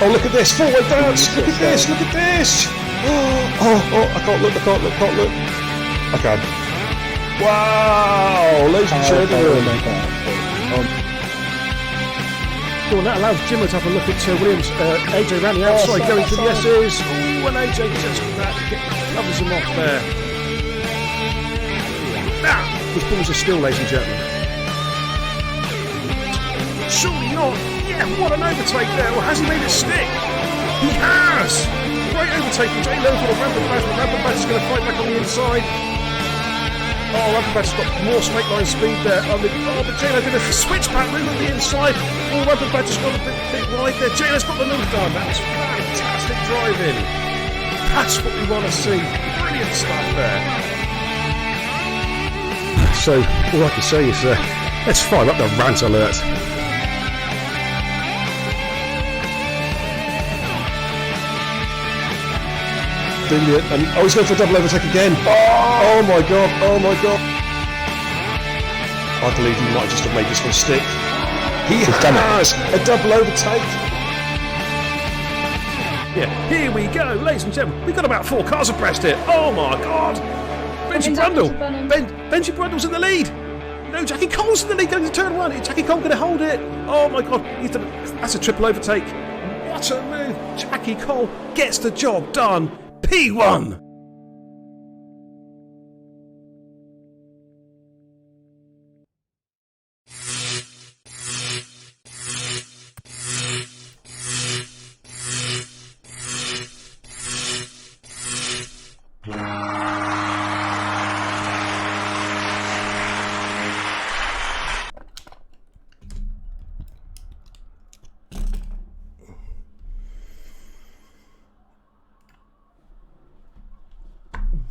Oh, look at this, four-way dance, look at this, look at this! Oh, I can't look. I can. Wow, ladies and gentlemen. Well, that allows Jimmer to have a look at Williams. AJ ran the outside, going to the S's. Oh, and AJ just that covers him off there. Now, those balls are still, ladies and gentlemen. Surely not. Yeah, what an overtake there. Or has he made it stick? He has. Great overtake from Jay Lewis with a rampant bash, but rampant bash is going to fight back on the inside. Oh, rampant bash has got more straight line speed there. But Jay Lewis did a switch back move on the inside. Oh, rampant bash has got a bit wide there. Jay Lewis got the move done. That was fantastic driving. That's what we want to see. Brilliant stuff there. So, all I can say is, let's fire up the rant alert. Brilliant. And he's going for a double overtake again. Oh my god. I believe he might just have made this one stick. He has a double overtake. Yeah, here we go, ladies and gentlemen. We've got about 4 cars abreast here. Oh my god. Benji Brundle. Benji Brundle's in the lead. No, Jackie Cole's in the lead going to turn 1. Is Jackie Cole going to hold it? Oh my god. That's a triple overtake. What a move. Jackie Cole gets the job done. P1.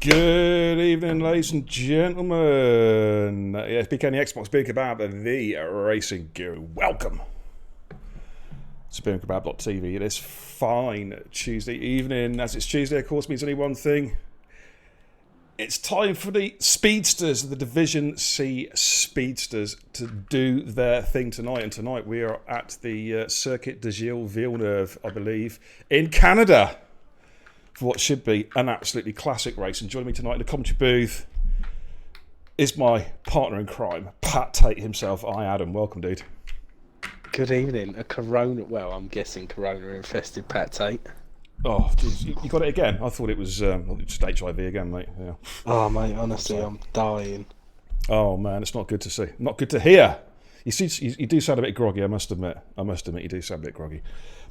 Good evening, ladies and gentlemen. Yes, BK the Xbox Big Kebab, the racing guru. Welcome to BigKebab.tv. It is fine Tuesday evening. As it's Tuesday, of course, means only one thing. It's time for the Speedsters, the Division C Speedsters, to do their thing tonight. And tonight we are at the Circuit de Gilles Villeneuve, I believe, in Canada, for what should be an absolutely classic race. And joining me tonight in the commentary booth is my partner in crime, Pat Tate himself. Hi, Adam. Welcome, dude. Good evening. A corona, well, I'm guessing corona-infested Pat Tate. Oh, geez, you got it again? I thought it was just HIV again, mate. Yeah. Oh, mate, honestly, I'm dying. Oh, man, it's not good to see. Not good to hear. You do sound a bit groggy, I must admit. You do sound a bit groggy.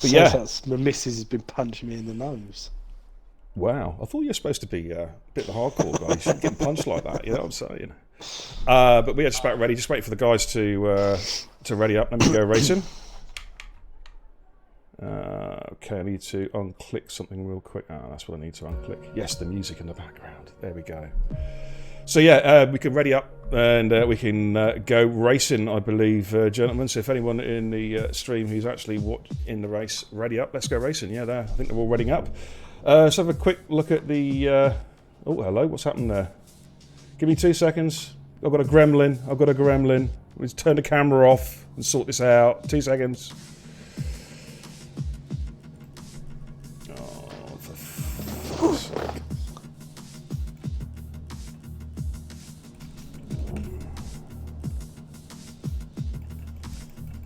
But so yeah. My missus has been punching me in the nose. Wow, I thought you were supposed to be a bit of a hardcore guy. You shouldn't get punched like that, you know what I'm saying? But we are just about ready. Just wait for the guys to ready up. Let me go racing. Okay, I need to unclick something real quick. That's what I need to unclick. Yes, the music in the background. There we go. So yeah, we can ready up and we can go racing, I believe, gentlemen. So if anyone in the stream who's actually in the race, ready up, let's go racing. Yeah, I think they're all readying up. Let's have a quick look at the... oh, hello, what's happened there? Give me 2 seconds. I've got a gremlin. Let's turn the camera off and sort this out. 2 seconds. Oh, for fuck's sake.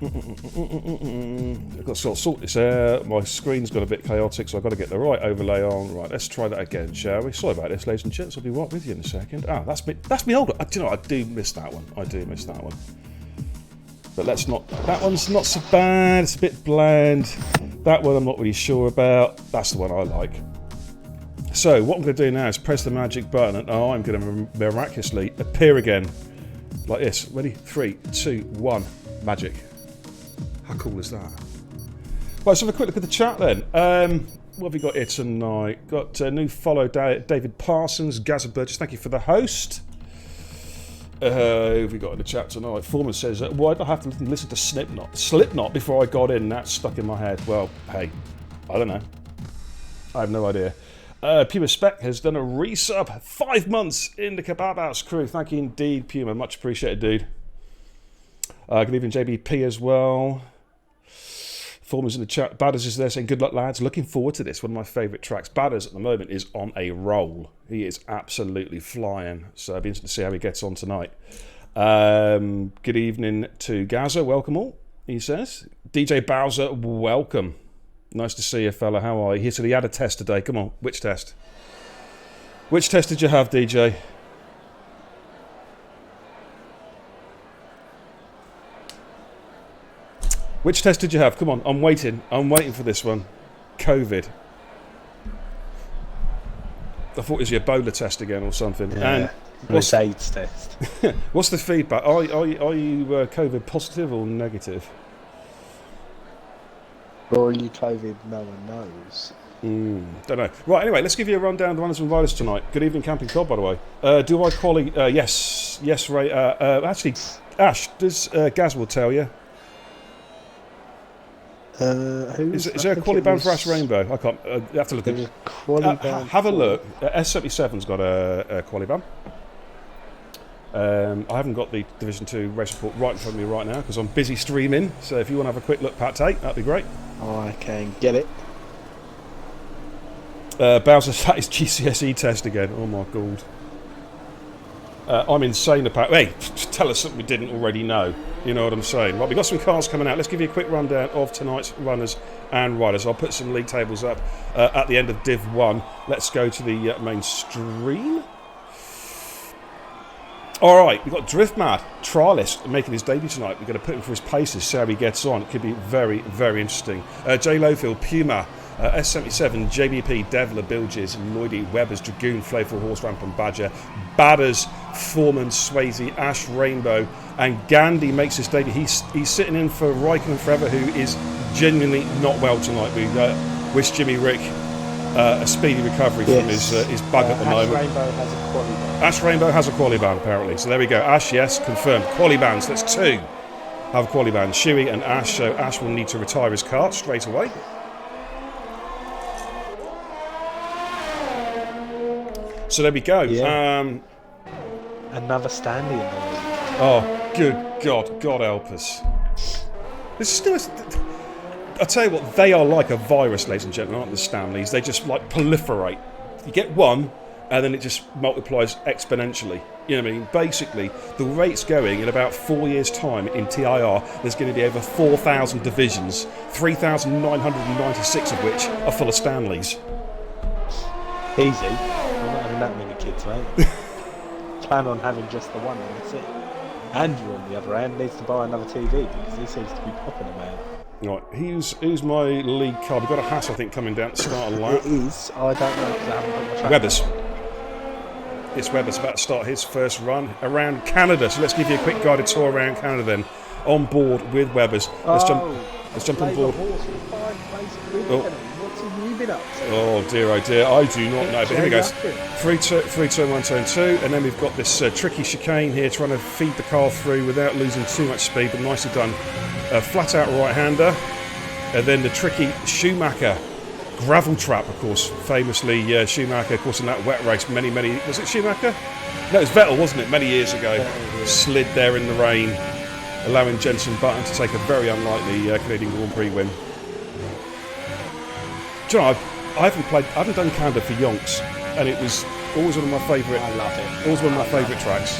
I've got to sort this out. My screen's got a bit chaotic, so I've got to get the right overlay on. Right, let's try that again, shall we? Sorry about this, ladies and gents. I'll be right with you in a second. That's me older. Do you know, I do miss that one. But let's not. That one's not so bad. It's a bit bland. That one I'm not really sure about. That's the one I like. So what I'm going to do now is press the magic button, and I'm going to miraculously appear again, like this. Ready? 3, 2, 1. Magic. How cool is that? Right, let's have a quick look at the chat then. What have we got here tonight? Got a new follow, David Parsons, Gaza Burgess, thank you for the host. Who have we got in the chat tonight? Foreman says, why did I have to listen to Slipknot before I got in? That's stuck in my head. Well, hey, I don't know. I have no idea. Puma Spec has done a resub. 5 months in the Kebab House crew. Thank you indeed, Puma. Much appreciated, dude. Good evening, JBP as well. Foreman's in the chat. Badders is there saying, good luck, lads. Looking forward to this. One of my favourite tracks. Badders at the moment is on a roll. He is absolutely flying. So I'll be interested to see how he gets on tonight. Good evening to Gaza. Welcome all, he says. DJ Bowser, welcome. Nice to see you, fella. How are you? He said he had a test today. Come on, which test? Which test did you have, DJ? Which test did you have? Come on, I'm waiting for this one. COVID. I thought it was your Ebola test again or something. Yeah, and AIDS test. What's the feedback? Are you COVID positive or negative? Or are you COVID? No one knows. Don't know. Right, anyway, let's give you a rundown of the runners and riders tonight. Good evening, Camping Cobb, by the way. Do I qualify? Yes, Ray. Actually, Ash, does Gaz will tell you. Is there a quality band for Ash Rainbow? I can't. You have to look at it. Have a look. S77's got a quality band. I haven't got the Division 2 race report right in front of me right now because I'm busy streaming. So if you want to have a quick look, Pat Tate, that'd be great. Oh, I can get it. Bowser sat his GCSE test again. Oh my god. I'm insane about... Hey, tell us something we didn't already know. You know what I'm saying? Right, we've got some cars coming out. Let's give you a quick rundown of tonight's runners and riders. I'll put some league tables up at the end of Div 1. Let's go to the main stream. All right, we've got Drift Mad, trialist, making his debut tonight. We're going to put him for his paces, see how he gets on. It could be very, very interesting. J. Lowfield, Puma, S77, JBP, Devler, Bilges, Lloydie, Webbers, Dragoon, Flayful, Horse Ramp and Badger, Badders, Foreman, Swayze, Ash, Rainbow, and Gandhi makes his debut. He's sitting in for Raikkonen Forever, who is genuinely not well tonight. We wish Jimmy Rick a speedy recovery from his bug at the moment. Rainbow has a quali ban. Ash Rainbow has a quali ban, apparently. So there we go. Ash, yes, confirmed. Quali bans, that's 2. Have a quali ban. Shuey and Ash. So Ash will need to retire his kart straight away. So there we go. Yeah. Another standee in the league. Oh, good God. God help us. This is still... I tell you what, they are like a virus, ladies and gentlemen, aren't the Stanleys? They just like proliferate. You get one, and then it just multiplies exponentially. You know what I mean? Basically, the rate's going in about 4 years' time in TIR. There's going to be over 4,000 divisions, 3,996 of which are full of Stanleys. Easy. I'm not having that many kids, mate. Plan on having just the one, and that's it. Andrew, on the other hand, needs to buy another TV because he seems to be popping them out. Right, who's my lead car? We've got a Haas, I think, coming down to start a lap. It is. I don't know because I haven't got my track. Weber's. It's Weber's about to start his first run around Canada. So let's give you a quick guided tour around Canada then. On board with Weber's. Let's jump on board. What's you been up to? Oh dear, I do not know. But here we go. 3 turn 1, turn 2, and then we've got this tricky chicane here, trying to feed the car through without losing too much speed, but nicely done. Flat out right-hander, and then the tricky Schumacher gravel trap, of course, famously Schumacher, of course, in that wet race many, was it Schumacher? No, it was Vettel, wasn't it, many years ago. Slid there in the rain, allowing Jenson Button to take a very unlikely Canadian Grand Prix win. Do you know, I haven't done Canada for yonks, and it was always one of my favourite. I love it. Always one of my favourite tracks.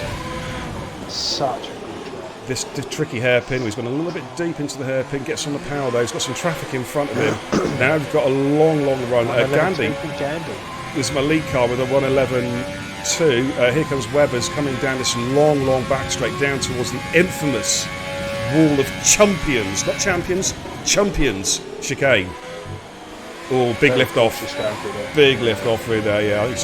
Such a good track. This tricky hairpin. He's gone a little bit deep into the hairpin. Gets on the power though. He's got some traffic in front of him. Now we've got a long run. Gandy. This is my lead car with a 111.2. Here comes Weber's coming down this long back straight down towards the infamous wall of champions, not champions, champions chicane. Oh, big lift off. Big lift off through there, yeah. I think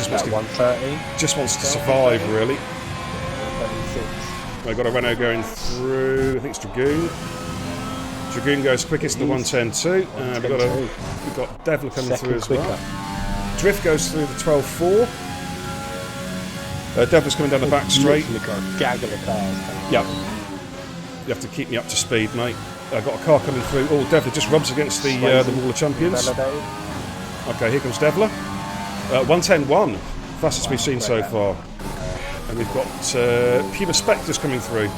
just wants to survive, really. 36. I've got a Renault going through, I think it's Dragoon. Dragoon goes quickest, the 110.2. We've got Devler coming through as well. Drift goes through the 12.4. Devler's coming down the back straight. Gaggle of cars. Yep. You have to keep me up to speed, mate. I've got a car coming through. Oh, Devler just rubs against the wall of champions. Okay, here comes Devler. 110.1, fastest we've seen so far. And we've got Puma Spectres coming through.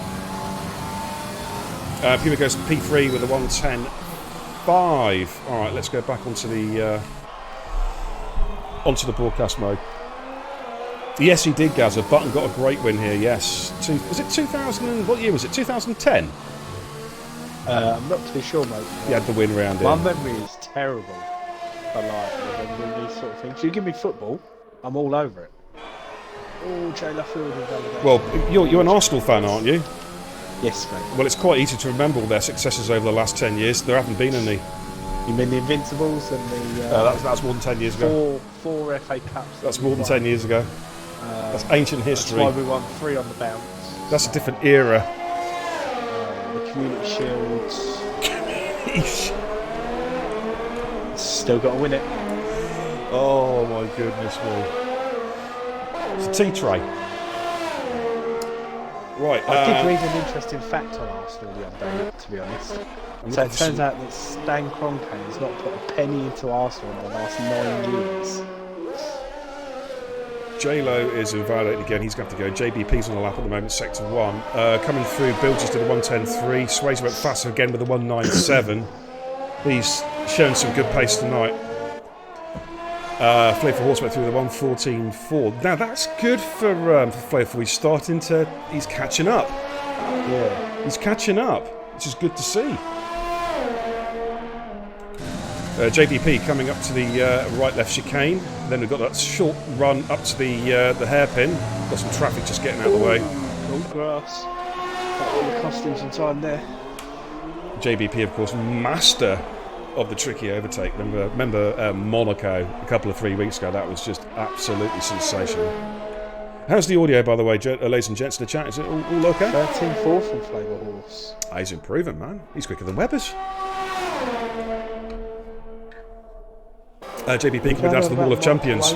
Puma goes to P3 with a 110.5. All right, let's go back onto the broadcast mode. Yes, he did, Gazza. Button got a great win here. Yes, was it 2000? What year was it? 2010. I'm not too sure, mate. He had the win round here. My memory is terrible. I like remembering these sort of things. You give me football, I'm all over it. Oh, Jay Luffield and Validate. Well, you're an Arsenal fan, aren't you? Yes, mate. Well, it's quite easy to remember all their successes over the last 10 years. There haven't been any. You mean the Invincibles and the... that's more than 10 years ago. Four FA Cups. That's more than 10 years ago. That's ancient history. That's why we won 3 on the bounce. That's a different era. The Community Shields. Still got to win it. Oh my goodness me. It's a T-tray. Right. I did read an interesting fact on Arsenal the other day, to be honest. So it turns out that Stan Kroenke has not put a penny into Arsenal in the last 9 years. J-Lo is invalidated again. He's going to have to go. JBP's on the lap at the moment, sector 1. Coming through, Bill just did a 110.3. Swayze went faster again with a 197. He's shown some good pace tonight. Flavor Horse went through the 114.4. Now that's good for Flavor. He's catching up. Yeah. He's catching up, which is good to see. JBP coming up to the right-left chicane. Then we've got that short run up to the hairpin. Got some traffic just getting out of the way. Long grass. Got all the costumes in time there. JBP, of course, master of the tricky overtake. Remember Monaco a couple of 3 weeks ago? That was just absolutely sensational. How's the audio, by the way, ladies and gents in the chat? Is it all okay? 13.4 from Flavor Horse. He's improving, man. He's quicker than Weber's. JBP coming down to the Wall of Champions.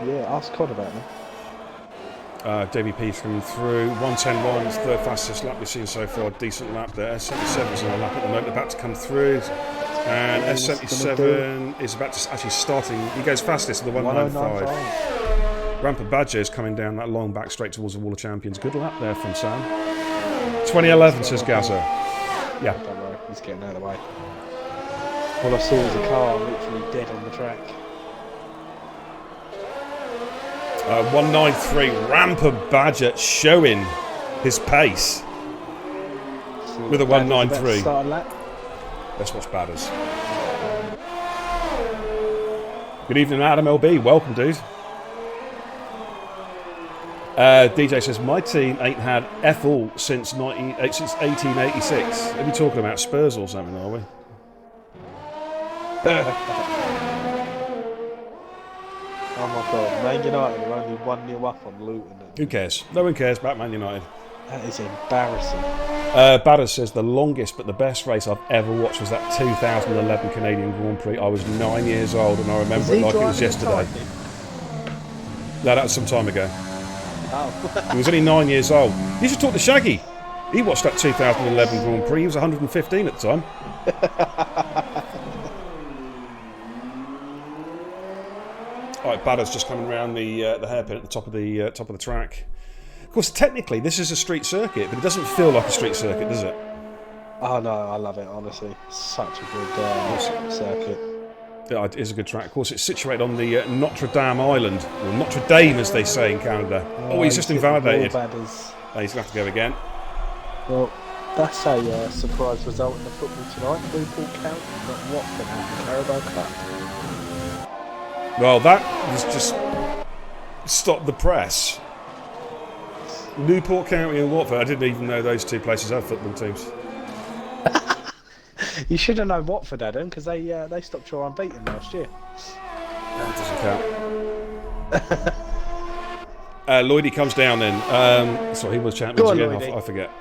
Yeah, ask Cod about them. JBP's coming through. 1:10.1, it's third fastest lap we've seen so far. Decent lap there. S77's on a lap at the moment, about to come through. And S77 is about to actually starting. He goes fastest at the 1:95. Rampa Badger is coming down that long back straight towards the Wall of Champions. Good lap there from Sam. 2011, says Gaza. Yeah. Don't worry, he's getting out of the way. All I saw was a car literally dead on the track. 193, Rampa Badger showing his pace with a 193. Let's watch Badders. Good evening, Adam LB. Welcome, dude. DJ says, my team ain't had F-all since 1886. Are we talking about Spurs or something, are we? Oh my god, Man United are only 1-0 up on Luton. Who cares? No one cares about Man United. That is embarrassing. Badders says the longest but the best race I've ever watched was that 2011 Canadian Grand Prix. I was 9 years old and I remember it like it was yesterday. No, that was some time ago. Oh. He was only 9 years old. You should talk to Shaggy. He watched that 2011 Grand Prix. He was 115 at the time. Alright, Badders just coming around the hairpin at the top of the track. Of course, technically, this is a street circuit, but it doesn't feel like a street circuit, does it? Oh no, I love it, honestly. Such a good circuit. Yeah, it is a good track. Of course, it's situated on the Notre Dame Island, or Notre Dame, as they say in Canada. Oh, he's just invalidated. Oh, he's going to have to go again. Well, that's a surprise result in the football tonight. Newport County, not Watford, in the Carabao Cup. Well, that was just stop the press. Newport County and Watford. I didn't even know those two places had football teams. You should have known Watford, Adam, because they stopped your unbeaten last year. That doesn't count. Lloydie comes down then. Sorry, he was champions again. I forget.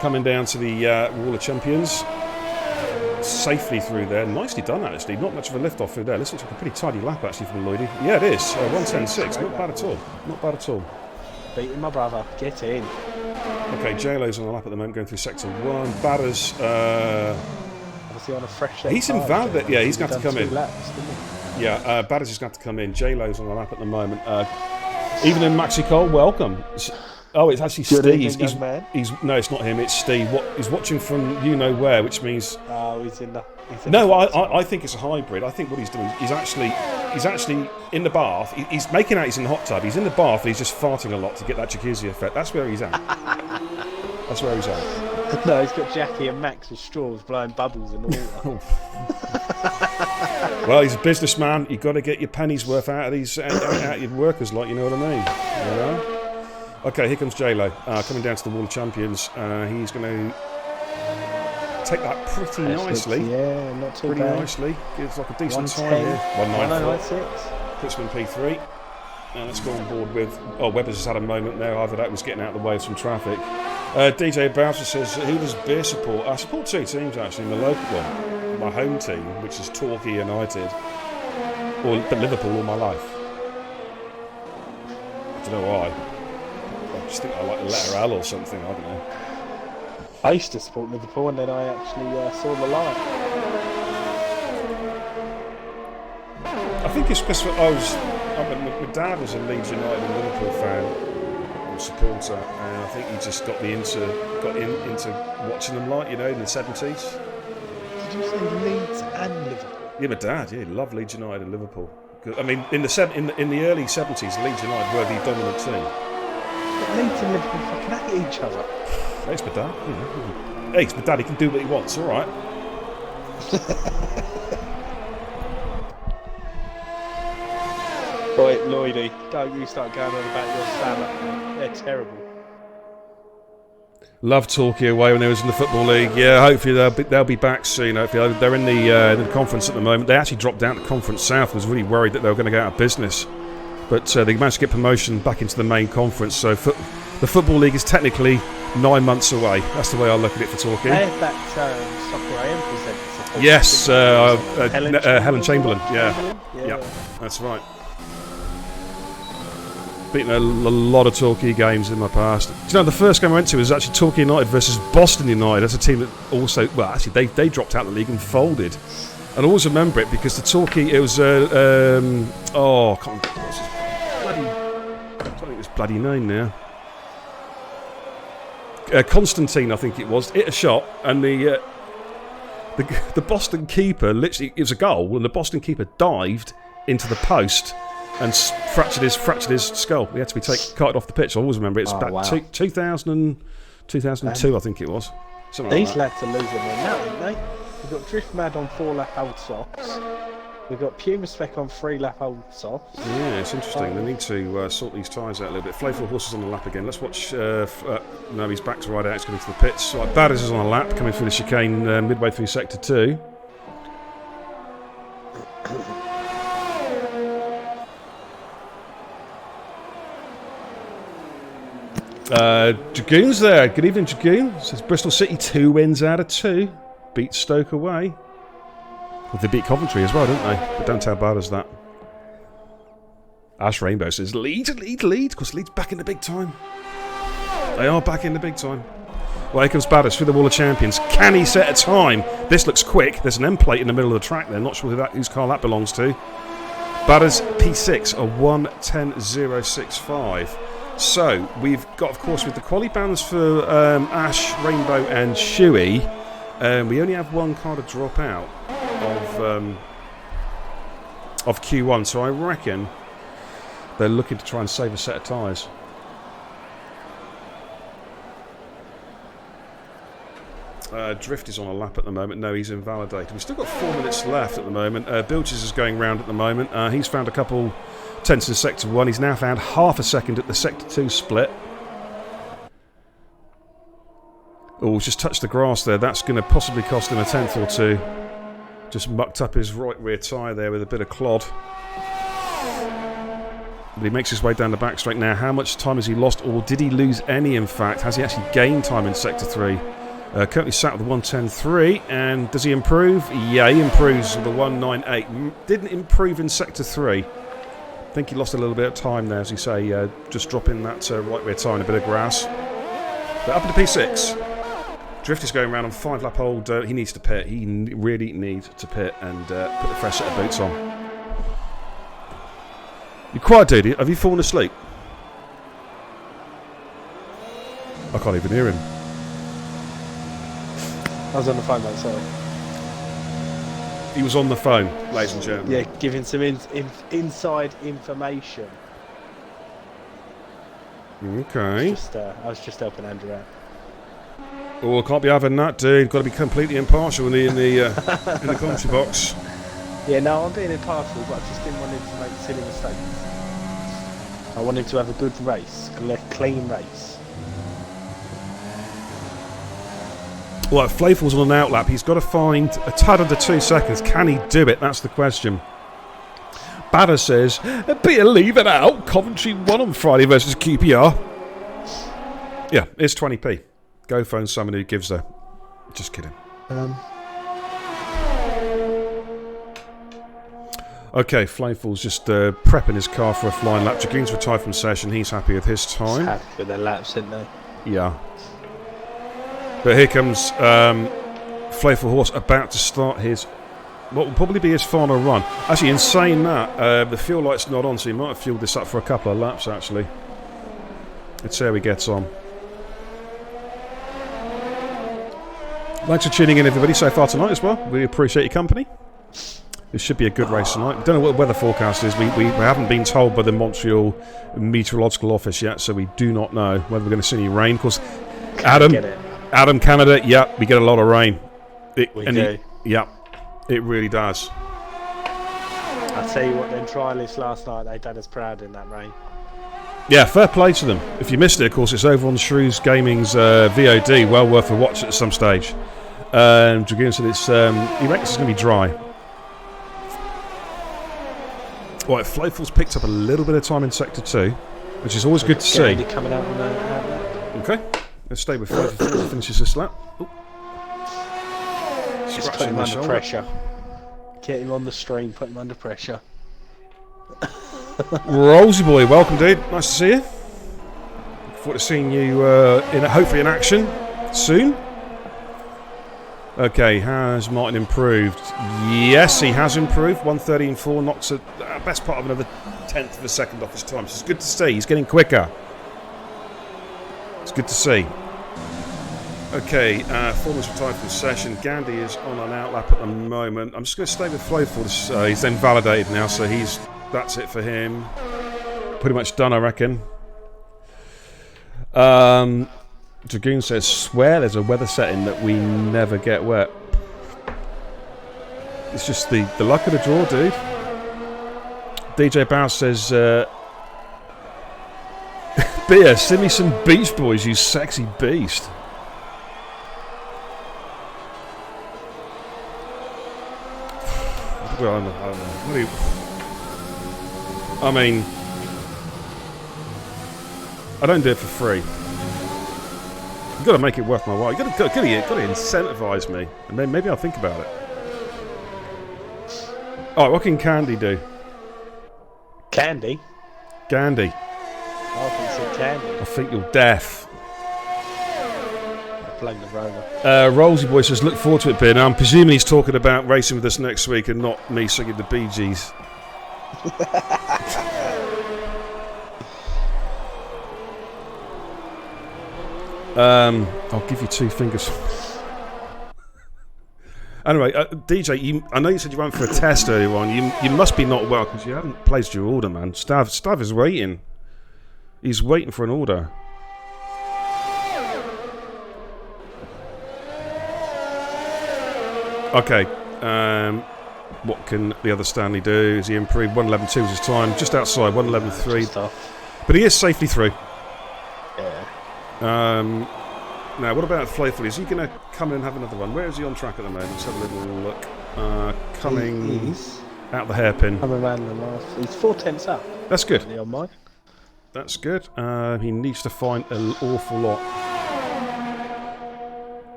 Coming down to the Wall of Champions. Safely through there. Nicely done, actually. Not much of a lift off through there. This looks like a pretty tidy lap, actually, from Lloydie. Yeah, it is. 1:10.6. Not bad at all. Not bad at all. Beating my brother. Get in. Okay, JLo's on the lap at the moment, going through sector 1. Badders. Was he on a fresh set? He's invalid. Yeah, he's got to come in. Laps, yeah, Badders is going to come in. JLo's on the lap at the moment. Even in Maxi Cole, welcome. Oh, it's actually Good Steve. evening, No, it's not him. It's Steve. He's watching from you know where, which means. Oh, he's in the. No, I think it's a hybrid. I think what he's doing, he's actually in the bath. He's making out he's in the hot tub. He's in the bath and he's just farting a lot to get that jacuzzi effect. That's where he's at. That's where he's at. No, he's got Jackie and Max with straws blowing bubbles in the water. Well, he's a businessman. You've got to get your pennies worth out of these out of your workers, like, you know what I mean. You know? Okay, here comes J-Lo coming down to the Wall of Champions. He's going to take that pretty nicely. Yeah, not too pretty bad. Nicely. Gives like a decent time here. 1:94. 1:96. Puts him in P3. And let's go on board with. Oh, Webber's just had a moment there. Either that was getting out of the way of some traffic. DJ Bowser says, who does beer support? I support two teams actually. My local one, my home team, which is Torquay United, but Liverpool all my life. I don't know why. I just think I like the letter L or something. I don't know. I used to support Liverpool, and then I actually saw the light. I think it's because my dad was a Leeds United and Liverpool fan, supporter, and I think he just got into watching them, like, you know, in the 70s. Did you say Leeds and Liverpool? Yeah, my dad. Yeah, he loved Leeds United and Liverpool. I mean, in the early 70s, Leeds United were the dominant team. But Leeds and Liverpool fucking at each other. Hey, it's my dad. You know. Hey, it's my dad. He can do what he wants. All right. Right, Lloydie, don't you start going on about your salad. They're terrible. Love Torquay away when they was in the Football League. Yeah, hopefully they'll be back soon. Hopefully they're in the conference at the moment. They actually dropped down to Conference South. I was really worried that they were going to go out of business, but they managed to get promotion back into the main conference. So the Football League is technically 9 months away. That's the way I look at it for Torquay. They had that Soccer AM presenter. Yes, Helen Helen Chamberlain. Yeah, Yeah. that's right. Beaten a lot of Torquay games in my past. Do you know, the first game I went to was actually Torquay United versus Boston United. That's a team that also, well, actually they dropped out of the league and folded. And I always remember it because the Torquay, it was I can't remember what's his bloody, his bloody name now. Constantine, I think it was, hit a shot, and the Boston keeper literally, it was a goal, and the Boston keeper dived into the post and fractured his skull. He had to be carted off the pitch. I always remember it. It's about 2002, I think it was. These lads are losing their nut, aren't they? We've got Drift Mad on 4 lap old socks. We've got Puma Spec on 3 lap old socks. Yeah, it's interesting. They need to sort these tyres out a little bit. Flayful Horses on the lap again. Let's watch. No, he's back to ride out. He's coming to the pits. Right, Badders is on the lap, coming through the chicane midway through sector 2. Dragoon's there. Good evening, Dragoon. Says Bristol City 2 wins out of 2. Beat Stoke away. Well, they beat Coventry as well, didn't they? But don't tell Badders that. Ash Rainbow says Leeds. Of course, Leeds back in the big time. They are back in the big time. Well, here comes Badders through the Wall of Champions. Can he set a time? This looks quick. There's an M plate in the middle of the track there. Not sure whose car that belongs to. Badders P6, a 1:10.065. So, we've got, of course, with the quali bands for Ash, Rainbow and Shuey, we only have one car to drop out of Q1. So I reckon they're looking to try and save a set of tyres. Drift is on a lap at the moment. No, he's invalidated. We've still got 4 minutes left at the moment. Bilges is going round at the moment. He's found a couple tenths in Sector 1. He's now found half a second at the Sector 2 split. Oh, just touched the grass there. That's going to possibly cost him a tenth or two. Just mucked up his right rear tyre there with a bit of clod. But he makes his way down the back straight now. How much time has he lost, or did he lose any, in fact? Has he actually gained time in Sector 3? Currently sat with the 1:10.3, and does he improve? Yeah, he improves with the 1:9.8. Didn't improve in Sector 3. I think he lost a little bit of time there, as you say, just dropping that right rear tyre in a bit of grass. But up into P6. Drift is going around on 5 lap old. He needs to pit. He really needs to pit and put a fresh set of boots on. You quiet, dude? Have you fallen asleep? I can't even hear him. I was on the phone, mate, sorry. He was on the phone, ladies and gentlemen. Yeah, giving some inside information. Okay. I was just helping Andrew out. Oh, I can't be having that, dude. Got to be completely impartial in the commentary box. Yeah, no, I'm being impartial, but I just didn't want him to make silly mistakes. I want him to have a good race, a clean race. Well, if Flayfall's on an outlap, he's got to find a tad under 2 seconds. Can he do it? That's the question. Badder says, better leave it out. Coventry won on Friday versus QPR. Yeah, it's 20p. Go phone someone who gives a... Just kidding. Okay, Flayfall's just prepping his car for a flying lap. Dragoon's retired from session. He's happy with his time. Happy with their laps, isn't they? Yeah. But here comes Flayful Horse about to start his... what will probably be his final run. Actually, in saying that, the fuel light's not on, so he might have fueled this up for a couple of laps, actually. Let's see how he gets on. Thanks for tuning in, everybody, so far tonight as well. We appreciate your company. This should be a good race tonight. We don't know what the weather forecast is. We haven't been told by the Montreal Meteorological Office yet, so we do not know whether we're going to see any rain. Of course, Adam, Canada, yeah, we get a lot of rain. We do. Yeah, it really does. I'll tell you what, them trialists last night, they done us proud in that rain. Yeah, fair play to them. If you missed it, of course, it's over on Shrews Gaming's VOD. Well worth a watch at some stage. Dragoon said he reckons it's going to be dry. Right, Flayfall's picked up a little bit of time in Sector 2, which is always good to see. Coming out on that. Okay, let's stay with Flayfall before he finishes this lap. Ooh. Just put scratching him my under shoulder. pressure. Get him on the stream, put him under pressure. Rosie boy, welcome, dude. Nice to see you. Look forward to seeing you hopefully in action soon. Okay, has Martin improved? Yes, he has improved. 1:13.4 knocks a best part of another tenth of a second off his time. So it's good to see. He's getting quicker. It's good to see. Okay, Foreman's retired from the session. Gandhi is on an outlap at the moment. I'm just going to stay with Flowful. He's then validated now, so that's it for him. Pretty much done, I reckon. Dragoon says, swear there's a weather setting that we never get wet. It's just the luck of the draw, dude. DJ Bow says, Beer, send me some Beach Boys, you sexy beast. Well, I don't know. I mean, I don't do it for free. You've got to make it worth my while. You've got to incentivise me, and then maybe I'll think about it. Alright, what can Candy do? Candy? Gandhi. I think it's Candy. I think you're deaf. Playing the rover. Rollsy Boy says, look forward to it, Ben. I'm presuming he's talking about racing with us next week and not me singing the Bee Gees. I'll give you 2 fingers. Anyway, DJ, I know you said you went for a test earlier on. You must be not well because you haven't placed your order, man. Stav is waiting. He's waiting for an order. Okay, what can the other Stanley do? Is he improved? 1:11.2 was his time, just outside 1:11.3. But he is safely through. Yeah. Now, what about Flowful? Is he going to come in and have another one? Where is he on track at the moment? Let's have a little look. Coming out the hairpin. Coming around the last. He's 4 tenths up. That's good. On mine. That's good. He needs to find an awful lot.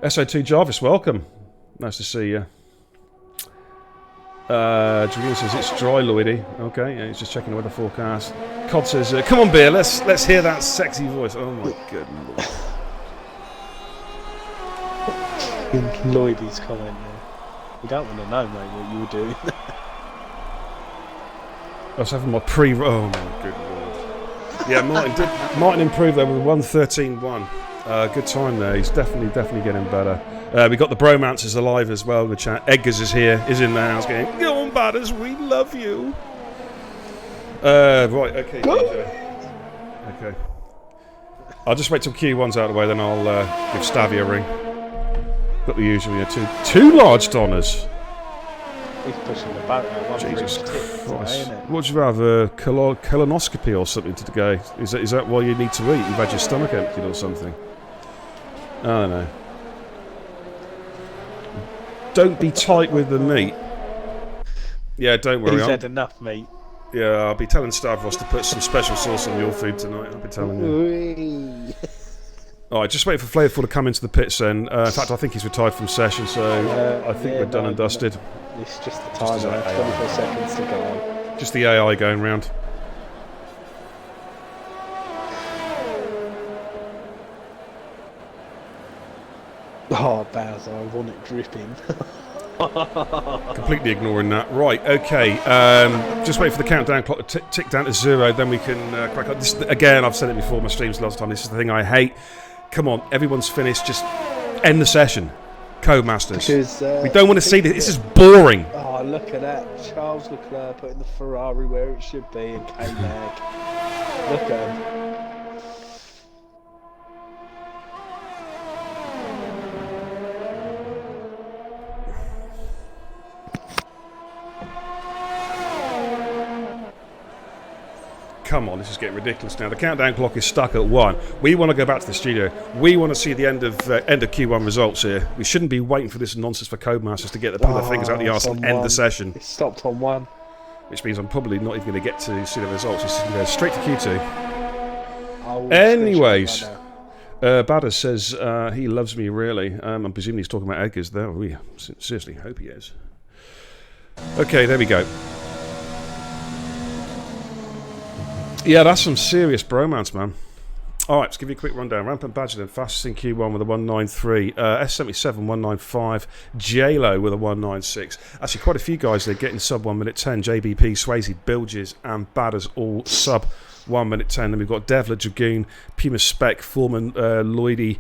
SO2 Jarvis, welcome. Nice to see you. Julian says it's dry, Lloydie. Okay, yeah, he's just checking the weather forecast. Cod says, "Come on, Beer, let's hear that sexy voice." Oh my good lord. Lloydie's comment there. You don't want to know, mate, what you were doing. I was having my oh my good lord. Yeah, Martin improved there with 1:13.1. Good time there. He's definitely getting better. We got the bromances alive as well in the chat. Edgars is here, is in the house going, "Go on, Butters, we love you." Right, okay, DJ. Okay. I'll just wait till Q1's out of the way, then I'll give Stavy a ring. Got the usual, two large donners. He's pushing the boat now. Jesus Christ. Would you rather colonoscopy or something to the guy? Is that why you need to eat? You've had your stomach emptied or something? I don't know. Don't be tight with the meat. Yeah, don't worry. He's had enough meat. Yeah, I'll be telling Stavros to put some special sauce on your food tonight. I'll be telling you. Alright, just wait for Flavorful to come into the pits then. In fact, I think he's retired from session, so I think we're done and dusted. It's just the time now, 24 seconds to go. Just the AI going round. Oh, Bowser, I want it dripping. Completely ignoring that. Right, okay. Just wait for the countdown clock to tick down to 0, then we can crack up. This, again, I've said it before, my streams last time, this is the thing I hate. Come on, everyone's finished, just end the session. Codemasters. Because, we don't want to see this, this is boring. Oh, look at that. Charles Leclerc putting the Ferrari where it should be in K-Mag. Look at him. Come on, this is getting ridiculous now. The countdown clock is stuck at 1. We want to go back to the studio. We want to see the end of Q1 results here. We shouldn't be waiting for this nonsense for Codemasters to get pull their fingers out the arse and end the session. It stopped on 1. Which means I'm probably not even going to get to see the results. It's just going to go straight to Q2. I'll Anyways, Badders says he loves me really. I'm presuming he's talking about Edgar's there. We seriously hope he is. Okay, there we go. Yeah, that's some serious bromance, man. Alright, let's give you a quick rundown. Rampant Badger then, fastest in Q1 with a 193. S77 195. JLo with a 196. Actually, quite a few guys there getting sub 1 minute 10. JBP, Swayze, Bilges, and Badders all sub 1 minute 10. Then we've got Devler, Dragoon, Puma Spec, Foreman, Lloydie,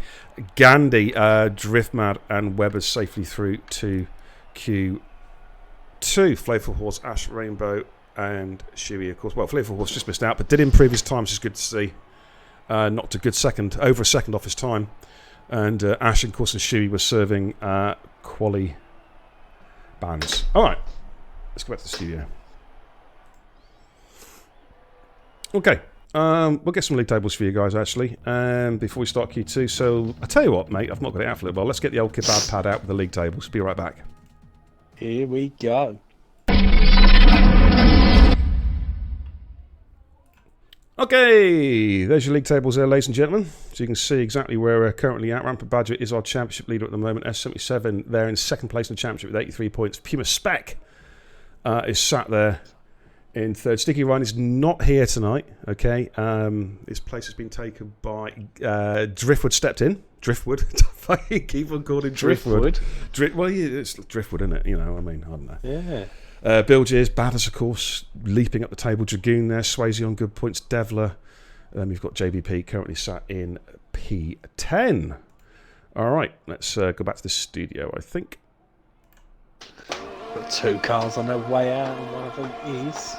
Gandhi, Driftmad, and Webbers safely through to Q2. Flavor Horse, Ash, Rainbow, and Shuey, of course. Well, Flavor Horse just missed out, but did improve his time, which is good to see. Knocked a good second, over a second off his time. And Ash, of course, and Shuey were serving quali bands. Alright, let's go back to the studio. Okay, we'll get some league tables for you guys, actually, before we start Q2. So, I tell you what, mate, I've not got it out for a little while. Let's get the old kebab pad out with the league tables. Be right back. Here we go. Okay, there's your league tables there, ladies and gentlemen. So you can see exactly where we're currently at. Rampant Badger is our championship leader at the moment. S77 there in second place in the championship with 83 points. Puma Spec is sat there in third. Sticky Ryan is not here tonight, okay? His place has been taken by Driftwood stepped in. Driftwood? I keep on calling Driftwood. Well, yeah, it's Driftwood, isn't it? You know, I mean, I don't know. Yeah. Bilges, Badders, of course, leaping up the table. Dragoon there, Swayze on good points. Devler. We've got JBP currently sat in P10. All right, let's go back to the studio, I think. Got two cars on their way out, and one of them is.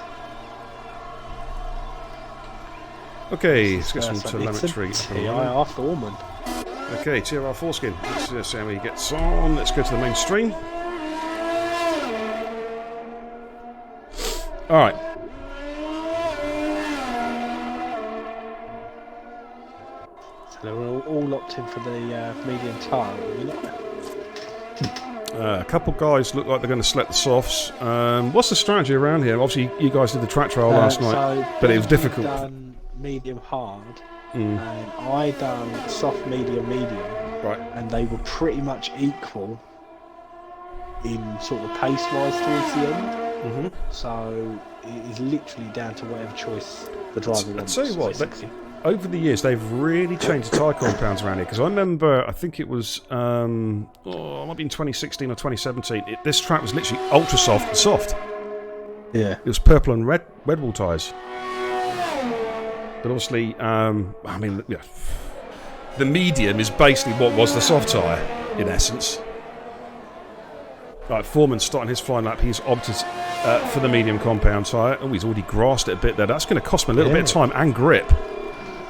Okay, let's get some telemetry. TIR Foreman. Okay, TIR Foreskin. Let's see how he gets on. Let's go to the main stream. Alright. So they're all locked in for the medium tyre, A couple guys look like they're going to select the softs. What's the strategy around here? Obviously, you guys did the track trial last night, but it was difficult. Done medium hard, and I done soft, medium, Right. and they were pretty much equal in sort of pace-wise towards the end. So it is literally down to whatever choice the driver wants. I'll tell you what, over the years they've really changed the tyre compounds around here, because I remember, I think it was, it might have been 2016 or 2017, this track was literally ultra soft and soft. Yeah. It was purple and red wall tyres. But obviously, I mean, yeah, the medium is basically what was the soft tyre, in essence. Right, Foreman's starting his flying lap. He's opted for the medium compound tyre. Oh, he's already grassed it a bit there. That's going to cost him a little bit of time and grip.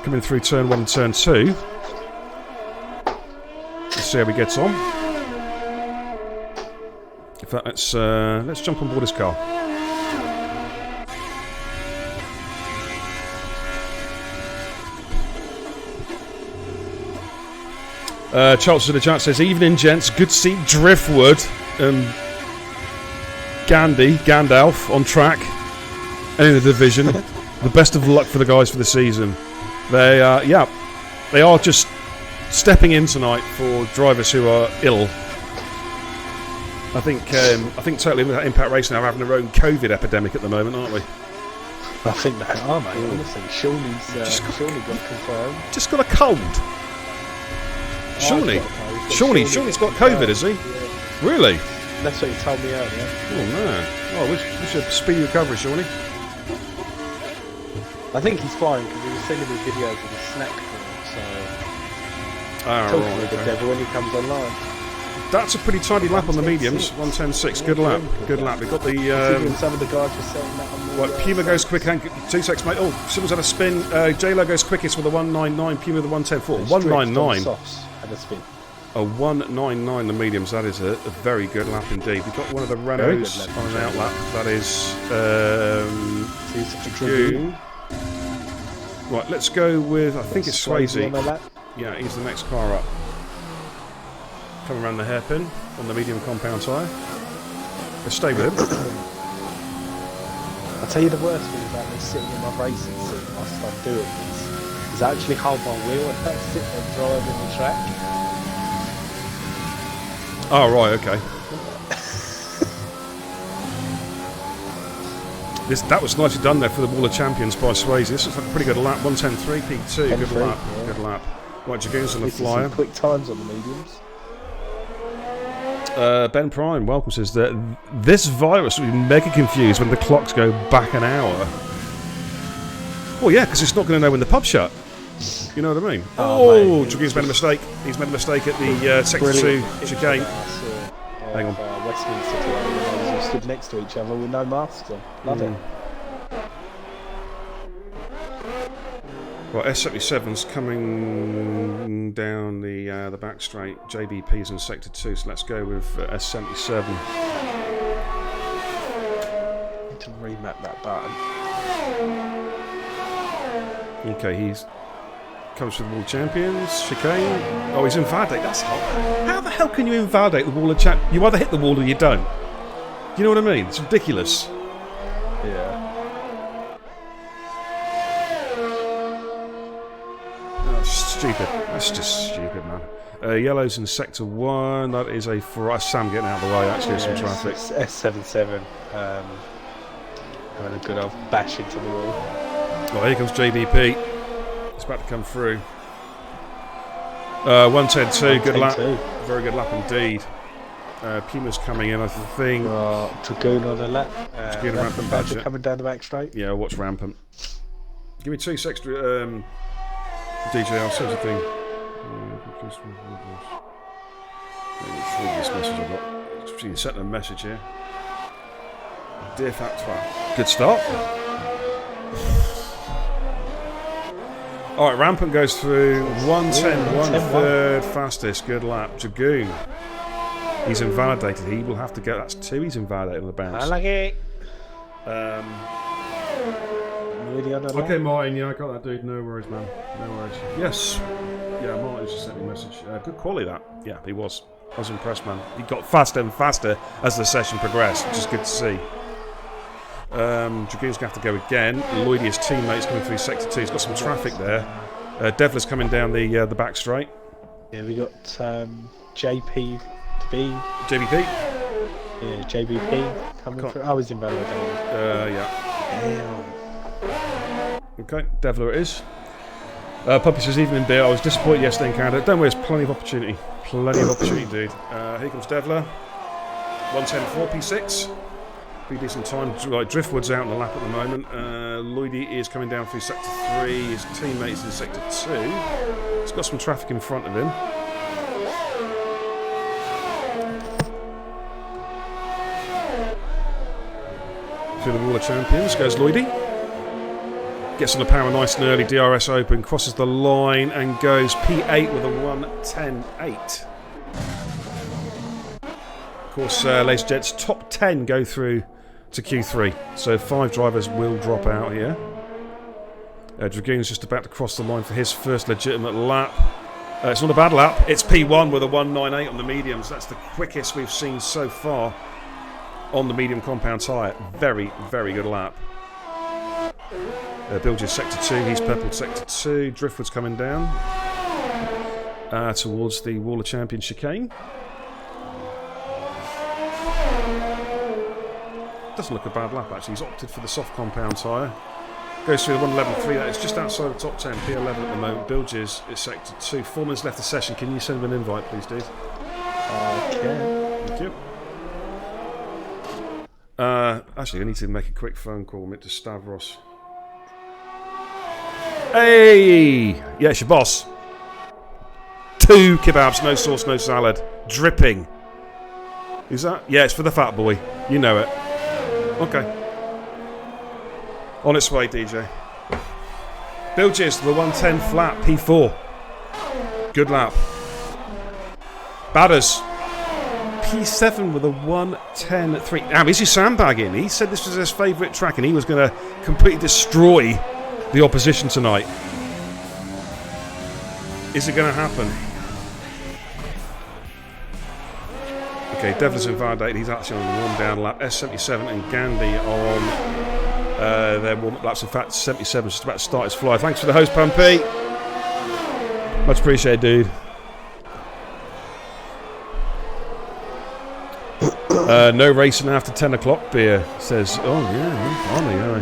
Coming through turn 1 and turn 2. Let's see how he gets on. In fact, let's jump on board his car. Charles in the chat says, evening gents, good to see Driftwood Gandalf on track and in the division. The best of luck for the guys for the season. They are just stepping in tonight for drivers who are ill. I think Total Impact Racing are having their own COVID epidemic at the moment, aren't we? I think they are, mate. Honestly, Shawnee's got confirmed. Just got a cold. Shawnee's got COVID, has he? Yeah. Really? That's what he told me earlier. Oh man! Oh, we should speedy recovery, Shawnee. I think he's fine because he was sending me videos of his snack food, so talking with the devil when he comes online. That's a pretty tidy lap on the mediums. 1:10.6. Good lap. Good lap. We got the. Some of the guys were saying that on the. What, Puma goes quick. 2 seconds, mate. Oh, Symbol's had a spin. JLo goes quickest with a 1:99. Puma with a 1:10.4. 1:99. Had a spin. A 1:99 the mediums. That is a very good lap indeed. We've got one of the Renaults on an out lap. That is June. Right, let's go with, I think it's Swayze. Yeah, he's the next car up. Coming around the hairpin on the medium compound tyre. Let's stay with him. I'll tell you the worst thing about me sitting in my racing seat whilst I'm doing this is I actually hold my wheel and I sit and drive in the track. Oh, right, okay. That was nicely done there for the Wall of Champions by Swayze. This looks like a pretty good lap. 1:10.3 P2. Good lap. Yeah. Good lap. Right, Jagoon's on the This is flyer. some quick times on the mediums. Ben Prime welcome says that this virus will be mega confused when the clocks go back an hour. Well, yeah, because it's not going to know when the pub's shut. You know what I mean? Oh, Jagoon's made a mistake. He's made a mistake at the Sector 2 chicane. Hang on. Westminster today, they all stood next to each other with no masks on. Love it. Well, S77's coming down the back straight. JBP's in Sector 2, so let's go with S77. Need to remap that button. Okay, he's comes for the World Champions. Chicane. Oh, he's invalidated. That's hot. How the hell can you invalidate the Wall of Champ? You either hit the wall or you don't. You know what I mean? It's ridiculous. Yeah. Stupid. That's just stupid, man. Yellow's in Sector 1. That is a Sam getting out of the way, actually, some traffic. It's S77 having a good old bash into the wall. Well, here comes JBP. It's about to come through. 1:10.2. Good lap. Very good lap indeed. Puma's coming in, I think. Dragoon on the lap. Dragoon Rampant Badger coming down the back straight. Yeah, watch Rampant. Give me 2 seconds. DJ, I'll send you a thing. Let's read this message I've got. You sent a message here. Dear Factoire. Good start. Alright, Rampant goes through 1:10, 1/3 fastest. Good lap. Dragoon. He's invalidated. He will have to go. That's 2 he's invalidated on the bounce. I like it. Really on the Okay, Martin, yeah, I got that, dude. No worries, man. No worries. Yes. Yeah, Martin just sent me a message. Good quality, that. Yeah, he was. I was impressed, man. He got faster and faster as the session progressed, which is good to see. Dragoon's going to have to go again. Lloydie, his teammate's coming through Sector 2. He's got some traffic there. Devler's coming down the back straight. Yeah, we got JP to be. JBP? Yeah, JBP coming through. Oh, he's invalidated. Yeah. Damn. Okay, Devler it is. Puppy says, evening beer. I was disappointed yesterday in Canada. Don't worry, there's plenty of opportunity. Plenty of opportunity, dude. Here comes Devler. 1:10.4 P6. Pretty decent time. Like, Driftwood's out on the lap at the moment. Lloydie is coming down through Sector 3. His teammate's in Sector 2. He's got some traffic in front of him. Through the Wall of Champions goes Lloydie. Gets on the power nice and early. DRS open. Crosses the line and goes P8 with a 1:10.8. Of course, ladies and gents, top 10 go through to Q3. So 5 drivers will drop out here. Dragoon's just about to cross the line for his first legitimate lap. It's not a bad lap. It's P1 with a 1:9.8 on the mediums. That's the quickest we've seen so far on the medium compound tyre. Very, very good lap. Bilge's Sector 2. He's purpled Sector 2. Driftwood's coming down towards the Wall of Champions chicane. Doesn't look a bad lap, actually. He's opted for the soft compound tyre. Goes through the 1:11.3. That is just outside the top 10. P11 at the moment. Bilge's is Sector 2. 4 minutes left of session. Can you send him an invite, please, dude? Okay. Thank you. Actually, I need to make a quick phone call to Stavros. Hey! Yeah, it's your boss. 2 kebabs, no sauce, no salad. Dripping. Is that? Yeah, it's for the fat boy. You know it. Okay. On its way, DJ. Bilges, the 1:10 flat, P4. Good lap. Badders. P7 with a 1:10.3. Now, is he sandbagging? He said this was his favourite track and he was going to completely destroy the opposition tonight. Is it going to happen? Okay, Devlin's invalidated. He's actually on the warm-down lap. S77 and Gandhi are on their warm-up laps. In fact, 77 is just about to start his fly. Thanks for the host, Pumpy. Much appreciated, dude. No racing after 10 o'clock, beer says. Oh, yeah, blimey, I'm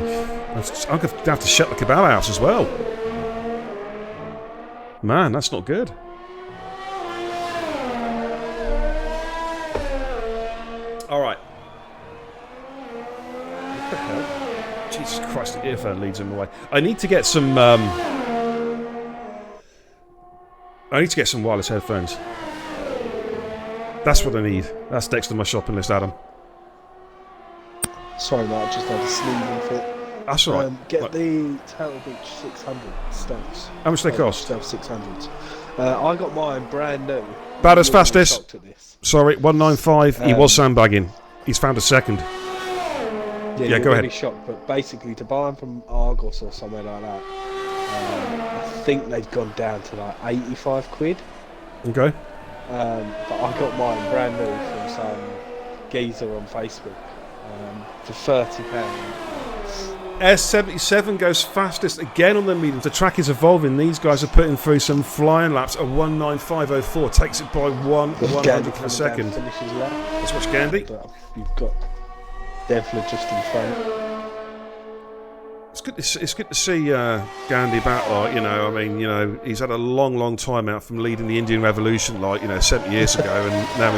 going to have to shut the kebab house as well. Man, that's not good. Alright. What the hell? Jesus Christ, the earphone leads him away. I need to get some wireless headphones. That's what I need. That's next to my shopping list, Adam. Sorry, mate, I just had a sneezing fit. That's all right. Get the Turtle Beach 600 stealths. How much they cost? Stealth 600s. I got mine brand new. Baddest, fastest. Shocked at this. Sorry, 195. He was sandbagging. He's found a second. Yeah, go ahead. Really shocked, but basically to buy them from Argos or somewhere like that, I think they've gone down to like 85 quid. Okay. But I got mine brand new from some geezer on Facebook for £30. S77 goes fastest again on the mediums. The track is evolving. These guys are putting through some flying laps. A 195.04 takes it by 1/100th of a second. Let's watch Gandhi. But you've got Devler just in front. It's good to see Gandhi back. Like, he's had a long time out from leading the Indian Revolution, 70 years ago, and now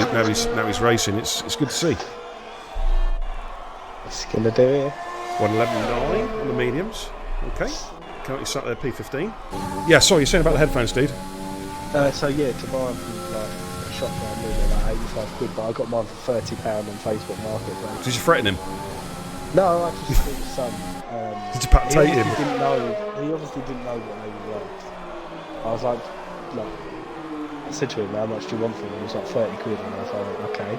he's racing. It's good to see. What's he gonna do here? 111.9 on the mediums. Okay. Currently sat there P15. Yeah, sorry, you're saying about the headphones, dude? To buy them from a shop brand new, they're like 85 quid, but I got mine for £30 on Facebook Marketplace. Did you threaten him? No, I just thought it was some. Did you patate him? He obviously didn't know what they were worth. I was like, I said to him, how much do you want for them? He was like 30 quid, and I was like, okay.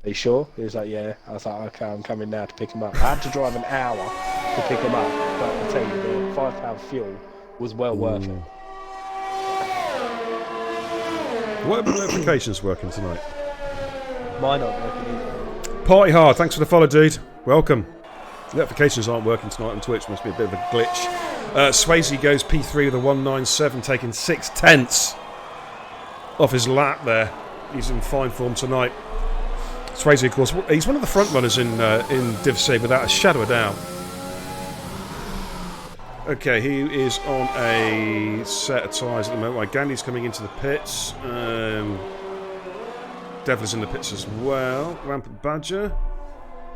Are you sure? He was like, yeah. I was like, okay, I'm coming now to pick him up. I had to drive an hour to pick him up, but I tell you, the £5 fuel was well worth it. What are the notifications working tonight? Mine aren't working either. Party hard, thanks for the follow, dude. Welcome. The notifications aren't working tonight on Twitch, must be a bit of a glitch. Swayze goes P3 with a 197, taking 6/10 off his lap there. He's in fine form tonight. Swayze, of course, he's one of the front runners in Div C without a shadow of doubt. Okay, he is on a set of tyres at the moment. Right, Gandhi's coming into the pits. Devler's in the pits as well. Rampant Badger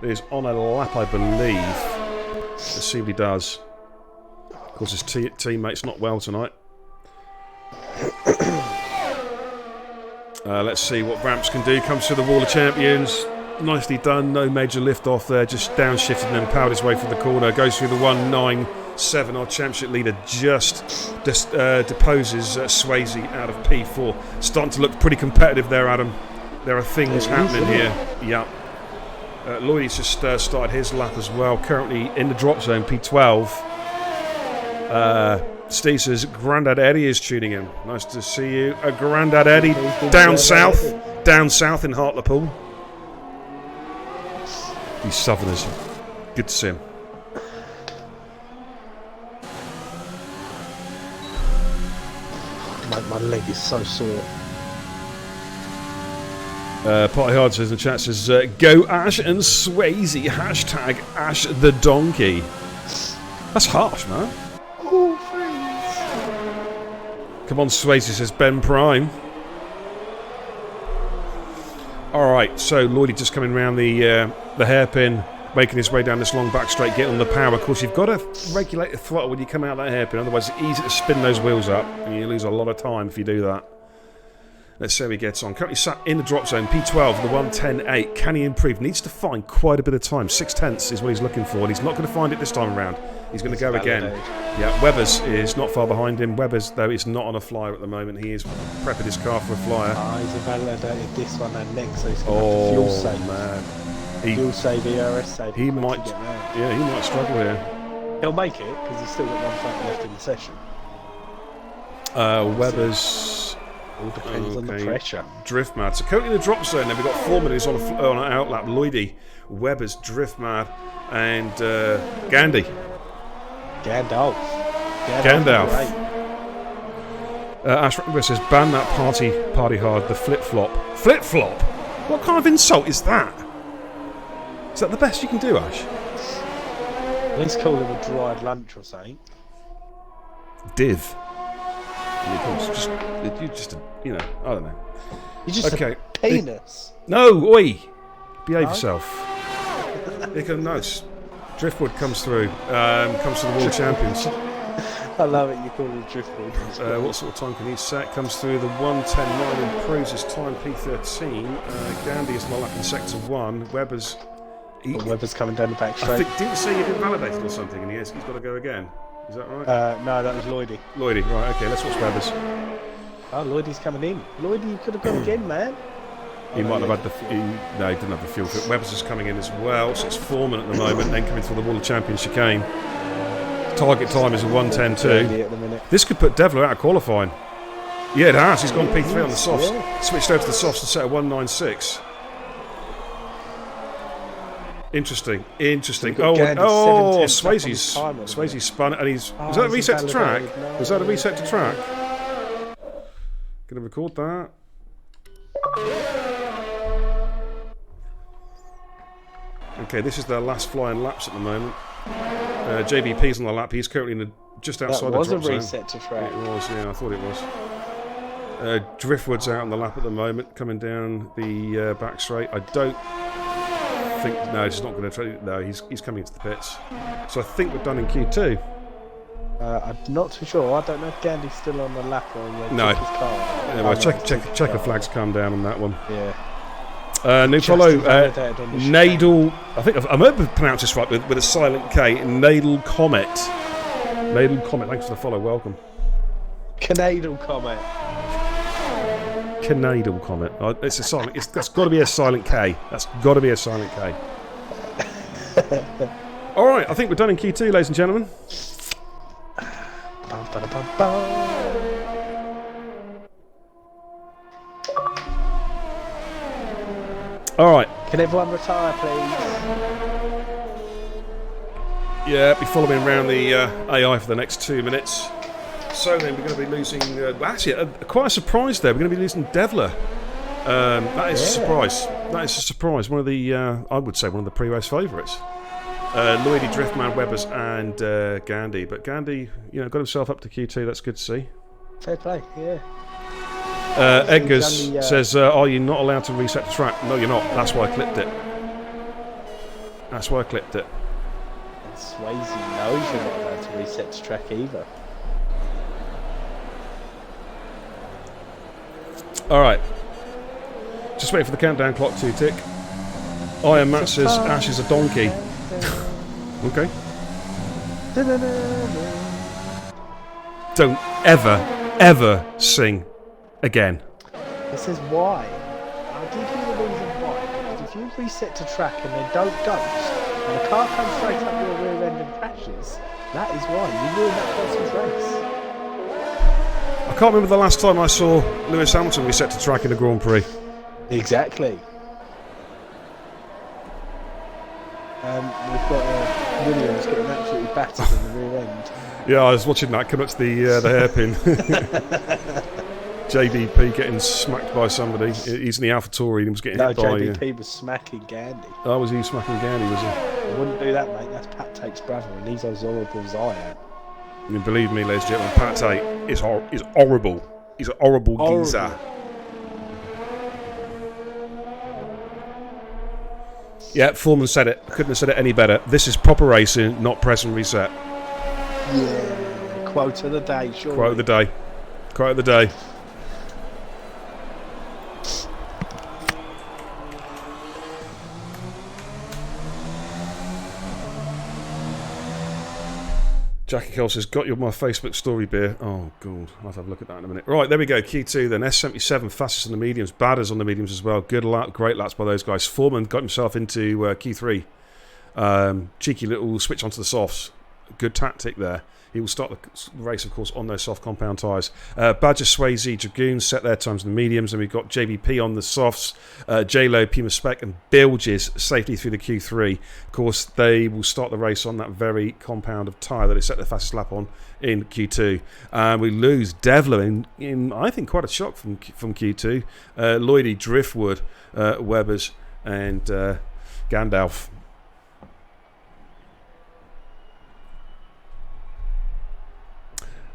is on a lap, I believe. Let's see what he does. Of course, his teammate's not well tonight. Let's see what Ramps can do. Comes to the Wall of Champions. Nicely done. No major lift off there. Just downshifted and then powered his way through the corner. Goes through the 197. Our championship leader just deposes Swayze out of P4. Starting to look pretty competitive there, Adam. There are things happening here. Yeah. Lloyd's just started his lap as well. Currently in the drop zone, P12. Steve says, Grandad Eddie is tuning in. Nice to see you. Grandad Eddie, down south in Hartlepool. These Southerners. Good to see him. My leg is so sore. Party Hard says in the chat, says, go Ash and Swayze, hashtag Ash the Donkey. That's harsh, man. Oh, please. Come on, Swayze, says Ben Prime. Alright, so Lloydie just coming around the hairpin, making his way down this long back straight, getting on the power. Of course, you've got to regulate the throttle when you come out that hairpin, otherwise it's easy to spin those wheels up, and you lose a lot of time if you do that. Let's see how he gets on. Currently sat in the drop zone, P12, the 110.8. Can he improve? Needs to find quite a bit of time. 6/10 is what he's looking for, and he's not going to find it this time around. He's going to go again. Yeah, Weber's is not far behind him. Weber's, though, is not on a flyer at the moment. He is prepping his car for a flyer. He's invalidated this one and next, so he's going to have to fuel save. Man. Fuel save, ERS save. He might struggle here. He'll make it, because he's still got one flat left in the session. Weber's... All depends on the pressure. Drift mad. So currently in the drop zone, then we've got Foreman who's on an outlap. Lloydie, Weber's drift mad, and Gandhi. Gandalf. Ash says, ban that party hard, the flip-flop. Flip-flop? What kind of insult is that? Is that the best you can do, Ash? At least call him a dried lunch or something. Div. You just, you know, I don't know. You're just a penis. No, oi! Behave yourself. Here comes nice. Driftwood comes through. Comes to the World Champions. I love it, you call it Driftwood. What sort of time can he set? Comes through the 1:10.9, improves his time P13. Gandhi is not up in sector 1. Webber's coming down the back straight. I think, didn't say he'd invalidated or something, and he's got to go again. Is that right? No, that was Lloydie. Lloydie, right, okay, let's watch Webber's. Oh, Lloydie's coming in. Lloydie, you could have gone again, man. He might have had the... no, he didn't have the fuel for it. Webber's is coming in as well, so it's Foreman at the moment, then coming through the World Champion chicane. Target time is a 1:10.2. This could put Devler out of qualifying. Yeah, it has. He's gone P3 on the softs. Yeah. Switched over to the softs and set a 1:96. Interesting. Swayze's spun it, and he's... was that a reset to track? Was that a reset to track? Gonna record that. Okay, this is their last flying laps at the moment. JBP's on the lap. He's currently just outside the drop zone. That was a reset to track. It was, yeah, I thought it was. Driftwood's out on the lap at the moment, coming down the back straight. I don't think... no, he's not going to try... no, he's coming into the pits. So I think we're done in Q2. I'm not too sure. I don't know if Gandhi's still on the lap or his car. Yeah, well, checker flags come down on that one. Yeah. New follow, Nadal, I think I might have pronounced this right with a silent K, Nadal Comet. Nadal Comet, thanks for the follow, welcome. Canadal Comet. Canadal Comet. It's a silent, that's got to be a silent K. That's got to be a silent K. Alright, I think we're done in Q2, ladies and gentlemen. Alright. Can everyone retire, please? Yeah, be following around the AI for the next 2 minutes. So then we're going to be losing... actually, quite a surprise there. We're going to be losing Devler. That is a surprise. That is a surprise. One of the... I would say one of the pre-race favourites. Lloydie, Driftman, Webbers and Gandhi. But Gandhi, you know, got himself up to Q2. That's good to see. Fair play, yeah. Edgars says, are you not allowed to reset the track? No, you're not. That's why I clipped it. That's why I clipped it. And Swayze knows you're not allowed to reset the track either. Alright. Just wait for the countdown clock to tick. Iron Matt says, Ash is a donkey. Okay. Don't ever sing again. This is why. I'll give you the reason why. Because if you reset to track and then don't ghost, and the car comes straight up your rear end and crashes, that is why you ruin that person's race. I can't remember the last time I saw Lewis Hamilton reset to track in a Grand Prix. Exactly. We've got Williams getting absolutely battered in the rear end. Yeah, I was watching that come up to the hairpin. JBP getting smacked by somebody. He's in the AlphaTauri and he was getting hit by... No, JBP was smacking Gandhi. Oh, was he smacking Gandhi, was he? I wouldn't do that, mate. That's Pat Tate's brother and he's as horrible as I am. And believe me, ladies and gentlemen, Pat Tate is horrible. He's a horrible geezer. Yeah, Foreman said it. Couldn't have said it any better. This is proper racing, not press and reset. Yeah, quote of the day, sure. Quote of the day. Quote of the day. Jackie Cole says, got your my Facebook story beer. Oh, God. I'll have to have a look at that in a minute. Right, there we go. Q2 then. S77, fastest on the mediums. Badders on the mediums as well. Good lap. Great laps by those guys. Foreman got himself into Q3. Cheeky little switch onto the softs. Good tactic there. He will start the race, of course, on those soft compound tyres. Badger, Swayze, Dragoons set their times in the mediums, and we've got JBP on the softs, J-Lo, Puma Spec, and Bilges safely through the Q3. Of course, they will start the race on that very compound of tyre that they set the fastest lap on in Q2. We lose Devlin in I think, quite a shock from Q2. Lloydie, Driftwood, Webbers, and Gandalf.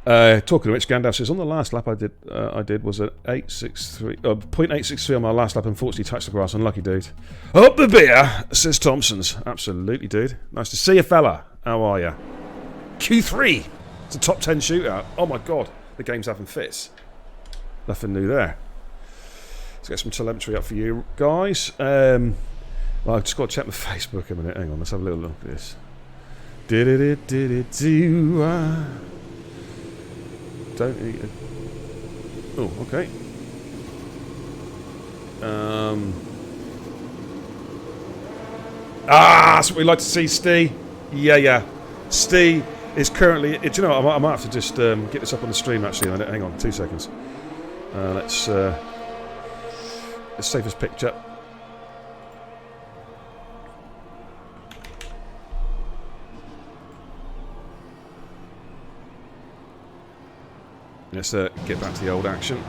Talking of which, Gandalf says on the last lap I did was at 0.863 on my last lap. Unfortunately, touched the grass. Unlucky, dude. Up the beer, says Thompson's. Absolutely, dude. Nice to see you, fella. How are you? Q3. It's a top 10 shootout. Oh my god, the game's having fits. Nothing new there. Let's get some telemetry up for you guys. Well, I've just got to check my Facebook a minute. Hang on, let's have a little look at this. Did it do? Don't eat it. Oh, okay. That's what we like to see, Steve. Yeah. Steve is currently. Do you know what? I might have to just get this up on the stream. Actually, hang on, 2 seconds. Let's save this picture. Let's get back to the old action.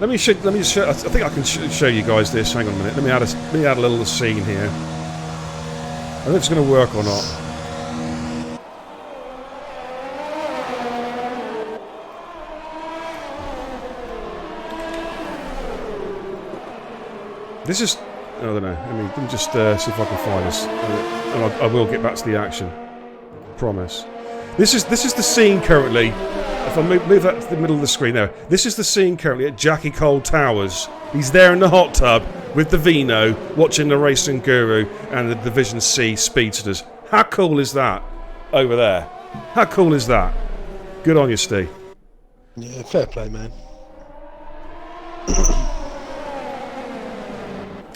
Let me just show. I think I can show you guys this. Hang on a minute. Let me add a little scene here. I don't know if it's going to work or not. This is. I don't know. Let me just see if I can find this, and I will get back to the action. Promise. This is the scene currently. If I move that to the middle of the screen there, this is the scene currently at Jackie Cole Towers. He's there in the hot tub with the Vino, watching the Racing Guru and the Division C Speedsters. How cool is that over there? How cool is that? Good on you, Steve. Yeah, fair play, man.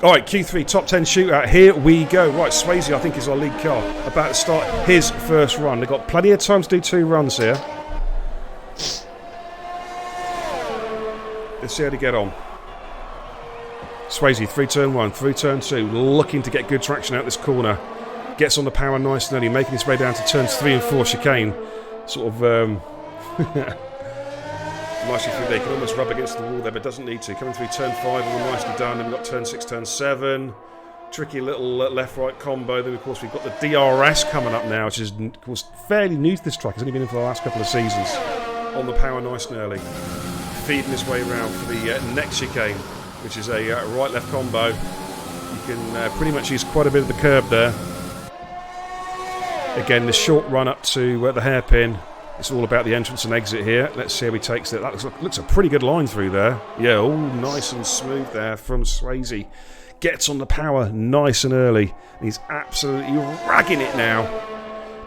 Alright, Q3 top 10 shootout. Here we go. Right, Swayze, I think, is our lead car. About to start his first run. They've got plenty of time to do 2 runs here. Let's see how they get on. Swayze, through turn 1, through turn 2, looking to get good traction out this corner. Gets on the power nice and early, making his way down to turns 3 and 4 chicane. Sort of, nicely through there. He can almost rub against the wall there, but doesn't need to. Coming through turn 5, all nicely done. Then we've got turn 6, turn 7. Tricky little left-right combo. Then, of course, we've got the DRS coming up now, which is, of course, fairly new to this track. It's only been in for the last couple of seasons. On the power nice and early. Feeding his way around for the next chicane, which is a right-left combo. You can pretty much use quite a bit of the curb there. Again, the short run up to the hairpin. It's all about the entrance and exit here. Let's see how he takes it. That looks a pretty good line through there. Yeah, all nice and smooth there from Swayze. Gets on the power nice and early. And he's absolutely ragging it now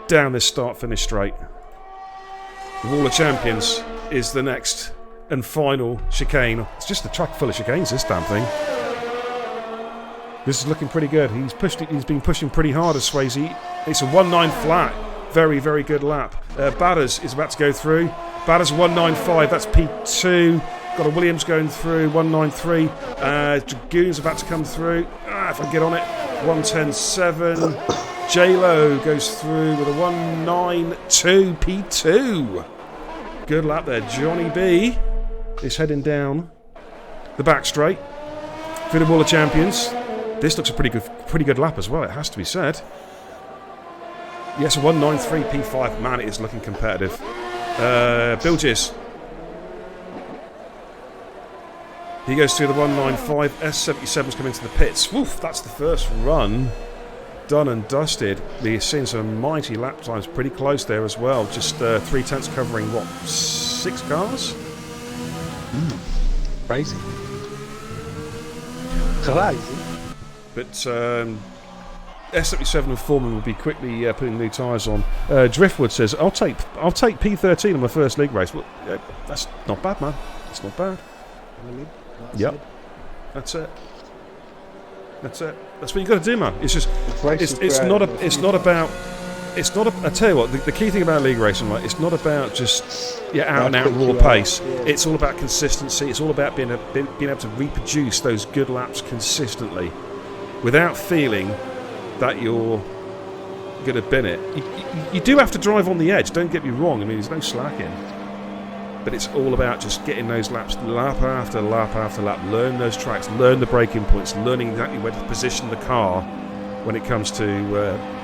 down this start-finish straight. The Wall of Champions is the next and final chicane. It's just a track full of chicanes, this damn thing. This is looking pretty good. He's been pushing pretty hard as Swayze. It's a 1.9 flat. Very, very good lap. Badders is about to go through. Badders 1.95. That's P2. Got a Williams going through. 1.93. Dragoon's about to come through. If I can get on it. 1.10.7. J-Lo goes through with a 1.92 P2. Good lap there. Johnny B is heading down the back straight through the Wall of Champions. This looks a pretty good lap as well, it has to be said. Yes, a 1.93 P5. Man, it is looking competitive. Bilges. He goes through the 1.95. S77's coming to the pits. Woof, that's the first run. Done and dusted. We're seeing some mighty lap times pretty close there as well. Just 3/10 covering, what, 6 cars? Crazy. Crazy. But S77 and Foreman will be quickly putting new tyres on. Driftwood says, I'll take P13 on my first league race. Well, that's not bad, man. That's not bad. Yep. That's it. That's what you got to do, man. It's just it's not about It's not. I tell you what, the key thing about league racing, right? It's not about just out and out quick raw you are. pace. Yeah. It's all about consistency. It's all about being able to reproduce those good laps consistently, without feeling that you're going to bin it. You do have to drive on the edge. Don't get me wrong. I mean, there's no slacking, but it's all about just getting those laps, lap after lap after lap. Learn those tracks. Learn the braking points. Learning exactly where to position the car when it comes to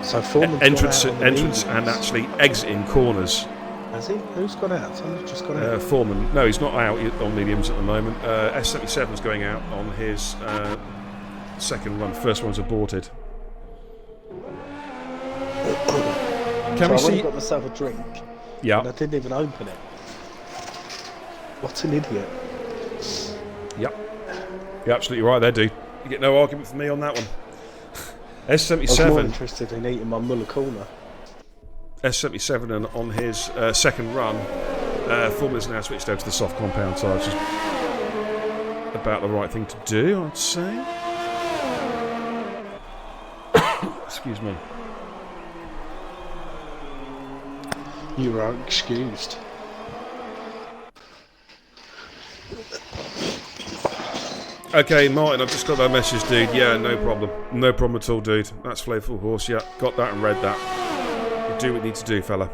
So Foreman's entrance gone out on the and mediums. actually exiting corners. Has he? Who's gone out? Someone's just gone out. Foreman, no, he's not out on mediums at the moment. S77's going out on his second run. First one's aborted. Can So we I went see? and got myself a drink, and I Yeah, didn't even open it. What an idiot. yep. You're absolutely right there, dude. You get no argument from me on that one. I was more S77, interested in eating my Muller corner. S77 and on his second run, Foreman's now switched over to the soft compound side, which is about the right thing to do, I'd say. Excuse me. You are excused. Okay, Martin, I've just got that message, dude. Yeah, no problem. No problem at all, dude. That's Flavorful Horse. Yeah, got that and read that. You do what you need to do, fella.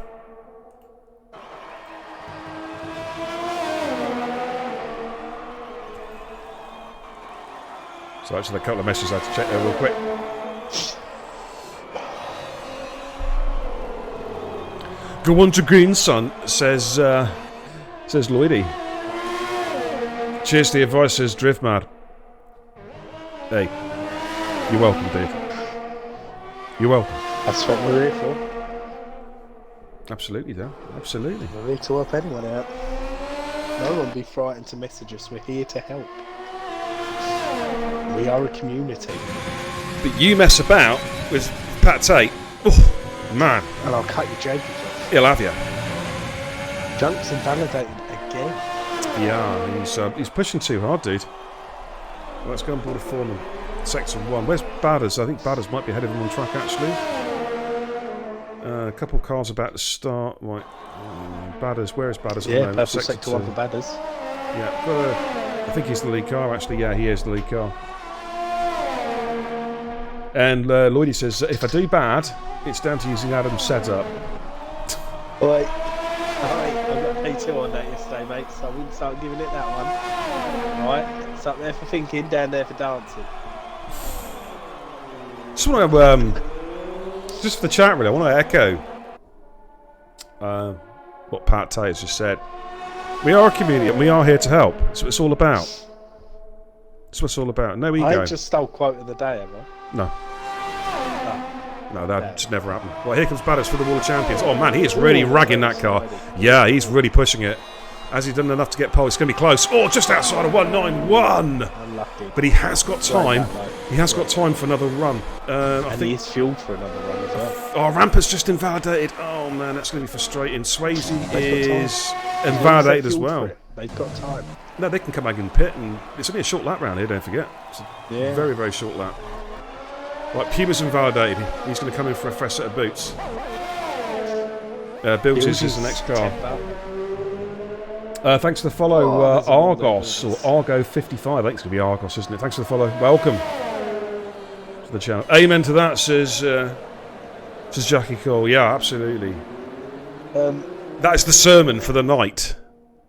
So actually, a couple of messages I had to check there real quick. Go on to green, son, says Lloydie. Cheers to the advice, says Drift Mad. Hey, you're welcome, dude. You're welcome. That's what we're here for. Absolutely, Dan. Absolutely. We're here to help anyone out. No one be frightened to message us. We're here to help. We are a community. But you mess about with Pat Tate, oh, man, And I'll cut your jokers off. he'll have you. Junk's invalidated again. Yeah, he's pushing too hard, dude. Well, let's go on board a Foreman. Sector 1. Where's Badders? I think Badders might be ahead of him on track, actually. A couple of cars about to start. Right. Badders. Where is Badders? Yeah, at the moment? purple sector 1 for badders. Yeah, I think he's the lead car, actually. Yeah, he is the lead car. And Lloydie says, if I do bad, it's down to using Adam's setup. Oi. I got P2 on that yesterday, mate, so I wouldn't start giving it that one. Right? It's up there for thinking, down there for dancing. Just want to, just for the chat, really, I want to echo what Pat Tate has just said. We are a community and we are here to help. That's what it's all about. That's what it's all about. No ego. I just stole quote of the day, have I? No. No, that just never happened. Well, here comes Badders for the Wall of Champions. Oh man, he is really ragging that car. Yeah, he's really pushing it. Has he done enough to get pole? It's going to be close. Oh, just outside of 191. Unlucky. But he has got time. He has got time for another run. I And think. he's fueled for another run as well. Oh, Rampant's just invalidated. Oh man, that's going to be frustrating. Swayze They've got is time. invalidated as Fueled for well. it. They've got time. No, they can come back in pit, and it's only a short lap round here. Don't forget. It's a Yeah. very, very short lap. Right, Puma's invalidated. He's going to come in for a fresh set of boots. Bilges is the next car. Thanks for the follow, there's a Argos, or Bilges. Argo55. I think it's going to be Argos, isn't it? Thanks for the follow. Welcome to the channel. Amen to that, says Jackie Cole. Yeah, absolutely. That is the sermon for the night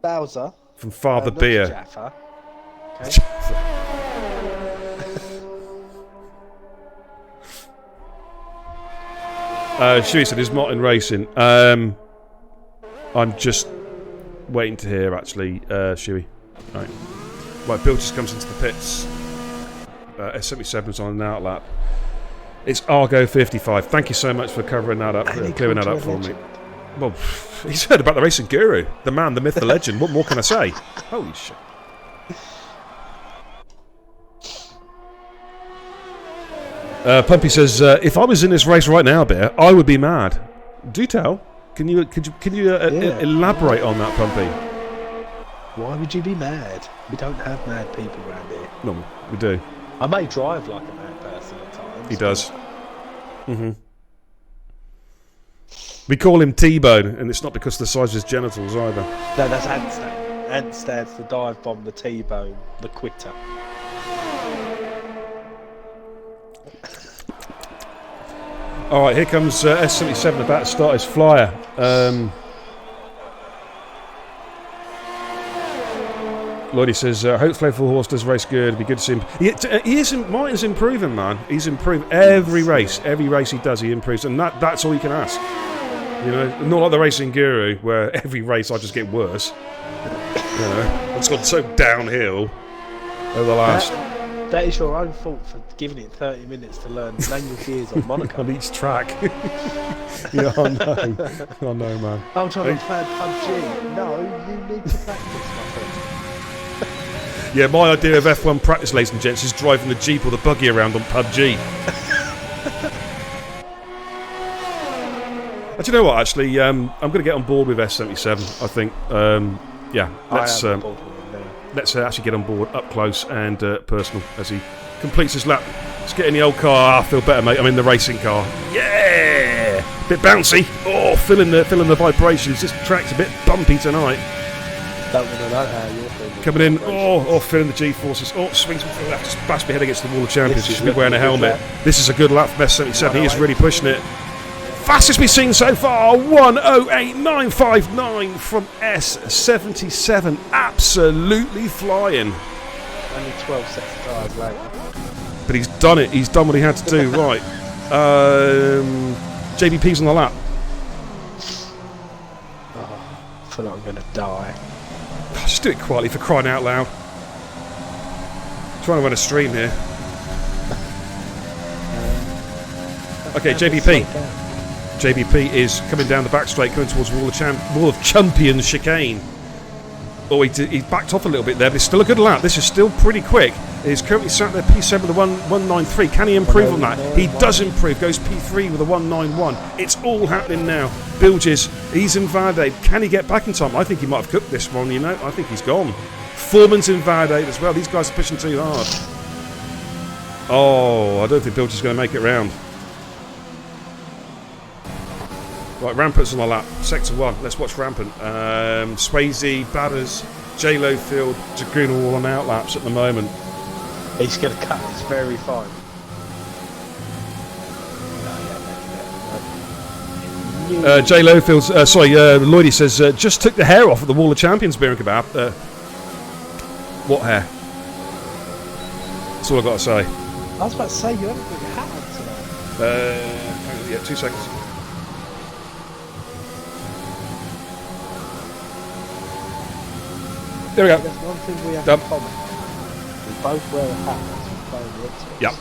Bowser. from Father not Beer. Jaffa. Okay. Shuey said, is Martin racing? I'm just waiting to hear, actually, Shuey. Right. Bill just comes into the pits. S77's on an outlap. It's Argo 55. Thank you so much for covering that up, clearing that up for me. Well, he's heard about the racing guru, the man, the myth, the legend. What more can I say? Holy shit. Pumpy says, if I was in this race right now, Bear, I would be mad. Do tell. Can you elaborate on that, Pumpy? Why would you be mad? We don't have mad people around here. No, we do. I may drive like a mad person at times. He does. Mm-hmm. We call him T-Bone, and it's not because of the size of his genitals either. No, that's handstand. Handstand's the dive bomb, the T-bone, the quitter. Alright, here comes S77 about to start his flyer. Lloydie says, hope Flavor Horse does race good. It'd be good to see him. Martin's improving, man. He's improved every race. Every race he does, he improves. And that's all you can ask. You know, not like the Racing Guru, where every race I just get worse. You know, it's gone so downhill over the last... That is your own fault for giving it 30 minutes to learn manual gears on Monaco. on each track. Yeah, I know, man. I'm trying to play PUBG. No, you need to practice, my friend. Yeah, my idea of F1 practice, ladies and gents, is driving the Jeep or the buggy around on PUBG. Do you know what, actually? I'm going to get on board with S77, I think. Yeah, let's actually get on board up close and personal as he completes his lap. Let's get in the old car. I feel better, mate. I'm in the racing car. Yeah! Bit bouncy. Oh, feeling the vibrations. This track's a bit bumpy tonight. Don't want to know how you're feeling. Coming in, feeling the G-forces. Oh, swings me through left, just bashed my head against the wall of champions. He should be wearing a helmet. This is a good lap from S77. He is really pushing it. Fastest we've seen so far, 1:08.959 from S77. Absolutely flying. Only 12 sets of tyres late. But he's done it. He's done what he had to do. Right. JBP's on the lap. Oh, I feel like I'm going to die. Just do it quietly, for crying out loud. Trying to run a stream here. Okay, JBP. JBP is coming down the back straight, going towards Wall of Champions chicane. Oh, he backed off a little bit there, but it's still a good lap. This is still pretty quick. He's currently sat there P7 with a 193. Can he improve on that? He does improve. Goes P3 with a 191. It's all happening now. Bilges, he's invalidated. Can he get back in time? I think he might have cooked this one, you know. I think he's gone. Foreman's invalidated as well. These guys are pushing too hard. Oh, I don't think Bilges is going to make it round. Right, Rampant's on the lap. Sector 1. Let's watch Rampant. Swayze, Badders, J-Lo Field, Dragoon all on out laps at the moment. He's going to cut this very fine. J-Lo Fields, Lloydie says, just took the hair off at the Wall of Champions beer and kebab. What hair? That's all I've got to say. I was about to say, you haven't got your hat on tonight. Yeah, 2 seconds. There we go. There's one thing we have Done. in common. We both wear a hat as we play the Xbox. Yep.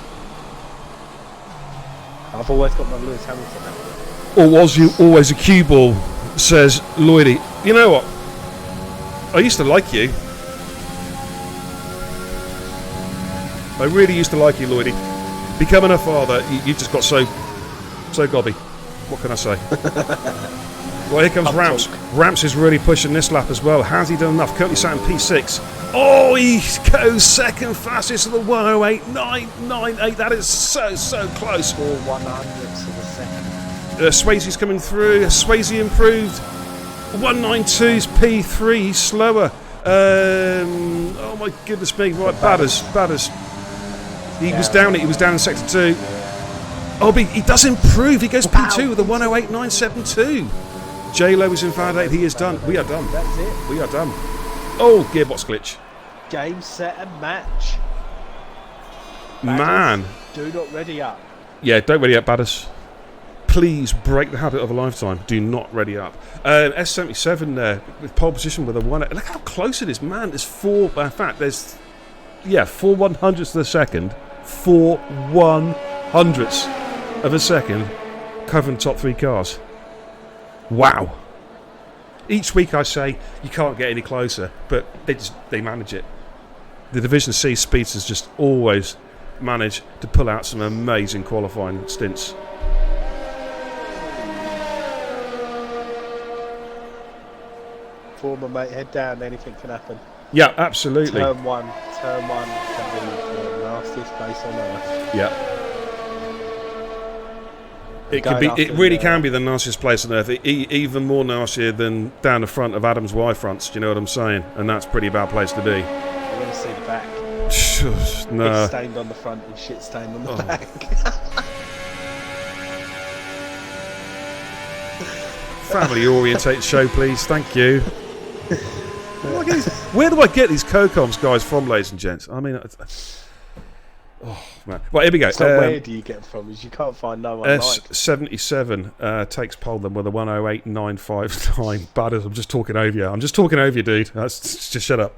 I've always got my Lewis Hamilton hat. Or was you always a cue ball, says Lloydie. You know what? I used to like you. I really used to like you, Lloydie. Becoming a father, you just got so gobby. What can I say? Well, here comes Ramps. Ramps is really pushing this lap as well. Has he done enough? Currently sat in P6. Oh, he goes second fastest of the 1:08.998. That is so close. 4 100ths of a second. Swayze's coming through. Swayze improved. 192's P3. He's slower. Oh my goodness me! Right, Badders. He was down in sector 2. Oh, but he does improve. He goes P2 with a 1:08.972. J-Lo is invalidated. He is done. We are done. That's it. We are done. Oh, gearbox glitch. Game, set, and match. Man. Do not ready up. Yeah, don't ready up, Badders. Please break the habit of a lifetime. Do not ready up. S77 there with pole position with a 1. Look how close it is, man. There's 4. In fact, there's 4 100ths of a second. 4 100ths of a second covering top 3 cars. Wow. Each week I say you can't get any closer, but they manage it. The Division C speedsters just always manage to pull out some amazing qualifying stints. Former mate, head down, anything can happen. Yeah, absolutely. Turn one can be the nastiest place on earth. Yeah. It can be. It really can be the nastiest place on earth. Even more nastier than down the front of Adam's Y fronts. Do you know what I'm saying? And that's a pretty bad place to be. I want to see the back. No. It's stained on the front and shit stained on the back. Family orientated show, please. Thank you. Where do I get these COCOMs guys from, ladies and gents? I mean, oh man. Right, here we go. So where do you get them from? Is you can't find no one like. S77 takes Poland with a 108.959. Bad as I'm just talking over you. I'm just talking over you, dude. Just shut up.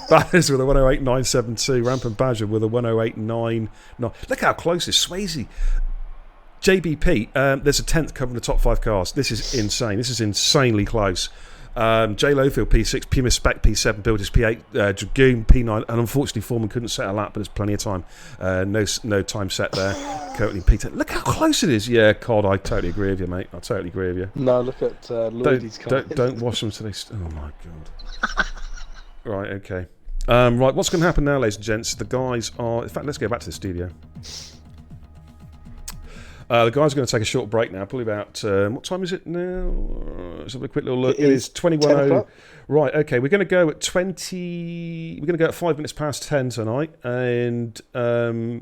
Batters with a 108.972. Rampant Badger with a 108.99. Look how close this Swayze. JBP, there's a 10th covering the top 5 cars. This is insane. This is insanely close. J. Lowfield P6, Puma Spec P7, Builders P8, Dragoon P9, and unfortunately Foreman couldn't set a lap, but there's plenty of time. No time set there. Currently P10. Look how close it is. Yeah, Cod, I totally agree with you, mate. I totally agree with you. No, look at Lloydie's car. Don't wash them today. Oh my god. Right, okay. Right, what's going to happen now, ladies and gents? The guys are. In fact, let's go back to the studio. The guys are going to take a short break now, probably about, what time is it now? Let's have a quick little look. It is 21:00. Right, okay, we're going to go at 20, we're going to go at 5 minutes past 10 tonight, and I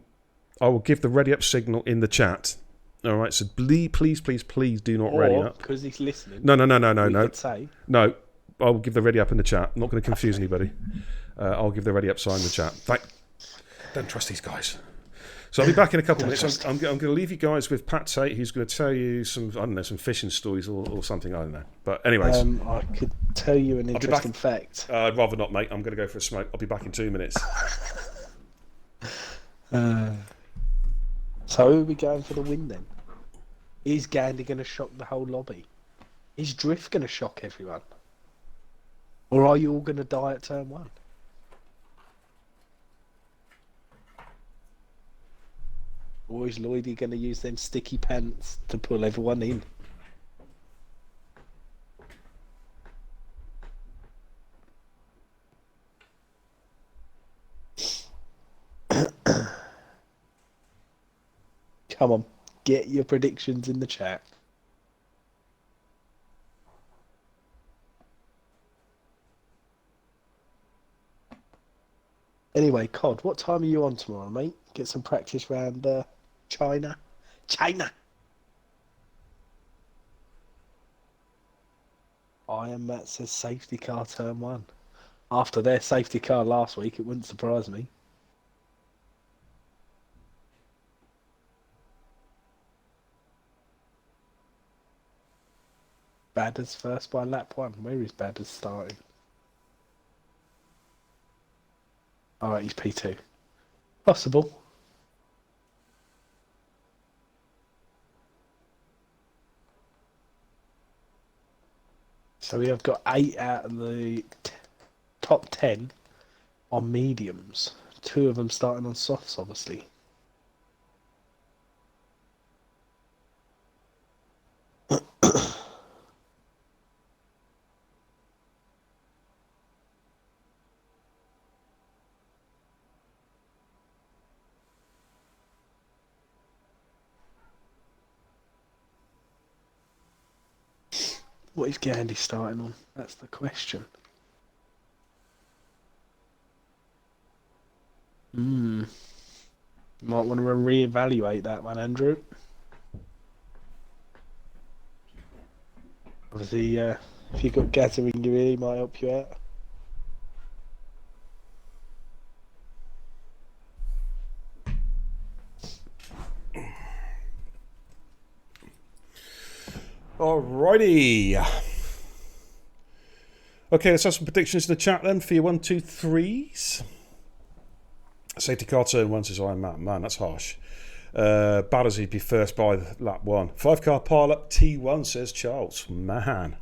will give the ready up signal in the chat. All right, so please do not ready up. Because he's listening. No. Could say. No, I'll give the ready up in the chat. I'm not going to confuse anybody. I'll give the ready up sign in the chat. Don't trust these guys. So I'll be back in a couple of minutes. I'm going to leave you guys with Pat Tate, who's going to tell you some fishing stories or something. I don't know. But anyways, I could tell you an interesting fact. I'd rather not, mate. I'm going to go for a smoke. I'll be back in 2 minutes. So who are we going for the win then? Is Gandhi going to shock the whole lobby? Is Drift going to shock everyone? Or are you all going to die at turn 1? Or is Lloydie going to use them sticky pants to pull everyone in? Come on, get your predictions in the chat. Anyway, Cod, what time are you on tomorrow, mate? Get some practice round China. Iron Matt says safety car turn 1. After their safety car last week, it wouldn't surprise me. Badders first by lap 1. Where is Badders starting? Alright, he's P2. Possible. So we have got 8 out of the top 10 on mediums. 2 of them starting on softs, obviously. What is Gandhi starting on? That's the question. Might want to reevaluate that one, Andrew. Obviously, if you've got Gaza in your ear, he might help you out. Alrighty. Okay, let's have some predictions in the chat then for your 1, 2, 3s. Safety car turn 1 says Iron Man. Man, that's harsh. Battersea be first by lap 1. 5 car pile up T1 says Charles. Man.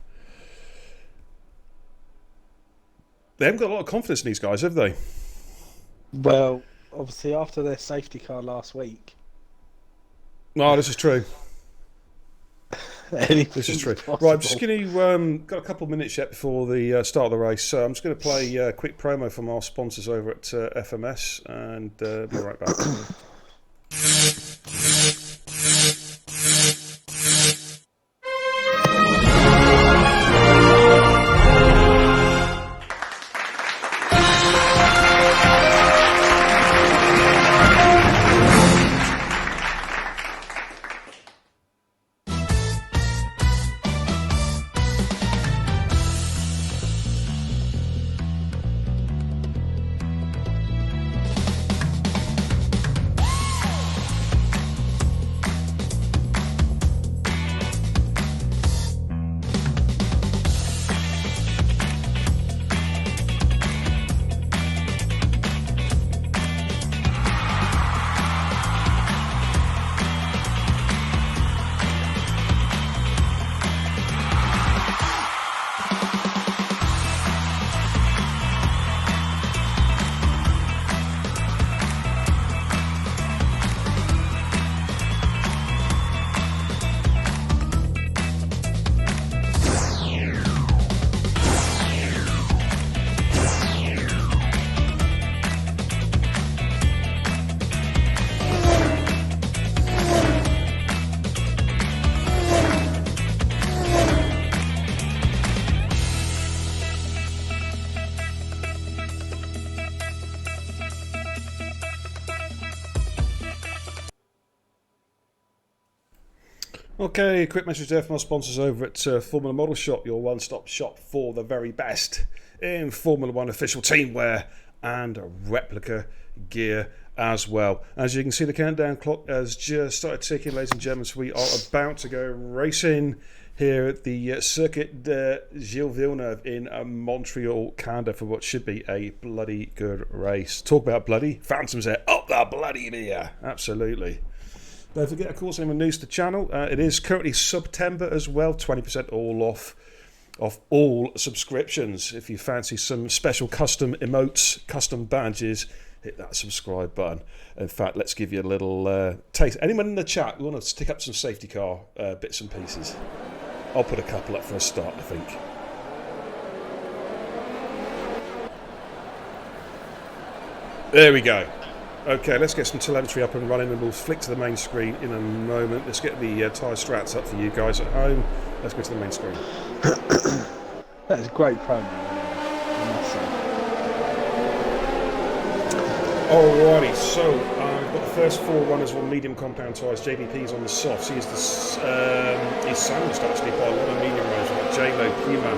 They haven't got a lot of confidence in these guys, have they? Well, obviously after their safety car last week. No, this is true. This is true. Right, I'm just going to got a couple of minutes yet before the start of the race, so I'm just going to play a quick promo from our sponsors over at FMS, and be right back. Okay, quick message there from our sponsors over at Formula Model Shop, your one-stop shop for the very best in Formula One official teamwear and replica gear as well. As you can see, the countdown clock has just started ticking, ladies and gentlemen. So we are about to go racing here at the Circuit de Gilles Villeneuve in Montreal, Canada, for what should be a bloody good race. Talk about bloody. Phantoms there. Up the bloody beer. Absolutely. Don't forget, of course, anyone news to the channel, it is currently SUBtember as well, 20% all off all subscriptions. If you fancy some special custom emotes, custom badges, hit that subscribe button. In fact, let's give you a little taste. Anyone in the chat who want to stick up some safety car bits and pieces? I'll put a couple up for a start, I think. There we go. Okay, let's get some telemetry up and running, and we'll flick to the main screen in a moment. Let's get the tyre strats up for you guys at home. Let's go to the main screen. That is a great promo. I must say. Alrighty, so we've got the first 4 runners on medium compound tyres. JBP's on the softs. He's sandwiched actually by a lot of medium runners. We've got J-Lo, Puma,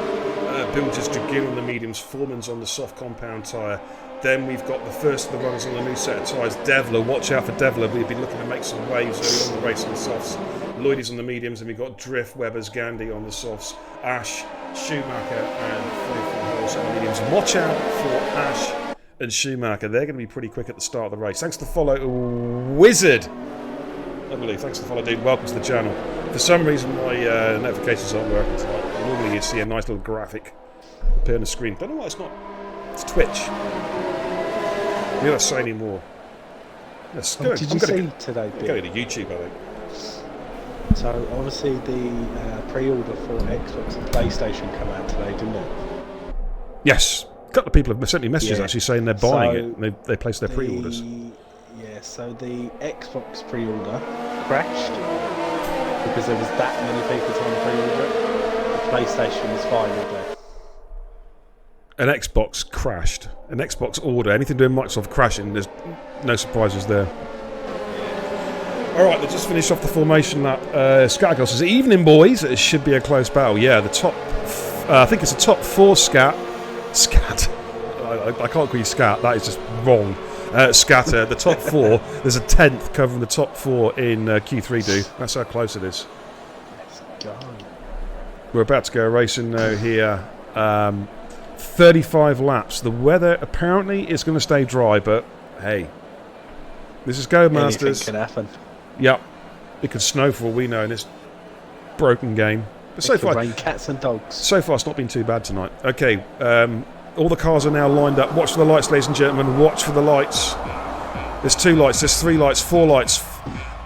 Bilges, Dragoon on the mediums, Foreman's on the soft compound tyre. Then we've got the first of the runners on the new set of tyres. Devler, watch out for Devler. We've been looking to make some waves early on the race on the softs. Lloydie's on the mediums, and we've got Drift, Webbers, Gandhi on the softs. Ash, Schumacher, and Faithful Horse on the mediums. Watch out for Ash and Schumacher. They're going to be pretty quick at the start of the race. Thanks to follow Wizard. Emily, thanks to follow, dude. Welcome to the channel. For some reason, my notifications aren't working tonight. Normally, you see a nice little graphic appear on the screen. Don't know why it's not. It's Twitch. You don't say any more. Let's go. Did you see today? I'm going to YouTube, I think. So obviously the pre-order for Xbox and PlayStation come out today, didn't it? Yes. A couple of people have sent me messages actually saying they're buying it. And they placed their pre-orders. Yeah, so the Xbox pre-order crashed because there was that many people trying to pre-order it. The PlayStation was fine all day. An Xbox crashed. An Xbox order. Anything doing Microsoft crashing, there's no surprises there. Alright, let's just finish off the formation lap. Scattergirl says, evening boys, it should be a close battle. Yeah, the top, I think it's the top 4 Scat. I can't call you Scat, that is just wrong. Scatter, the top 4, there's a 10th covering the top 4 in Q3, dude. That's how close it is. Let's go. We're about to go racing now here. 35 laps. The weather apparently is going to stay dry, but hey, this is Go Masters. Anything can happen. Yep, it could snow for all we know in this broken game. But so far, rain cats and dogs. So far, it's not been too bad tonight. Okay, all the cars are now lined up. Watch for the lights, ladies and gentlemen. Watch for the lights. There's 2 lights. There's 3 lights. 4 lights.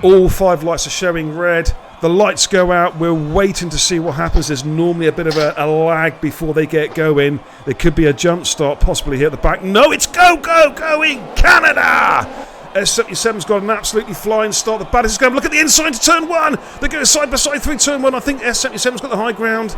All 5 lights are showing red. The lights go out. We're waiting to see what happens. There's normally a bit of a lag before they get going. There could be a jump start, possibly here at the back. No, it's going Canada! S77's got an absolutely flying start. The baddest is going. Look at the inside to turn 1. They're going side by side through turn 1. I think S77's got the high ground.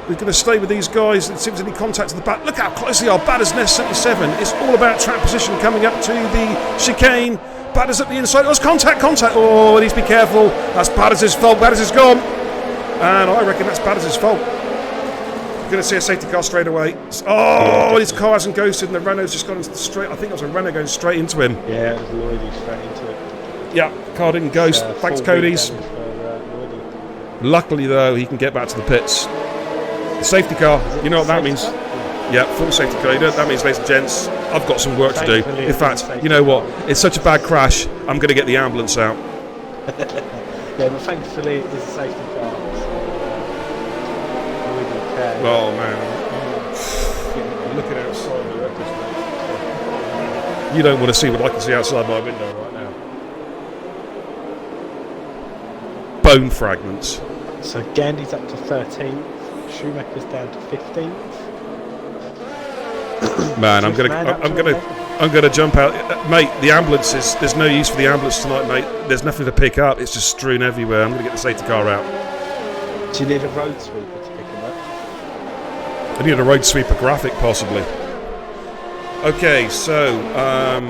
We're going to stay with these guys. It seems any contact to the back. Look how close they are. Badders and S77. It's all about track position coming up to the chicane. Badders at the inside. Oh, it's contact. Oh, needs to be careful. That's Badders' fault. Badders is gone. And I reckon that's Badders' fault. We're going to see a safety car straight away. Oh, his car hasn't ghosted and the Renault's just gone into the straight. I think it was a Renault going straight into him. Yeah, it was Lloydie straight into it. Yeah, car didn't ghost. Thanks, Cody's. Luckily, though, he can get back to the pits. The safety car, you know what that means? Yeah, full safety car. You know what that means, ladies and gents? I've got some work to do. In fact, you know what? It's such a bad crash, I'm going to get the ambulance out. Yeah, but thankfully it's a safety car. So oh, man. I'm looking outside the wreckage. You don't want to see what I can see outside my window right now. Bone fragments. So Gandhi's up to 13th. Schumacher's down to 15th. Man, I'm gonna jump out, mate. The ambulance is. There's no use for the ambulance tonight, mate. There's nothing to pick up. It's just strewn everywhere. I'm gonna get the safety car out. Do you need a road sweeper to pick him up? I need a road sweeper graphic, possibly. Okay, so a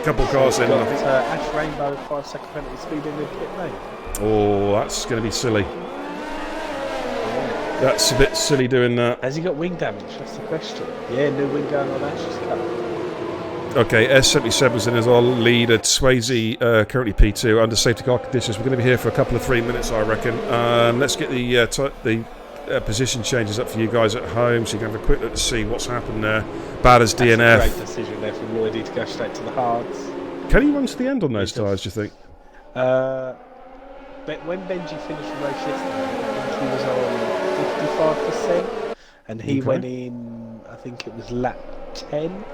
couple of cars in. Ash Rainbow 5-second penalty speed in the pit lane. Oh, that's going to be silly. That's a bit silly doing that. Has he got wing damage? That's the question. Yeah, new wing going on Ash's car. Okay, S77's in as well, lead at Swayze, currently P2, under safety car conditions. We're going to be here for a couple of 3 minutes, I reckon. Let's get the position changes up for you guys at home, so you can have a quick look to see what's happened there. Bad as DNF. That's a great decision there from Lloydie to go straight to the hards. Can he run to the end on those tyres, do you think? But when Benji finished the race yesterday, I think he was on 55%, and he went in, I think it was lap 10.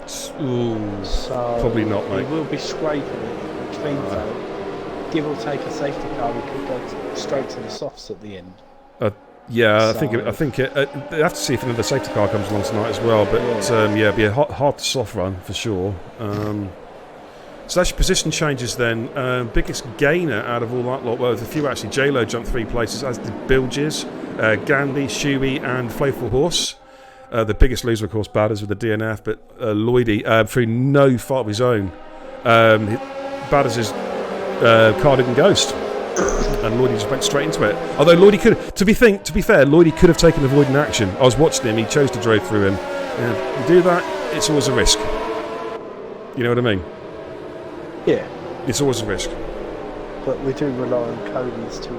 Ooh, so probably not, mate. He will be scraping it, which means though, give or take a safety car, we could go straight to the softs at the end. Yeah, so, I think they have to see if another safety car comes along tonight as well. But yeah, it'd be a hard to soft run for sure. So that's your position changes then. Biggest gainer out of all that lot. Well, there's a few actually. J-Lo jumped 3 places, as did Bilges, Gandhi, Shuey, and Flayful Horse. The biggest loser, of course, Badders with the DNF, but Lloydie, through no fault of his own, Badders' car didn't ghost. And Lloydie just went straight into it. Although Lloydie could, to be fair, Lloydie could have taken avoidant action. I was watching him; he chose to drive through him. And you do that, it's always a risk. You know what I mean? Yeah, it's always a risk. But we do rely on Cody's to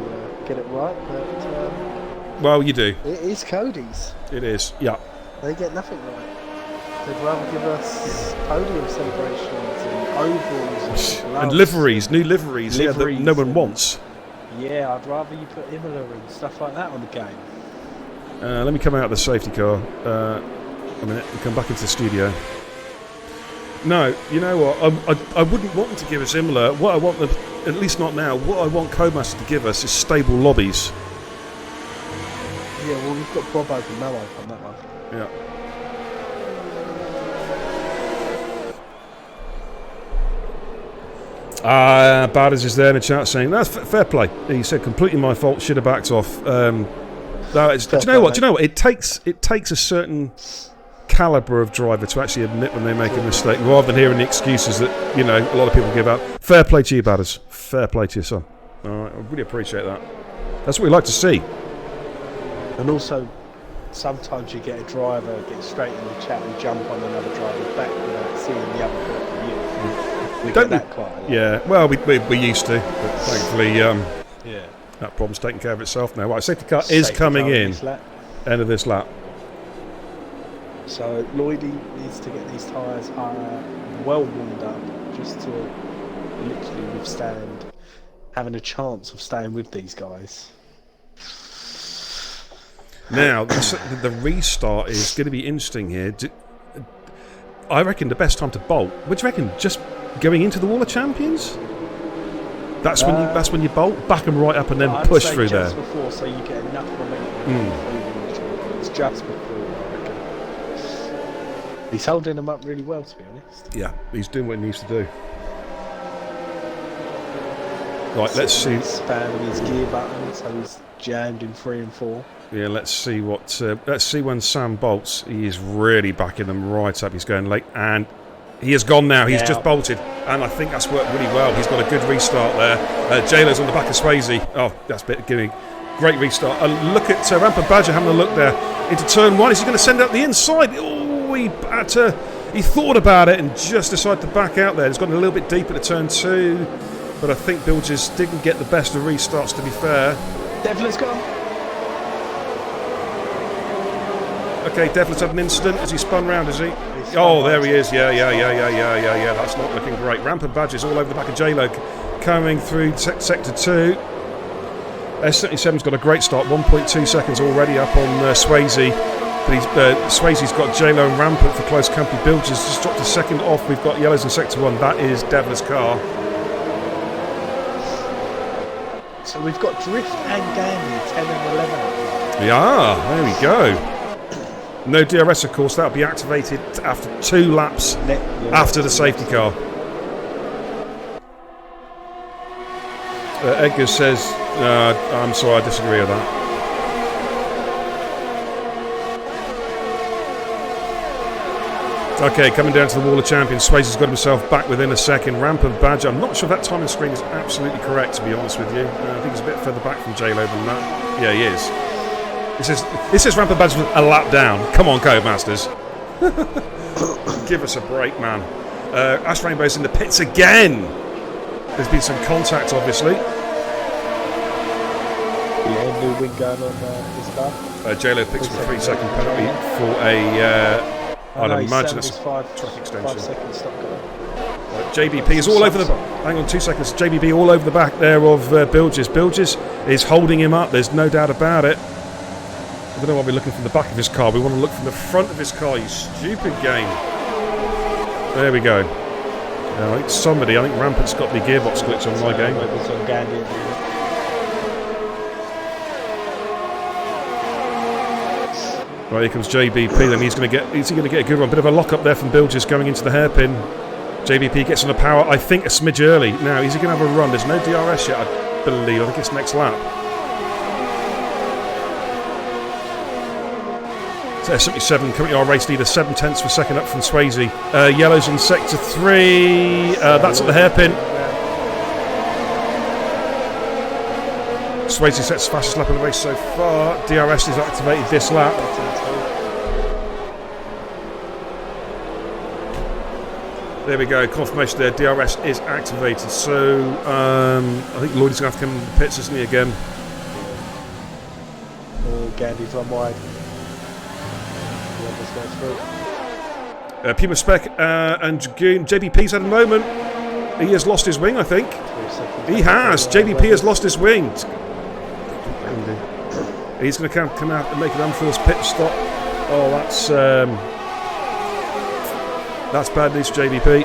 get it right. But well, you do. It is Cody's. It is. Yeah. They get nothing right. They'd rather give us podium celebrations and ovals and liveries, new liveries, yeah, that no one wants. Yeah, I'd rather you put Imola and stuff like that on the game. Let me come out of the safety car a minute and come back into the studio. No, you know what? I wouldn't want them to give us Imola. What I want them, at least not now, what I want Codemaster to give us is stable lobbies. Yeah, well, we've got Bob open, no open on that one. Yeah. Badders is there in the chat saying that's fair play. He said completely my fault. Should have backed off. Do you know what? It takes a certain caliber of driver to actually admit when they make a mistake, rather than hearing the excuses that a lot of people give out. Fair play to you, Badders. Fair play to your son. All right, I really appreciate that. That's what we like to see. And also, sometimes you get a driver get straight in the chat and jump on another driver's back without seeing the other point of view. We get that quite a lot. Yeah, well, we used to, but thankfully, that problem's taken care of itself now. Right, safety car is coming in. End of this lap. So Lloydie needs to get these tyres well warmed up just to literally withstand having a chance of staying with these guys. Now, the restart is going to be interesting here. I reckon the best time to bolt. What do you reckon? Just going into the Wall of Champions? That's when you bolt, back them right up, and then push through there. Just before, so you get enough momentum. It's just before, I reckon. He's holding them up really well, to be honest. Yeah, he's doing what he needs to do. Right, let's see. Spamming his gear button, so he's jammed in 3 and 4. Yeah, let's see what. Let's see when Sam bolts. He is really backing them right up. He's going late, and he has gone now. He's just bolted, and I think that's worked really well. He's got a good restart there. J-Lo's on the back of Swayze. Oh, that's giving great restart. Look at Rampant Badger having a look there into turn 1. Is he going to send out the inside? Oh, he thought about it and just decided to back out there. It's gotten a little bit deeper to turn 2, but I think Bilges didn't get the best of restarts, to be fair. Devlin's gone. Okay, Devlin's had an incident. Has he spun round, is he? Oh, there he is. Yeah. That's not looking great. Rampant Badges all over the back of J-Lo coming through sector 2. S77's got a great start. 1.2 seconds already up on Swayze. But Swayze's got J-Lo and Rampant for close company. Bilges just dropped a second off. We've got yellows in sector 1. That is Devlin's car. So we've got Drift and Gandhi 10 and 11. Yeah, there we go. No DRS, of course. That'll be activated after 2 laps after the safety car. Edgar says, I'm sorry, I disagree with that. Okay, coming down to the Wall of Champions. Swayze's got himself back within a second. Rampant Badger. I'm not sure if that timing screen is absolutely correct, to be honest with you. I think he's a bit further back from J-Lo than that. Yeah, he is. This is Rampant Badger with a lap down. Come on, Codemasters. Give us a break, man. Ash Rainbow's in the pits again. There's been some contact, obviously. Yeah, new wing going on his car. J-Lo picks up a 3-second penalty for a... I'd imagine it's track extension. 5 seconds stop going. JBP is all over the... Hang on 2 seconds. JBP all over the back there of Bilges. Bilges is holding him up. There's no doubt about it. I don't know why we're looking from the back of his car. We want to look from the front of his car, you stupid game. There we go. I think Rampant's got the gearbox glitch on my game. Right, here comes JBP. Then is he going to get a good one? Bit of a lock up there from Bilges going into the hairpin. JBP gets on the power. I think a smidge early. Now, is he going to have a run? There's no DRS yet, I believe. I think it's next lap. So 77 currently our race leader, 7/10 per second up from Swayze. Yellow's in sector 3. That's at the hairpin. Swayze sets the fastest lap of the race so far. DRS is activated this lap. There we go, confirmation there. DRS is activated. So I think Lloyd's going to have to come into the pits, isn't he, again? Oh, Gandy's run wide. Puma Spec and Dragoon. JBP's had a moment. He has lost his wing, I think. He has. JBP has lost his wing. He's going to come out and make an unforced pit stop. Oh, that's bad news for JBP.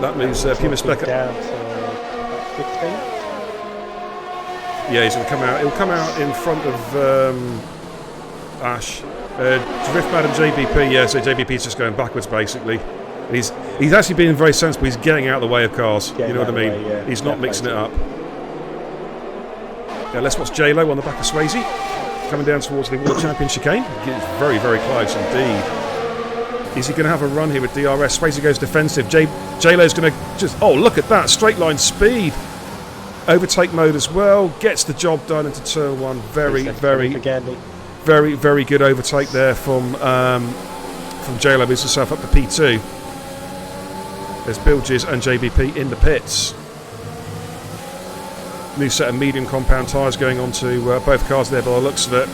That means Puma Spec down to 15. Yeah, he's going to come out. He'll come out in front of Ash. Driftmad and JBP. Yeah, so JBP's just going backwards basically. And he's actually being very sensible. He's getting out of the way of cars. You know what I mean? Yeah. He's not mixing it up. Yeah, let's watch J-Lo on the back of Swayze coming down towards the World Champion chicane. It's very, very close indeed. Is he going to have a run here with DRS? Swayze goes defensive. J-Lo's going to just... Oh, look at that. Straight line speed. Overtake mode as well. Gets the job done into turn 1. Very, very good overtake there from J-Lo. Moves himself up to P2. There's Bilges and JBP in the pits. New set of medium compound tyres going on to both cars there by the looks of it.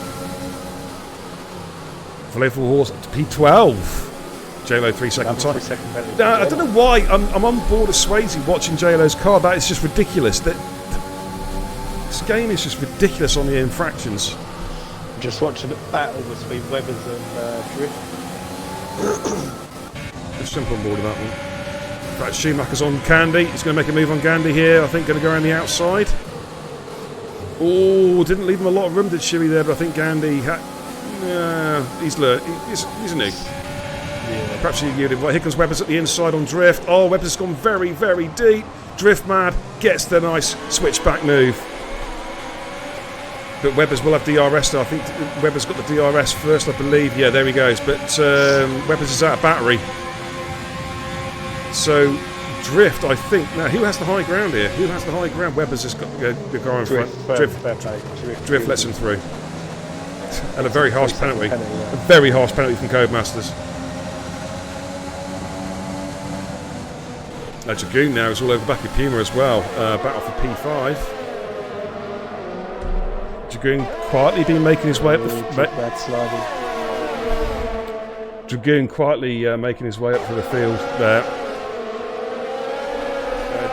Playful horse up to P12. J-Lo 3-second time. I don't know why I'm on board of Swayze watching J-Lo's car. That is just ridiculous. This game is just ridiculous on the infractions. I'm just watching the battle between Webbers and Drift. Let's jump on board of that one. In fact, Schumacher's on Candy. He's going to make a move on Candy here. I think going to go around the outside. Oh, didn't leave him a lot of room, did Shuey there, but I think Gandhi he's a new. Yeah. Perhaps he yielded. Well, here comes Webbers at the inside on Drift. Oh, Webbers has gone very, very deep. Drift Mad gets the nice switchback move. But Webbers will have DRS though. I think Webbers got the DRS first, I believe. Yeah, there he goes. But Webbers is out of battery. So Drift, I think. Now, who has the high ground here? Who has the high ground? Webbers has got the car in front. Drift lets him through. And a very harsh penalty. A very harsh penalty from Codemasters. Dragoon now is all over the back of Puma as well. Battle for P5. Dragoon quietly been making his way up the... Dragoon quietly making his way up through the field there.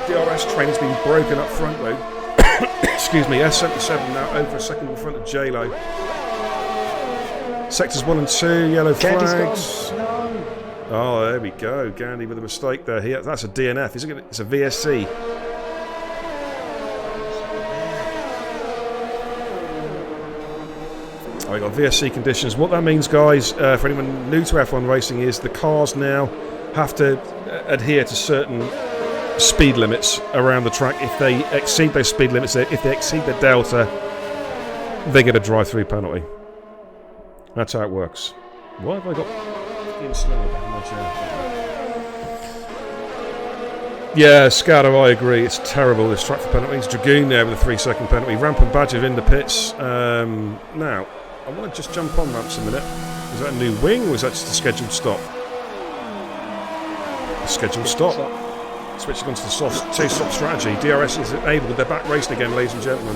DRS train has been broken up front though. Excuse me, S77 now over a second in front of J-Lo. Sectors 1 and 2, yellow flags. No. Oh, there we go. Gandhi with a mistake there. That's a DNF. It's a VSC. We got VSC conditions. What that means, guys, for anyone new to F1 racing, is the cars now have to adhere to certain speed limits around the track. If they exceed those speed limits, if they exceed the delta, they get a drive-through penalty. That's how it works. Why have I got fucking slow about my chair? Yeah, Scatter, I agree. It's terrible, this track for penalties. Dragoon there with a 3-second penalty. Rampant Badger in the pits. Now, I want to just jump on ramps a minute. Is that a new wing or is that just a scheduled stop? A scheduled stop. Switching on to the soft two-stop strategy. DRS is enabled. They're back racing again, ladies and gentlemen.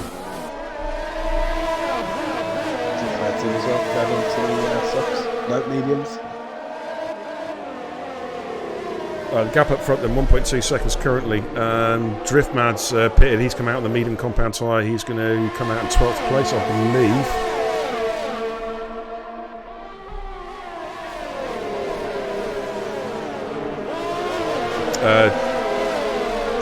As well, going on to the softs. No, mediums. The gap up front then 1.2 seconds currently. Driftmad's pitted. He's come out on the medium compound tyre. He's going to come out in 12th place, I believe.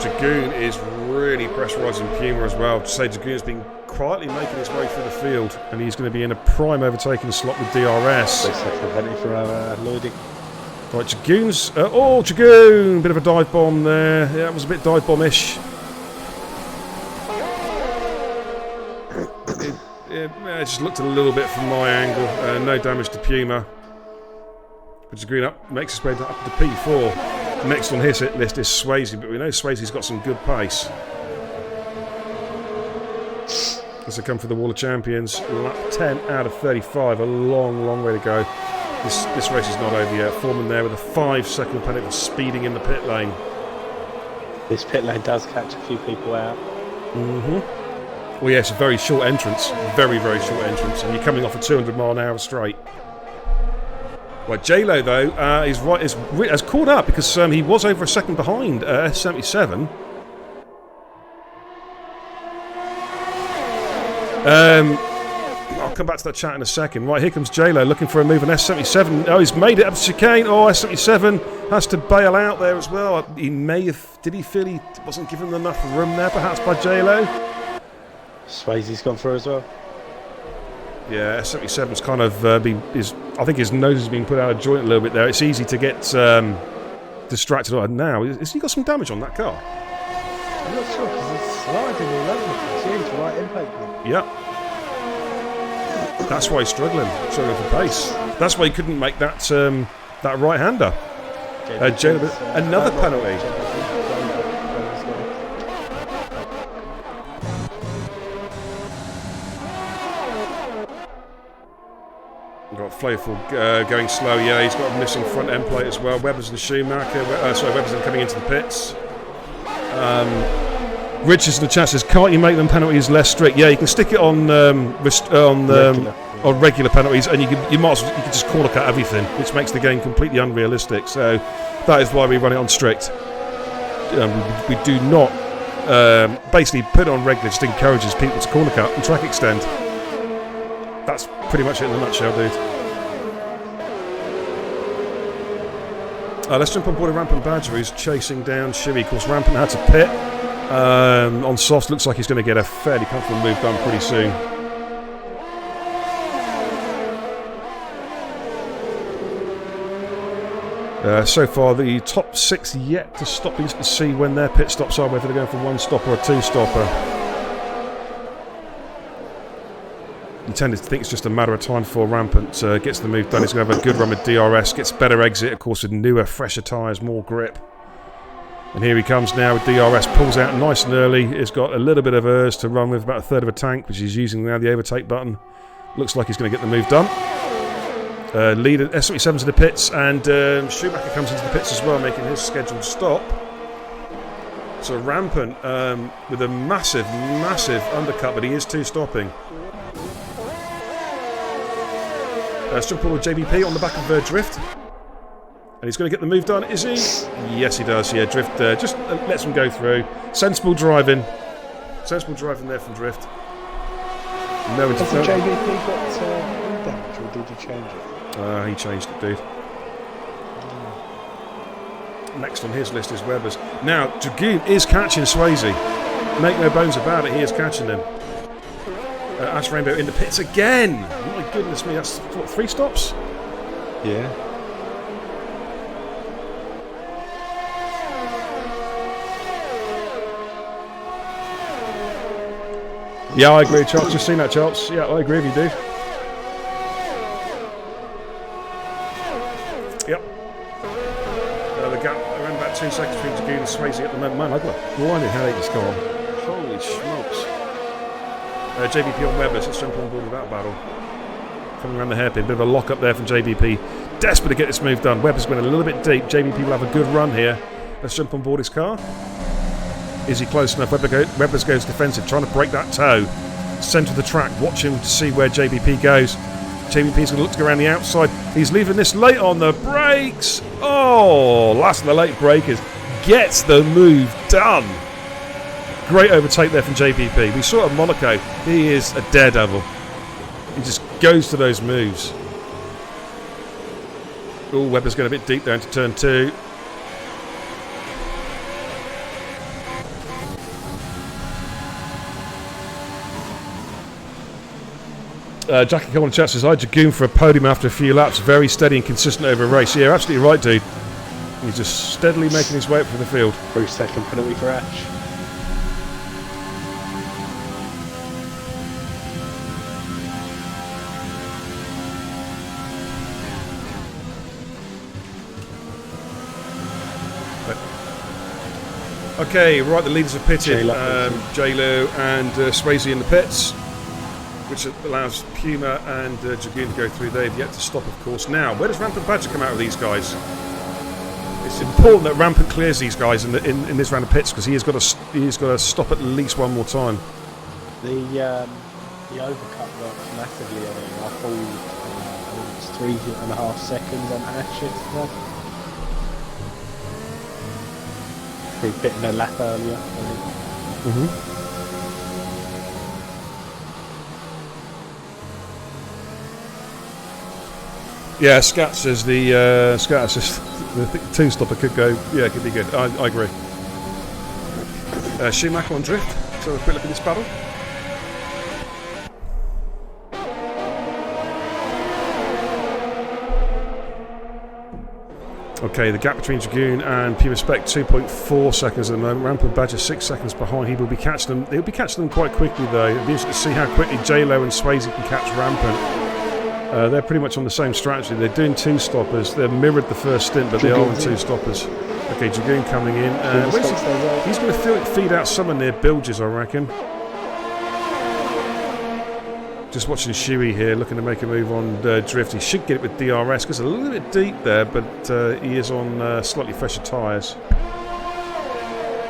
Dragoon is really pressurising Puma as well. To say Dragoon's been quietly making his way through the field, and he's going to be in a prime overtaking slot with DRS. Lloydie. Right, Dragoon's... Dragoon! Bit of a dive bomb there. Yeah, that was a bit dive bomb-ish. It just looked a little bit from my angle. No damage to Puma. But Dragoon up, makes his way up to P4. Next on his hit list is Swayze, but we know Swayze's got some good pace. As they come for the Wall of Champions, lap 10 out of 35, a long, long way to go. This race is not over yet. Foreman there with a 5-second penalty for speeding in the pit lane. This pit lane does catch a few people out. Well, yeah, it's a very short entrance. Very, very short entrance. And you're coming off a 200-mile-an-hour straight. Right, J-Lo, though, has caught up because he was over a second behind S77. I'll come back to that chat in a second. Right, here comes J-Lo looking for a move on S77. Oh, he's made it up to chicane. Oh, S77 has to bail out there as well. He may have... Did he feel he wasn't given enough room there, perhaps, by J-Lo? Swayze's gone through as well. Yeah, S77's kind of I think his nose has been put out of joint a little bit there. It's easy to get distracted now. Has he got some damage on that car? I'm not sure because it's sliding all over the place. He's right impact. Yep. That's why he's struggling for pace. That's why he couldn't make that that right-hander. Another penalty. We've got Flayful going slow. Yeah, he's got a missing front end plate as well. Webber's the Schumacher. Webber's coming into the pits. Richardson the chat says, can't you make them penalties less strict? Yeah, you can stick it on regular penalties, and you can just corner cut everything, which makes the game completely unrealistic. So that is why we run it on strict. We do not basically put it on regular. Just encourages people to corner cut and track extend. That's pretty much it in a nutshell, dude. Let's jump on board a Rampant Badger who's chasing down Shivy. Of course, Rampant had to pit. On softs, looks like he's going to get a fairly comfortable move done pretty soon. So far, the top 6 yet to stop to see when their pit stops are, whether they're going for one stopper or a two stopper. You tend to think it's just a matter of time before Rampant gets the move done. He's going to have a good run with DRS, gets better exit, of course, with newer, fresher tyres, more grip. And here he comes now with DRS, pulls out nice and early. He's got a little bit of ERS to run with, about a third of a tank, which he's using now, the overtake button. Looks like he's going to get the move done. Leader S77's in the pits, and Schumacher comes into the pits as well, making his scheduled stop. So Rampant with a massive, massive undercut, but he is two-stopping. Let's jump on with JBP on the back of Drift. And he's going to get the move done, is he? Yes, he does. Yeah, Drift just lets him go through. Sensible driving. Sensible driving there from Drift. No Has the JBP got damage, or did he change it? He changed it, dude. Next on his list is Webber's. Now, Dragoon is catching Swayze. Make no bones about it, he is catching him. Ash Rainbow in the pits again. My goodness me, that's what, 3 stops? Yeah. Yeah, I agree, Charles. Just seen that, Charles. Yeah, I agree with you, dude. Yep. The gap around about 2 seconds between Dragoon and Swayze at the moment. Man, I've got a blinding headache this car. Holy smokes. JVP on Webber, so let's jump on board with that battle. Coming around the hairpin, bit of a lock up there from JVP. Desperate to get this move done. Webber's going a little bit deep. JVP will have a good run here. Let's jump on board his car. Is he close enough? Webber goes defensive, trying to break that toe. Centre of the track, watch him to see where JVP goes. JVP's going to look to go around the outside. He's leaving this late on the brakes. Oh, last of the late breakers. Gets the move done. Great overtake there from JVP. We saw it at Monaco. He is a daredevil. He just goes to those moves. Oh, Webber's going a bit deep there into turn 2. Jackie Coleman chat says, I Dragoon for a podium after a few laps. Very steady and consistent over a race. Yeah, absolutely right, dude. He's just steadily making his way up through the field. 3-second penalty for Ash. Okay, right, the leaders are pitted. J-Lo and Swayze in the pits, which allows Puma and Dragoon to go through. They've yet to stop, of course. Now, where does Rampant Badger come out of these guys? It's important that Rampant clears these guys in this round of pits, because he's got to stop at least one more time. The overcut works massively on him. I thought it was 3.5 seconds on Ash yesterday. Through pitting a lap earlier. Yeah, Scat says the two-stopper could go. Yeah, it could be good. I agree. Schumacher on drift. So a quick look at this battle. Okay, the gap between Dragoon and Puma Spec 2.4 seconds at the moment. Rampant Badger 6 seconds behind. He will be catching them. He'll be catching them quite quickly though. It'll be interesting to see how quickly J-Lo and Swayze can catch Rampant. They're pretty much on the same strategy. They're doing two stoppers. They've mirrored the first stint, but they are on two stoppers. Okay, Dragoon coming in. He's going to feed out someone near Bilges, I reckon. Just watching Shuey here, looking to make a move on drift. He should get it with DRS because a little bit deep there, but he is on slightly fresher tyres.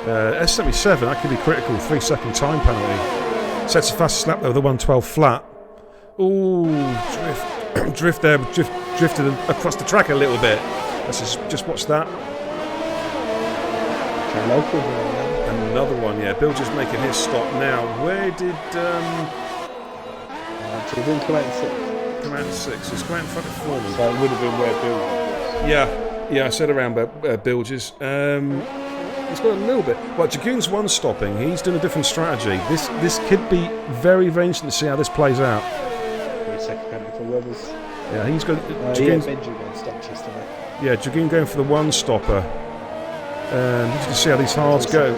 S77, that could be critical. 3-second time penalty. Sets the fastest lap though with a 112 flat. Ooh, drift there, drifted across the track a little bit. Let's just watch that. Another one, yeah. Bill just making his stop now. Where did Dragoon come out in 6? Come out in 6. It's come out in front of Foreman. So it would have been where Bill was. Yeah, I said around Bilges. He's got a little bit. Well, Dragoon's one stopping. He's doing a different strategy. This could be very interesting to see how this plays out. 3-second penalty for Webbers. Yeah, he's got. Yeah, Dragoon going for the one stopper. Interesting to see how these hards go.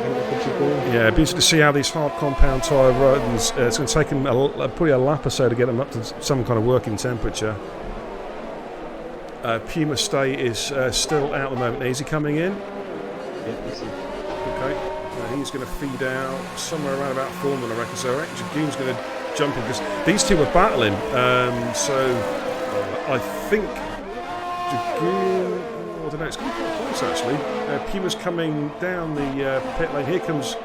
Yeah, it'd be interesting to see how these hard compound tyre runs. It's going to take him probably a lap or so to get them up to some kind of working temperature. Puma Stay is still out at the moment. Is he coming in? Okay. He's going to feed out somewhere around about Foreman, I reckon. So Dragoon's going to jump in because these two are battling. I think Dragoon. I don't know. It's going to be quite close actually. Puma's coming down the pit lane. Here comes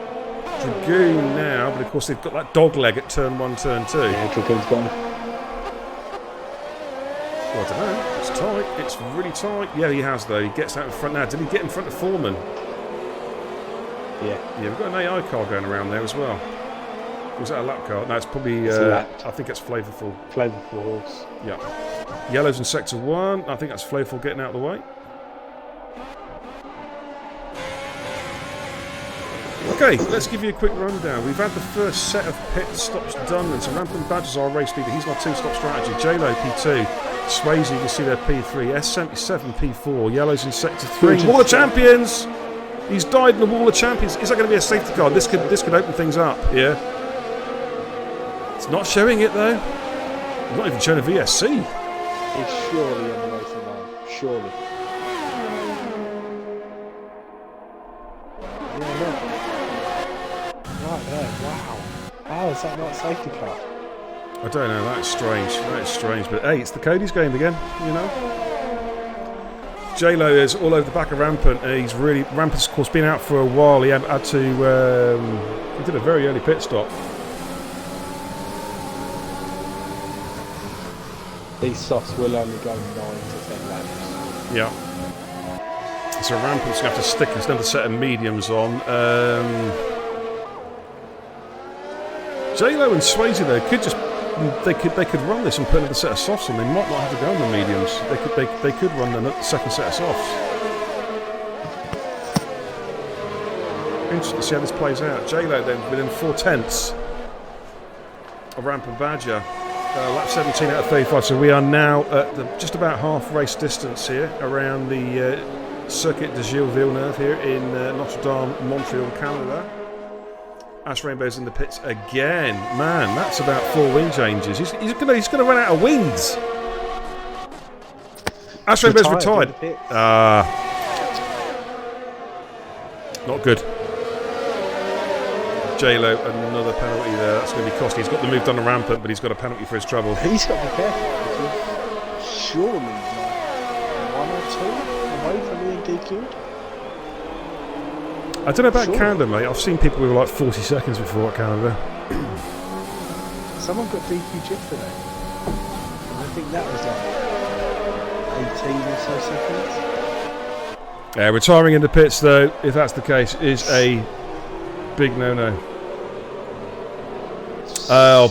Dragoon now, but of course they've got that dog leg at turn 1, turn 2. Yeah, Dragoon's gone. Well, I don't know. It's tight. It's really tight. Yeah, he has though. He gets out in front now. Did he get in front of Foreman? Yeah. Yeah, we've got an AI car going around there as well. Was that a lap car? No, it's probably. I think it's Flavorful. Flavorful horse. Yeah. Yellow's in sector 1. I think that's Flavorful getting out of the way. Okay, let's give you a quick rundown. We've had the first set of pit stops done, and so Rampant Badger's our race leader. He's my two-stop strategy. J-Lo P2, Swayze, you can see there P3, S77 P4, Yellow's in sector 3. Wall of Champions! He's died in the Wall of Champions. Is that going to be a safety car? This could open things up, yeah? It's not showing it though. It's not even showing a VSC. It's surely on the racing line. Surely. Yeah, look. Right there, wow. How is that not safety car? I don't know, that is strange. That is strange. But hey, it's the Cody's game again, you know. J-Lo is all over the back of Rampant. Rampant's of course been out for a while. He had to, he did a very early pit stop. These softs will only go 9 to 10 laps. Yeah. So Rampant's going to have to stick another set of mediums on. J-Lo and Swayze though they could run this and put another set of softs on. They might not have to go on the mediums. They could run the second set of softs. Interesting to see how this plays out. J-Lo then within 4/10 of Rampant Badger. Lap 17 out of 35. So we are now at just about half race distance here around the Circuit de Gilles Villeneuve here in Notre Dame, Montreal, Canada. Ash Rainbow's in the pits again. Man, that's about 4 wing changes. He's gonna run out of wings. Ash Rainbow's retired. Not good. J-Lo, another penalty there. That's going to be costly. He's got the move done on Rampant, but he's got a penalty for his trouble. He's got to be careful because surely like 1 or 2 away from being DQ'd. I don't know about Canada, mate. I've seen people with like 40 seconds before at Canada. Someone got DQ'd yesterday. And I think that was like 18 or so seconds. Retiring in the pits, though, if that's the case, is a big no-no.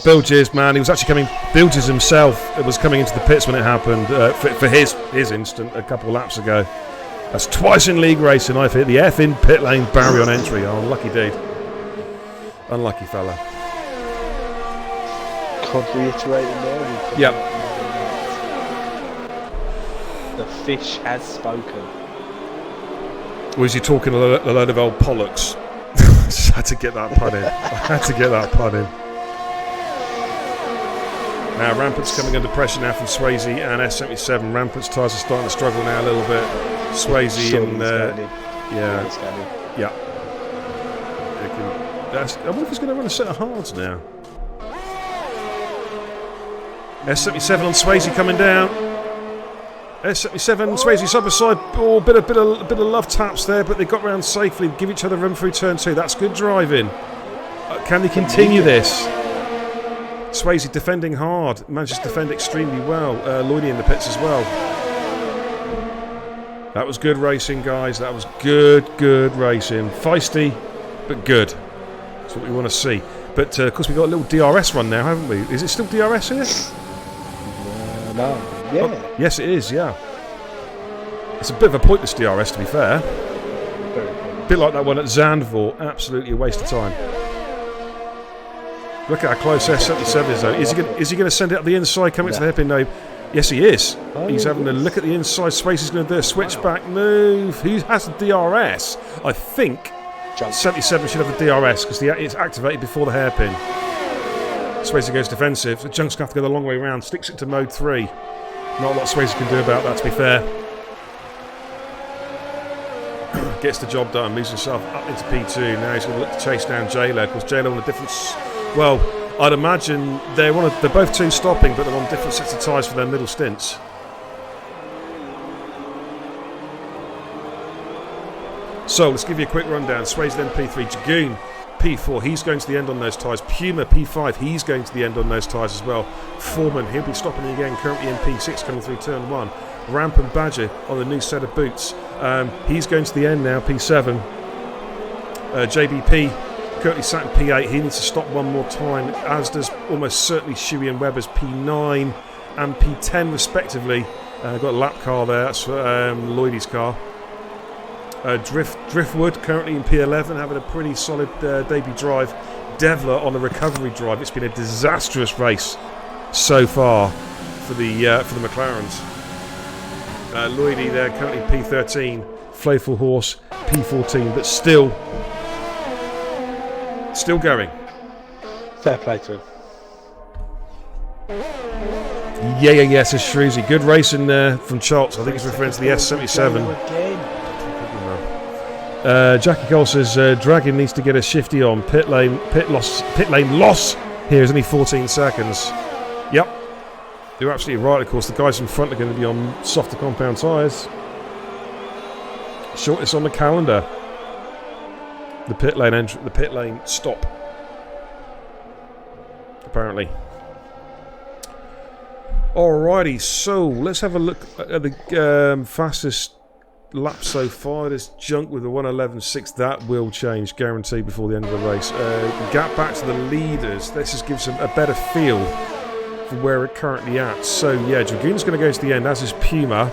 Bilges, man, he was actually coming. Bilges himself was coming into the pits when it happened for his instant a couple of laps ago. That's twice in league racing I've hit the F in pit lane barrier on entry. Oh, unlucky dude. Unlucky fella. Can't reiterate there. Yep. The fish has spoken. Was he talking a load of old pollocks? Just had to get that pun in. I had to get that pun in. Now Rampant's coming under pressure now from Swayze and S77. Rampant's tyres are starting to struggle now a little bit. Swayze and yeah. I wonder if he's going to run a set of hards now. S77 on Swayze coming down. S77, Swayze side by side. Oh, bit of love taps there, but they got round safely. Give each other room through turn 2. That's good driving. Can they continue this? Swayze defending hard. Manages to defend extremely well. Lloydie in the pits as well. That was good racing, guys. That was good racing. Feisty, but good. That's what we want to see. But of course, we've got a little DRS run now, haven't we? Is it still DRS here? No. Yeah. Oh, yes, it is, yeah. It's a bit of a pointless DRS, to be fair. A bit like that one at Zandvoort. Absolutely a waste of time. Look at how close S77 is, though. Is he going to send it up the inside, coming to the hairpin? No. Yes, he is. He's having a look at the inside space. He's going to do a switchback move. Who has the DRS? I think 77 should have the DRS because it's activated before the hairpin. Swayze goes defensive. The Junk's going to have to go the long way round. Sticks it to mode 3. Not a lot Swayze can do about that, to be fair. Gets the job done. Moves himself up into P2. Now he's going to look to chase down J-Lo. Because J-Lo on a different... Well, I'd imagine they're both two stopping, but they're on different sets of tyres for their middle stints. So let's give you a quick rundown. Swayze then P3, Jagoon P4, he's going to the end on those tyres. Puma P5, he's going to the end on those tyres as well. Foreman, he'll be stopping again, currently in P6 coming through turn 1. Rampant Badger on the new set of boots. He's going to the end now, P7. JBP currently sat in P8. He needs to stop one more time, as does almost certainly Shuey and Webber's P9 and P10 respectively. Got a lap car there, that's Lloydie's car. Driftwood currently in P11, having a pretty solid debut drive. Devler on a recovery drive. It's been a disastrous race so far for the McLarens. Lloydie there currently P13, Flayful Horse P14, but still going. Fair play to him. Yeah, says Shrewsy. Good racing there from Charles. I think he's referring to the S77. Jackie Cole says Dragon needs to get a shifty on. Pit lane loss here is only 14 seconds. Yep, you're absolutely right. Of course, the guys in front are going to be on softer compound tyres. Shortest on the calendar. The pit lane stop. Apparently. Alrighty, so let's have a look at the fastest lap so far. There's Junk with the 1:11.6. That will change, guaranteed, before the end of the race. The gap back to the leaders. This just gives them a better feel for where we're currently at. So yeah, Dragoon's going to go to the end, as is Puma.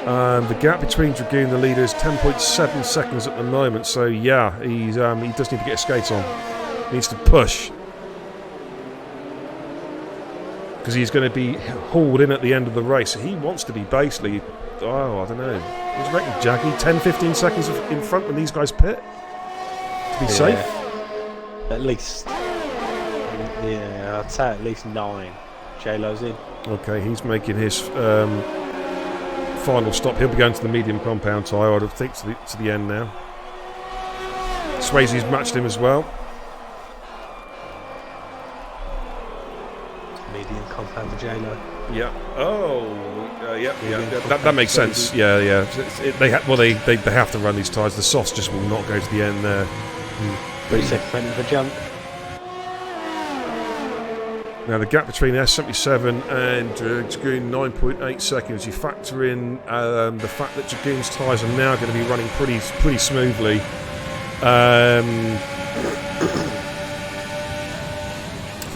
The gap between Dragoon and the leader is 10.7 seconds at the moment. So yeah, he does need to get his skates on. He needs to push. Because he's going to be hauled in at the end of the race. He wants to be basically, I don't know. What do you reckon, Jackie? 10-15 seconds in front when these guys pit? To be safe? At least. Yeah, I'd say at least 9. J-Lo's in. Okay, he's making his final stop. He'll be going to the medium compound tyre, I would think, to the end now. Swayze's matched him as well. Medium compound for J-Lo. Yeah. That makes sense. Yeah. They have to run these tyres. The softs just will not go to the end there. 3 seconds for Junk. Now the gap between S77 and Dragoon, 9.8 seconds. You factor in the fact that Dragoon's tyres are now going to be running pretty smoothly. I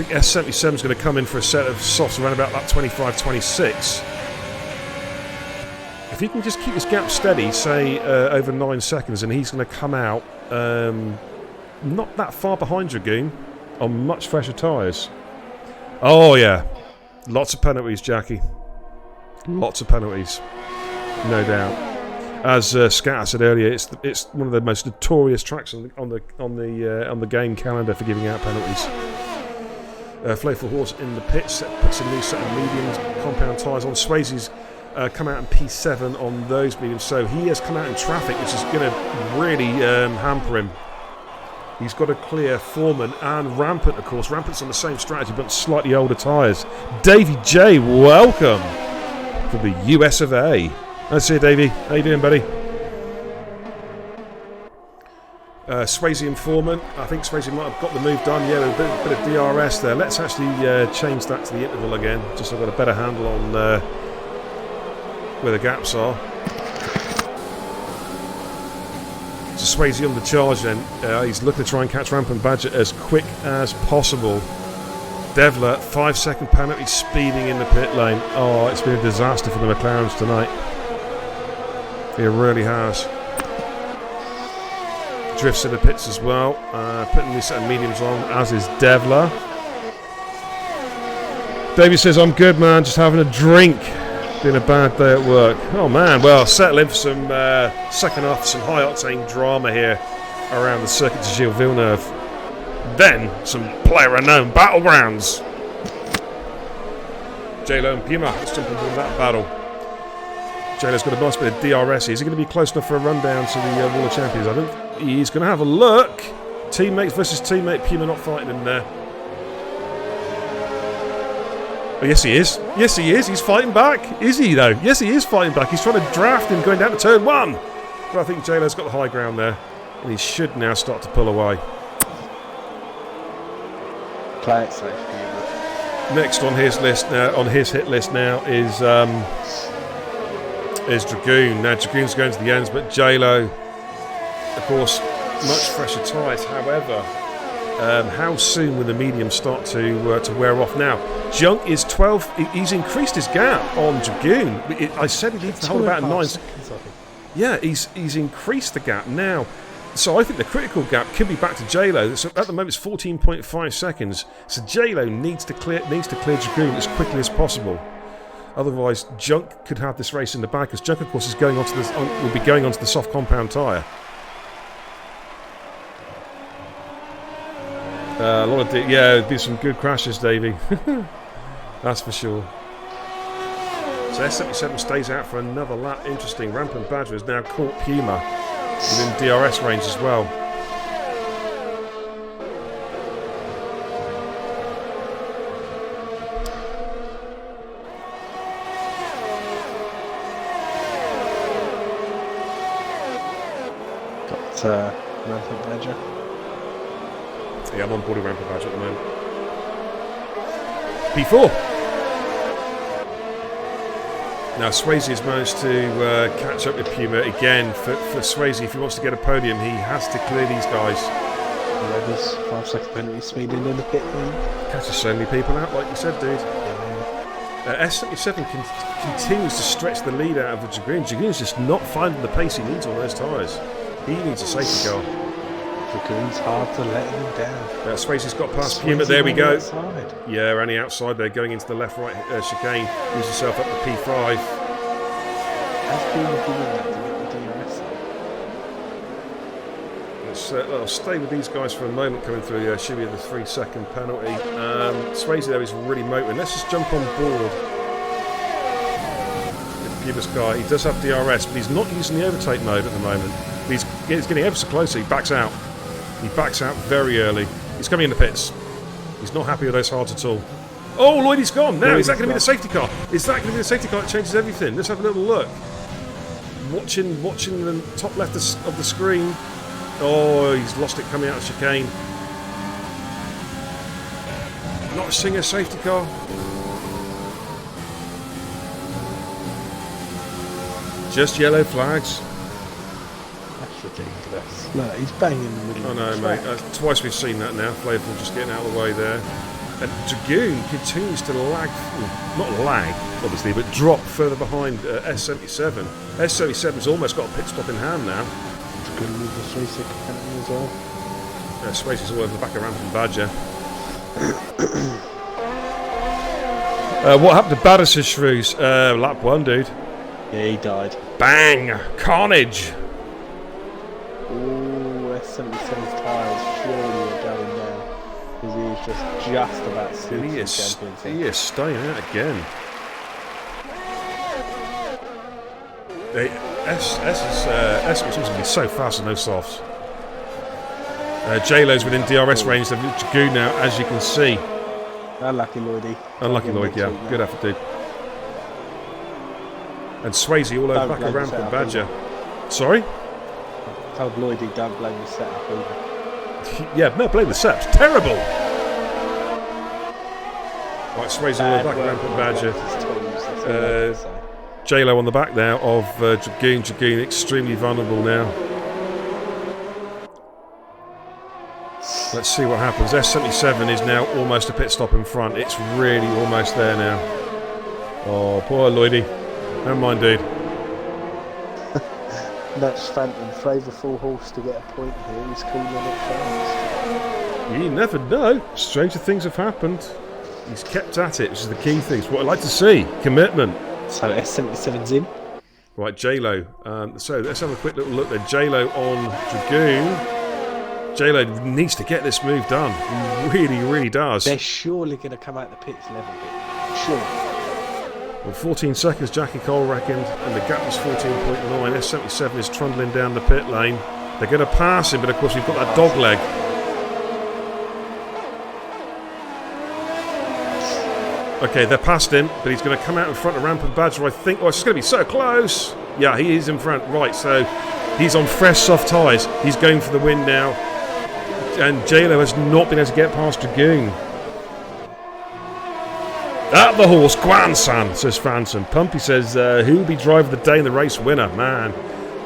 think S77 is going to come in for a set of softs around about that 25-26. If he can just keep his gap steady, say over 9 seconds, and he's going to come out not that far behind Dragoon on much fresher tyres. Oh yeah, lots of penalties, Jackie. Lots of penalties, no doubt. As Scatter said earlier, it's one of the most notorious tracks on the game calendar for giving out penalties. Flayful Horse in the pits puts a new set of medium compound tyres on. Swayze's come out in P7 on those mediums, so he has come out in traffic, which is going to really hamper him. He's got to clear Foreman and Rampant, of course. Rampant's on the same strategy, but slightly older tyres. Davey J, welcome to the US of A. Nice to see you, Davey. How you doing, buddy? Swayze and Foreman. I think Swayze might have got the move done. Yeah, a bit of DRS there. Let's actually change that to the interval again, just so I've got a better handle on where the gaps are. So Swayze on the charge then. He's looking to try and catch Rampant Badger as quick as possible. Devler, 5-second penalty, speeding in the pit lane. Oh, it's been a disaster for the McLarens tonight. It really has. Drifts in the pits as well. Putting this set of mediums on, as is Devler. Davey says, I'm good, man, just having a drink. Been a bad day at work. Oh man, well, settle in for some second half, some high octane drama here around the circuit de Gilles Villeneuve. Then some player unknown battlegrounds. J-Lo and Puma, let's jump into that battle. J-Lo's got a nice bit of DRS. Is he going to be close enough for a rundown to the Wall of Champions? I think he's going to have a look. Teammates versus teammate. Puma not fighting in there. Oh, yes, he is. Yes, he is. He's fighting back. Is he, though? Yes, he is fighting back. He's trying to draft him going down to turn 1. But I think J-Lo's got the high ground there. And he should now start to pull away. Play it safe. Next on his list now, on his hit list now, is Dragoon. Now, Dragoon's going to the ends, but J-Lo, of course, much fresher tyres. However, how soon will the medium start to wear off now? Junk is 12. He's increased his gap on Dragoon. I said he needs to hold about 9 seconds. Yeah, he's increased the gap now. So I think the critical gap could be back to J-Lo. So at the moment, it's 14.5 seconds. So J-Lo needs to clear Dragoon as quickly as possible. Otherwise, Junk could have this race in the bag, because Junk, of course, is going onto will be going onto the soft compound tyre. A lot of there'd be some good crashes, Davey. That's for sure. So S77 stays out for another lap. Interesting. Rampant Badger has now caught Puma. within DRS range as well. Got Rampant Badger. Yeah, I'm on board with Rampant Badger at the moment. P4. Now Swayze has managed to catch up with Puma again. For Swayze, if he wants to get a podium, he has to clear these guys. Rebels, 5-second penalty, speeding in the pit lane. Catches so many people out, like you said, dude. S77 continues to stretch the lead out of the Dragoon. Dragoon's just not finding the pace he needs on those tyres. He needs a safety car. Dragoon's hard to let him down. Swayze's got past Puma, there we go. Outside. Yeah, only outside there, going into the left-right chicane. Moves himself up to P5. How's Puma doing that to get the DRS? I'll stay with these guys for a moment coming through. Should be the 3-second penalty. Swayze there is really motoring. Let's just jump on board. Puma's car. He does have DRS, but he's not using the overtake mode at the moment. He's getting ever so close. He backs out. He backs out very early. He's coming in the pits. He's not happy with those hards at all. Oh, Lloydie's gone. Now, is that going to be the safety car? Is that going to be the safety car that changes everything? Let's have a little look. Watching the top left of the screen. Oh, he's lost it coming out of chicane. Not seeing a safety car. Just yellow flags. That's ridiculous. Look, he's banging in the middle I of know, the mate. track. Twice we've seen that now. Flavorful just getting out of the way there. And Dragoon continues to lag, not lag, obviously, but drop further behind S77. S77's almost got a pit stop in hand now. Dragoon with the 3-second penalty as well. Swayze's all over the back of Rampant Badger. What happened to Badder's Shrews? Lap 1, dude. Yeah, he died. Bang! Carnage! Ooh, S77's tyres surely are going down. Because he is just about to He is staying out again. S was going to be so fast on those softs. J-Lo's within DRS range of Dragoon now, as you can see. Unlucky Lloydie. Unlucky Lloyd, yeah. Good effort, dude. And Swayze all over back of Rampant Badger. Sorry? Told Lloydie don't blame the setup either. Yeah, no, blame the setup. It's terrible! Right, Swayze all over back of Rampant Badger. J-Lo on the back now of Dragoon. Dragoon extremely vulnerable now. Let's see what happens. S77 is now almost a pit stop in front. It's really almost there now. Oh, poor Lloydie. Never mind, dude. That's Phantom, favourful horse to get a point here. He's calling it fast. You never know. Stranger things have happened. He's kept at it, which is the key thing. It's what I like to see. Commitment. So S77's in. Right, J-Lo. So let's have a quick little look there. J-Lo on Dragoon. J-Lo needs to get this move done. He really, really does. They're surely going to come out the pits level bit. Sure. Well, 14 seconds, Jackie Cole reckoned, and the gap was 14.9. S77 is trundling down the pit lane. They're going to pass him, but of course we've got that dog leg. Okay, they're past him, but he's going to come out in front of Rampant Badger, I think. Oh, it's going to be so close. Yeah, he is in front. Right, so he's on fresh soft tyres. He's going for the win now. And J-Lo has not been able to get past Dragoon. At the horse, Guan-san, says Phantom. Pumpy says, who will be driving the day in the race winner? Man,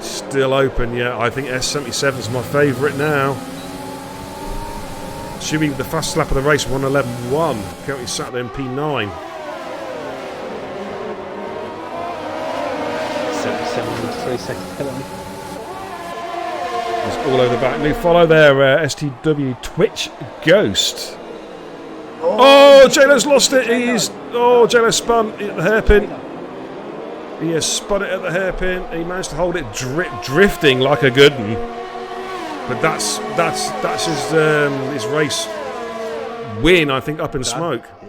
still open, yeah. I think S77 is my favourite now. Should be the fastest lap of the race, 1:11.1. Currently sat there in P9. 77 with 3-second penalty. He's all over the back. New follow there, STW Twitch Ghost. Oh, J-Lo's lost it. J-Lo spun at the hairpin. He has spun it at the hairpin. He managed to hold it drifting like a good one. But that's his race win, I think, up in smoke. Yeah.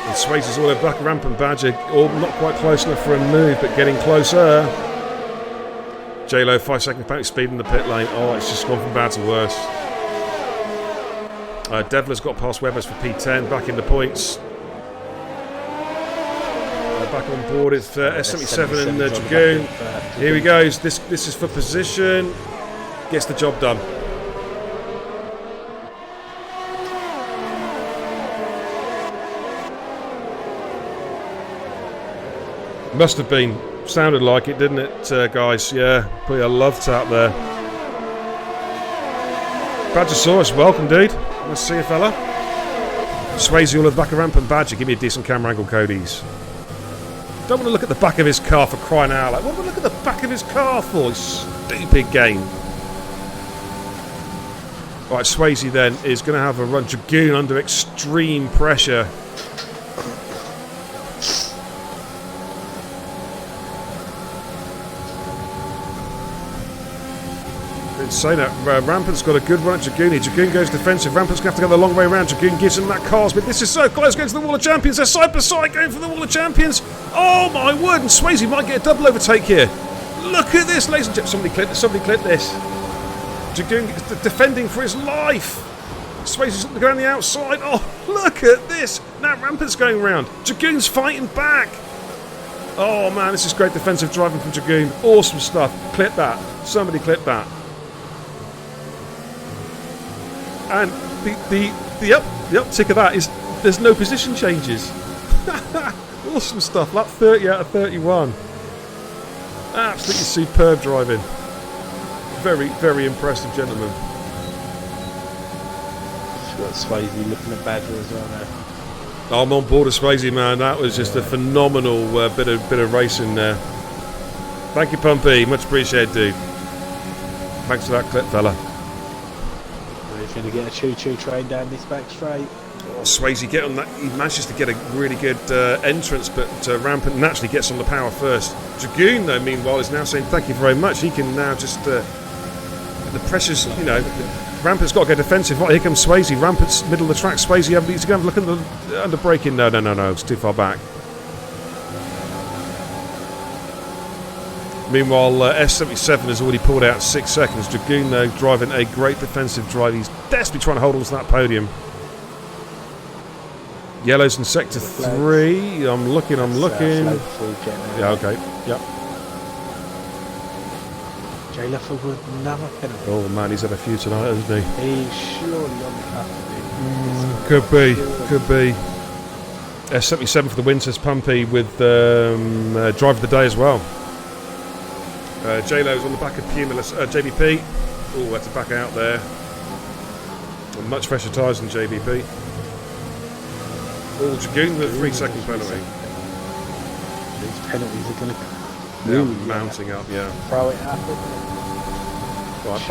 And Swayze is all over back. Rampant Badger, not quite close enough for a move, but getting closer. J-Lo, 5 second penalty speed in the pit lane. Oh, it's just gone from bad to worse. Devler's got past Webbers for P10, back in the points. Back on board with S77 and Dragoon. Here he goes. This is for position. Gets the job done. Must have been. Sounded like it, didn't it, guys? Yeah, probably a love tap there. Badgersaurus, welcome, dude. Nice to see you, fella. Swayze all at the back of ramp and Badger. Give me a decent camera angle, Cody's. Don't want to look at the back of his car for crying out loud. What do I look at the back of his car for? Stupid game. Right, Swayze then is going to have a run. Dragoon under extreme pressure. Say that Rampant's got a good run at Dragoon. Dragoon goes defensive. Rampant's going to have to go the long way around. Dragoon gives him that cars, but this is so close. Going to the Wall of Champions. They're side by side going for the Wall of Champions. Oh my word! And Swayze might get a double overtake here. Look at this, ladies and gentlemen. Somebody clip this. Dragoon defending for his life. Swayze's going on the outside. Oh, look at this. Now Rampant's going round. Dragoon's fighting back. Oh man, this is great defensive driving from Dragoon. Awesome stuff. Clip that. Somebody clip that. And the uptick of that is there's no position changes. Awesome stuff. Lap 30 out of 31. Absolutely superb driving. Very, very impressive, gentlemen. Got Swayze looking at Badger as well now. I'm on board with Swayze, man. That was just a phenomenal bit of racing there. Thank you, Pumpy. Much appreciated, dude. Thanks for that clip, fella. He's going to get a choo-choo train down this back straight. Oh, Swayze get on that. He manages to get a really good entrance, but Rampant naturally gets on the power first. Dragoon, though, meanwhile, is now saying thank you very much. He can now just the pressure's, you know, Rampant's got to go defensive. Right, here comes Swayze. Rampant's middle of the track. Swayze, he's going to look at the under braking. No, it's too far back. Meanwhile, S77 has already pulled out 6 seconds. Dragoon, though, driving a great defensive drive. He's desperately trying to hold on to that podium. Yellow's in sector 3. I'm looking. Yeah, okay. Yep. Jay Leffler with another penalty. Oh, man, he's had a few tonight, hasn't he? He's surely on the cusp. Could be. S77 for the win, says Pumpy, with drive of the day as well. J-Lo's on the back of Cumulus, JBP. Oh, had to back out there. Much fresher tyres than JBP. Oh, Dragoon with a 3-second penalty. These penalties are going to mounting up, yeah. Throw it up. Right,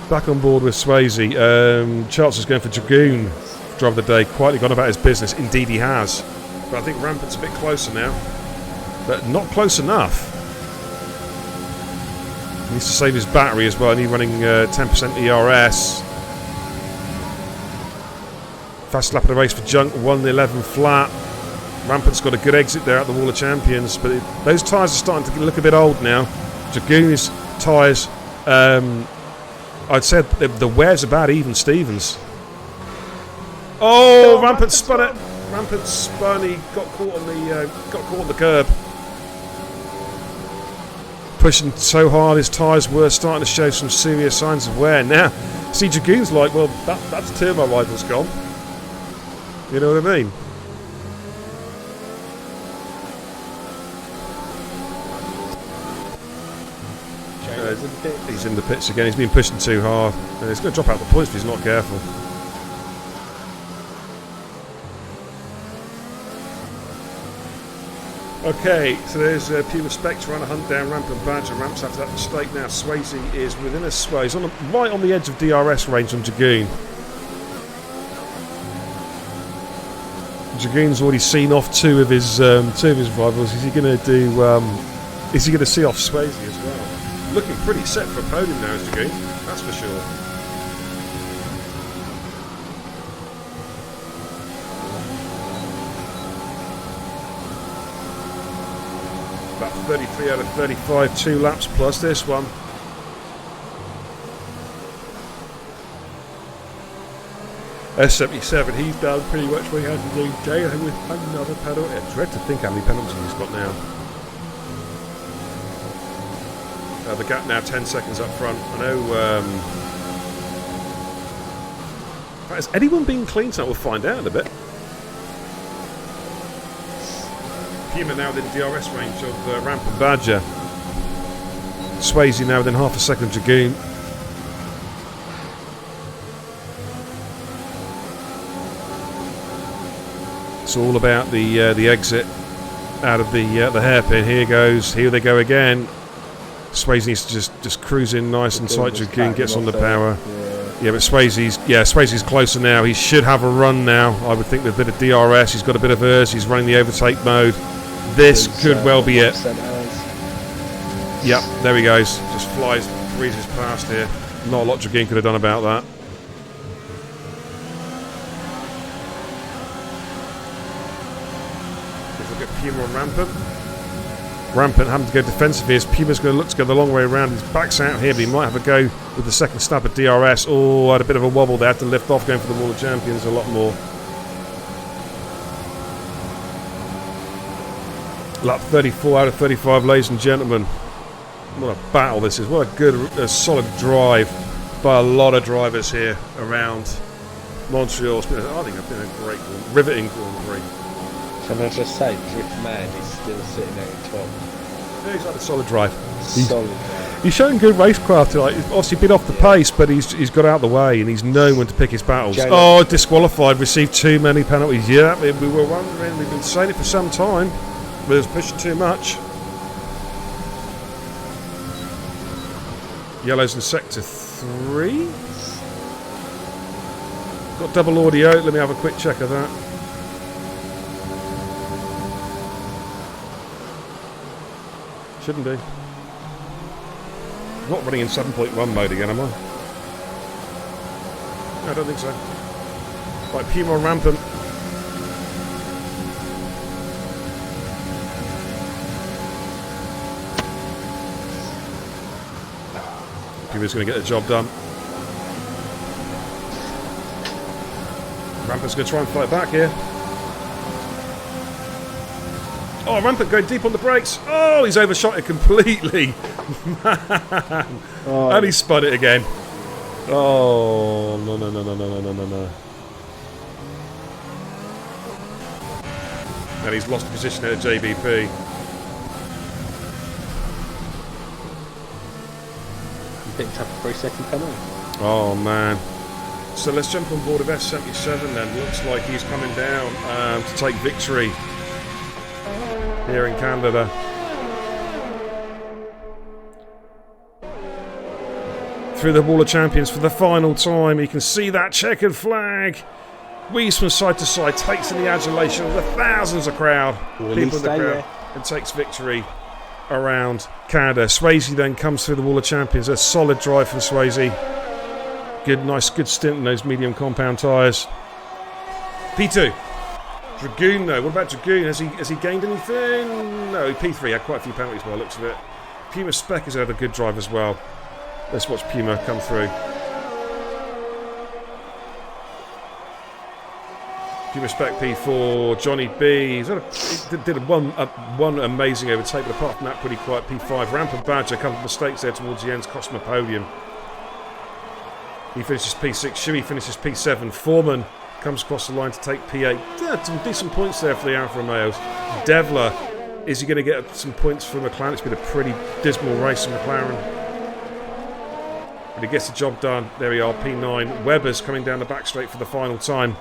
back on board with Swayze. Charles is going for Dragoon. Drive of the day. Quietly gone about his business. Indeed, he has. But I think Rampant's a bit closer now. But not close enough. He needs to save his battery as well, and he's running 10% ERS. Fast lap of the race for Junk, 1:11 flat. Rampant's got a good exit there at the Wall of Champions, but those tyres are starting to look a bit old now. Dragoon's tyres, I'd say the wear's about even Stevens. Oh, Rampant spun it. Rampant spun. He got caught on the curb. Pushing so hard, his tyres were starting to show some serious signs of wear. Now, see, Dragoon's like, well, that's turbo rival's gone. You know what I mean? He's in the pits again. He's been pushing too hard. And he's going to drop out the points if he's not careful. Okay, so there's Puma Spectre on a hunt down Ramp and Badger. Ramp's after that mistake now. Swayze is within a sway. He's right on the edge of DRS range on Dragoon. Dragoon's already seen off two of his rivals. Is he going to do? Is he going to see off Swayze as well? Looking pretty set for a podium now, is Dragoon. That's for sure. About 33 out of 35, 2 laps plus this one. S77, he's done pretty much what he had to do. Jay with another penalty. I dread to think how many penalties he's got now. The gap now 10 seconds up front. I know. Has anyone been clean tonight? We'll find out in a bit. Puma now within DRS range of Ramp and Badger. Swayze now within half a second of Dragoon. It's all about the exit out of the hairpin. Here they go again. Swayze needs to just cruise in nice and tight. Dragoon gets on the power. Yeah, but Swayze's closer now. He should have a run now. I would think with a bit of DRS. He's got a bit of hers. He's running the overtake mode. This could well be it. Yep, there he goes. Just breezes past here. Not a lot Dragoon could have done about that. Look at Puma on Rampant. Rampant having to go defensively as Puma's going to look to go the long way around. His back's out here, but he might have a go with the second stab at DRS. Oh, had a bit of a wobble there. Had to lift off going for the Wall of Champions a lot more. Lap 34 out of 35, ladies and gentlemen. What a battle this is. What a good, solid drive by a lot of drivers here around Montreal. I think it's been a great, riveting Grand Prix. Can I just say, Drift Man is still sitting there at 12. Yeah, he's had a solid drive. Solid drive. He's shown good racecraft. Like, he's obviously been off the pace, but he's got out of the way and he's known when to pick his battles. Disqualified, received too many penalties. Yeah, we were wondering, we've been saying it for some time, but it was pushing too much. Yellow's in sector 3. Got double audio. Let me have a quick check of that. Shouldn't be. Not running in 7.1 mode again, am I? No, I don't think so. Right, Puma on Rampant. Puma's going to get the job done. Rampant's going to try and fight back here. Oh, Rampant going deep on the brakes. Oh, he's overshot it completely. Man. Oh. And he spun it again. Oh, no. And he's lost position at JBP. Picked up a 3-second penalty. Oh, man. So let's jump on board of S77 then. Looks like he's coming down to take victory here in Canada. Through the Wall of Champions for the final time. You can see that checkered flag. Weaves from side to side, takes in the adulation of the thousands of crowd. People in the crowd. And takes victory around Canada. Swayze then comes through the Wall of Champions. A solid drive from Swayze. Good stint in those medium compound tyres. P2. Dragoon though, what about Dragoon? Has he gained anything? No, P3 had quite a few penalties by the looks of it. Puma Spec has had a good drive as well. Let's watch Puma come through. Puma Spec P4, Johnny B. He did one amazing overtake, but apart from that, pretty quiet P5. Rampant Badger, a couple of mistakes there towards the end, cost him a podium. He finishes P6, Shuey finishes P7, Foreman comes across the line to take P8. Yeah, some decent points there for the Alfa Romeos. Devler, is he going to get some points for McLaren? It's been a pretty dismal race for McLaren. But he gets the job done. There we are, P9. Webber's coming down the back straight for the final time.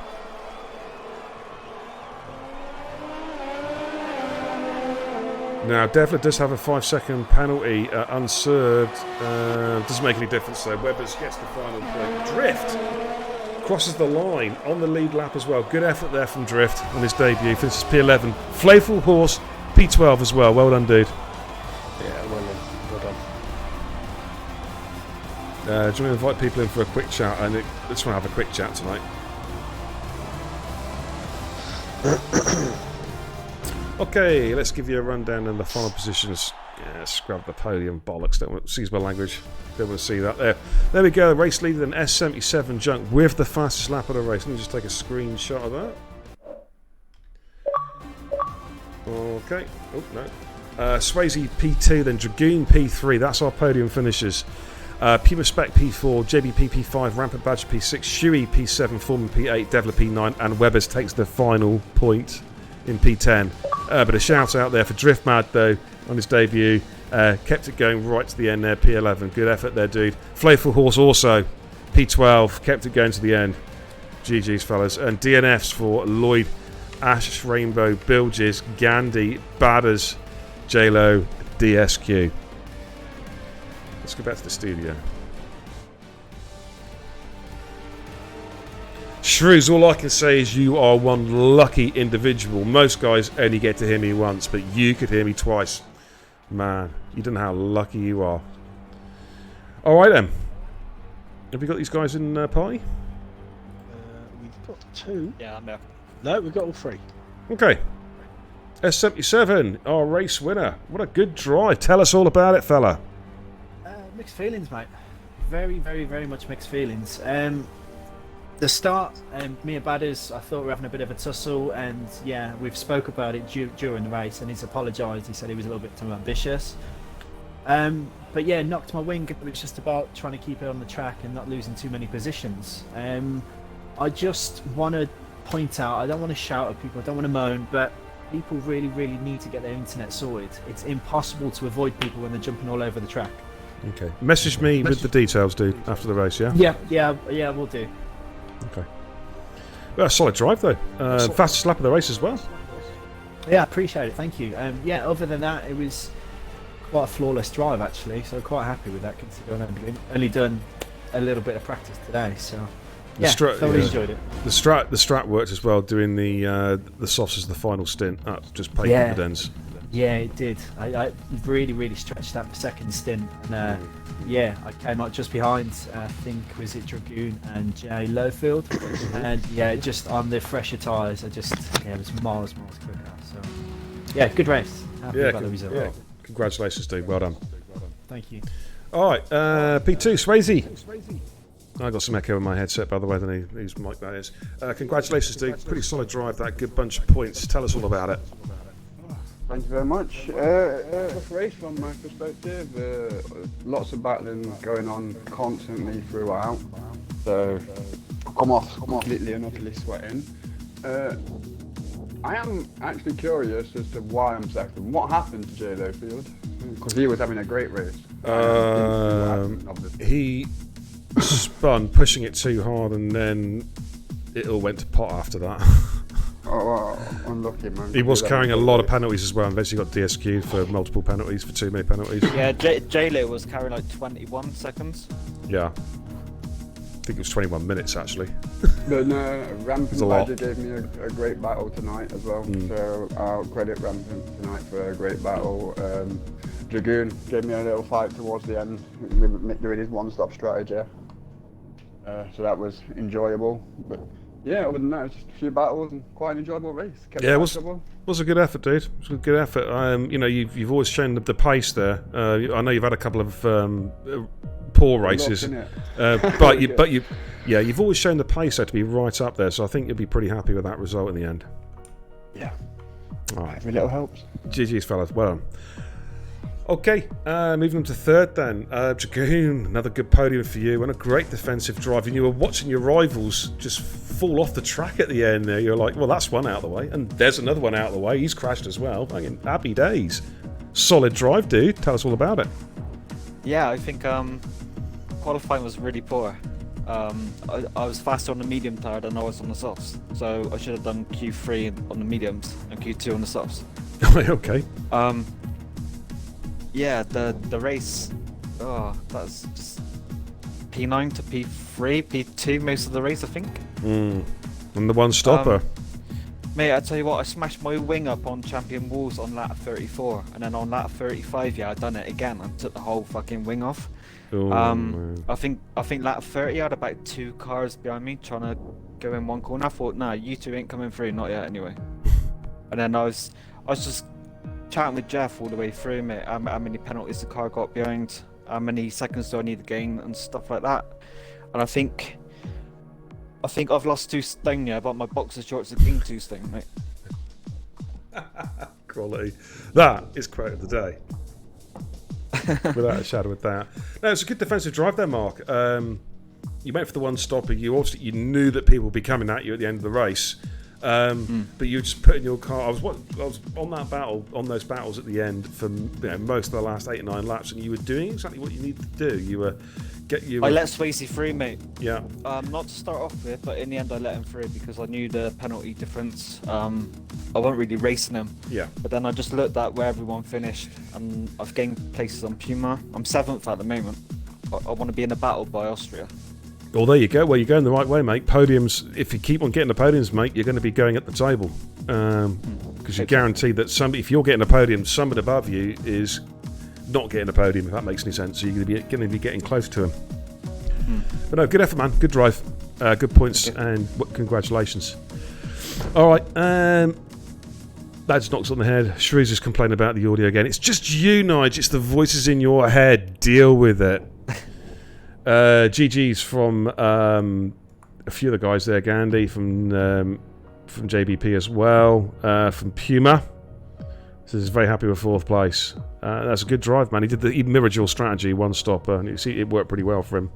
Now, Devler does have a 5-second penalty unserved. Doesn't make any difference though. Webber's gets the final point. Drift crosses the line on the lead lap as well. Good effort there from Drift on his debut. Finishes P11. Flayful Horse, P12 as well. Well done, dude. Yeah, well done. Do you want to invite people in for a quick chat? I just want to have a quick chat tonight. Okay, let's give you a rundown on the final positions. Yeah, scrub the podium bollocks. Don't want, excuse my language. Don't want to see that there. There we go. Race leader in S77 junk with the fastest lap of the race. Let me just take a screenshot of that. Okay. Oh no. Swayze P2, then Dragoon P3. That's our podium finishers. Puma Spec P4, JBP P5, Rampant Badger P6, Shuey P7, Foreman P8, Devler P9, and Webbers takes the final point in P10. But a shout out there for Drift Mad though on his debut. Kept it going right to the end there, P11. Good effort there, dude. Flayful Horse also, P12, kept it going to the end. GG's, fellas. And DNFs for Lloyd, Ash Rainbow, Bilges, Gandhi, Badders, JLo, DSQ. Let's go back to the studio. Shrews, all I can say is you are one lucky individual. Most guys only get to hear me once, but you could hear me twice. Man, you don't know how lucky you are. Alright then. Have we got these guys in party? We've got 2. Yeah, I'm there. No, we've got all 3. Okay. S77, our race winner. What a good drive. Tell us all about it, fella. Mixed feelings, mate. Very, very, very much mixed feelings. The start, me and Badders, I thought we were having a bit of a tussle, and yeah, we've spoke about it during the race, and he's apologised. He said he was a little bit too ambitious. But yeah, knocked my wing. It was just about trying to keep it on the track and not losing too many positions. I just want to point out, I don't want to shout at people, I don't want to moan, but people really, really need to get their internet sorted. It's impossible to avoid people when they're jumping all over the track. Okay. Message me with the details, dude, after the race, yeah? Yeah, we'll do. Okay. Well, a solid drive, though. Fastest lap of the race as well. Yeah, I appreciate it, thank you. Yeah, other than that, it was quite a flawless drive, actually, so quite happy with that, considering I've only done a little bit of practice today, so... Yeah, thoroughly enjoyed it. The strat worked as well, doing the softs as the final stint. That just paid dividends. Yeah, it did. I really, really stretched that second stint, and yeah, I came up just behind. I think was it Dragoon and Jay Lowfield, and yeah, just on the fresher tyres, it was miles quicker. So yeah, good race. Happy about the result. Yeah. Congratulations, dude. Well done. Thank you. All right, P2 Swayze. I got some echo in my headset, by the way. I don't know whose mic that is. Congratulations, dude. Pretty solid drive, that. Good bunch of points. Tell us all about it. Thank you very much. Tough race from my perspective. Lots of battling going on constantly throughout. So, come off completely and utterly sweating. I am actually curious as to why I'm second. What happened to Jay Lowfield? Because he was having a great race. He spun, pushing it too hard, and then it all went to pot after that. Oh, unlucky, man. He was carrying a lot of penalties as well, and eventually got DSQ'd for multiple penalties, for too many penalties. Yeah, J-Lo was carrying like 21 seconds. Yeah. I think it was 21 minutes, actually. But no, Rampant Badger gave me a great battle tonight as well. So I'll credit Rampant tonight for a great battle. Dragoon gave me a little fight towards the end with Mick doing his one-stop strategy. So that was enjoyable. But yeah, other than that, it's just a few battles and quite an enjoyable race. It was a good effort, dude. It was a good effort. You know, you've always shown the pace there. I know you've had a couple of poor races, but you've always shown the pace there to be right up there. So I think you'll be pretty happy with that result in the end. Yeah. All right. Every little helps. GG's, fellas. Well done. Okay, moving on to third then. Dragoon, another good podium for you and a great defensive drive. And you were watching your rivals just fall off the track at the end there. You're like, well, that's one out of the way. And there's another one out of the way. He's crashed as well. Fucking happy days. Solid drive, dude. Tell us all about it. Yeah, I think qualifying was really poor. I was faster on the medium tire than I was on the softs. So I should have done Q3 on the mediums and Q2 on the softs. Okay. Yeah, the race, that's just P9 to P3, P2 most of the race, I think. And the one stopper. Mate, I tell you what, I smashed my wing up on Champion Walls on lap 34, and then on lap 35, yeah, I done it again and took the whole fucking wing off. I think lap 30 I had about 2 cars behind me trying to go in one corner. I thought, nah, you two ain't coming through, not yet anyway. And then I I was just chatting with Jeff all the way through, mate. How many penalties the car got behind, how many seconds do I need to gain, and stuff like that. And I think I've lost 2 stone, yeah, but my boxer shorts have gained 2 stone, mate. Quality. That is quote of the day. Without a shadow of doubt. No, it's a good defensive drive there, Mark. You went for the one stopper. You knew that people would be coming at you at the end of the race. But you just put in your car. I was on that battle, on those battles at the end for most of the last 8 or 9 laps, and you were doing exactly what you needed to do. I let Swayze through, mate. Yeah. Not to start off with, but in the end I let him through because I knew the penalty difference. I wasn't really racing him. Yeah. But then I just looked at where everyone finished, and I've gained places on Puma. I'm 7th at the moment. I want to be in a battle by Austria. Well, there you go. Well, you're going the right way, mate. Podiums. If you keep on getting the podiums, mate, you're going to be going at the table because you're guaranteed that if you're getting a podium, somebody above you is not getting a podium. If that makes any sense, so you're going to be getting close to him. But no, good effort, man. Good drive, good points, and congratulations. All right, that just knocks on the head. Shrews is complaining about the audio again. It's just you, Nige. It's the voices in your head. Deal with it. GG's from a few of the guys there. Gandhi from JBP as well. From Puma. So he's very happy with 4th place. That's a good drive, man. He mirrored your strategy, one stopper, and you see it worked pretty well for him.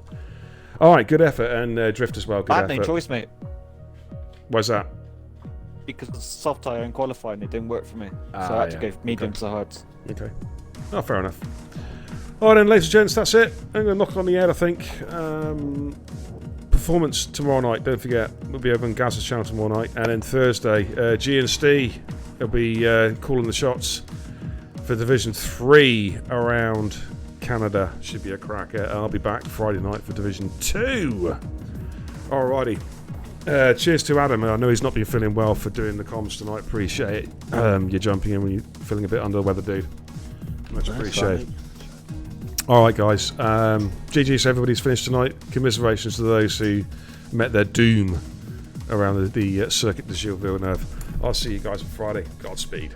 All right, good effort, and Drift as well. Good effort. No choice, mate. Why's that? Because the soft tyre in qualifying, it didn't work for me, so I had to go medium to hards. Okay. Oh, fair enough. All right, then, ladies and gents, that's it. I'm going to knock it on the head, I think. Performance tomorrow night. Don't forget, we'll be over on Gaz's channel tomorrow night, and then Thursday, G and Steve will be calling the shots for Division 3 around Canada. Should be a cracker. I'll be back Friday night for Division 2. Alrighty. Cheers to Adam. I know he's not been feeling well for doing the comms tonight. Appreciate it. You're jumping in when you're feeling a bit under the weather, dude. Much appreciated. Alright, guys. GG, so everybody's finished tonight. Commiserations to those who met their doom around the Circuit de Gilles Villeneuve. I'll see you guys on Friday. Godspeed.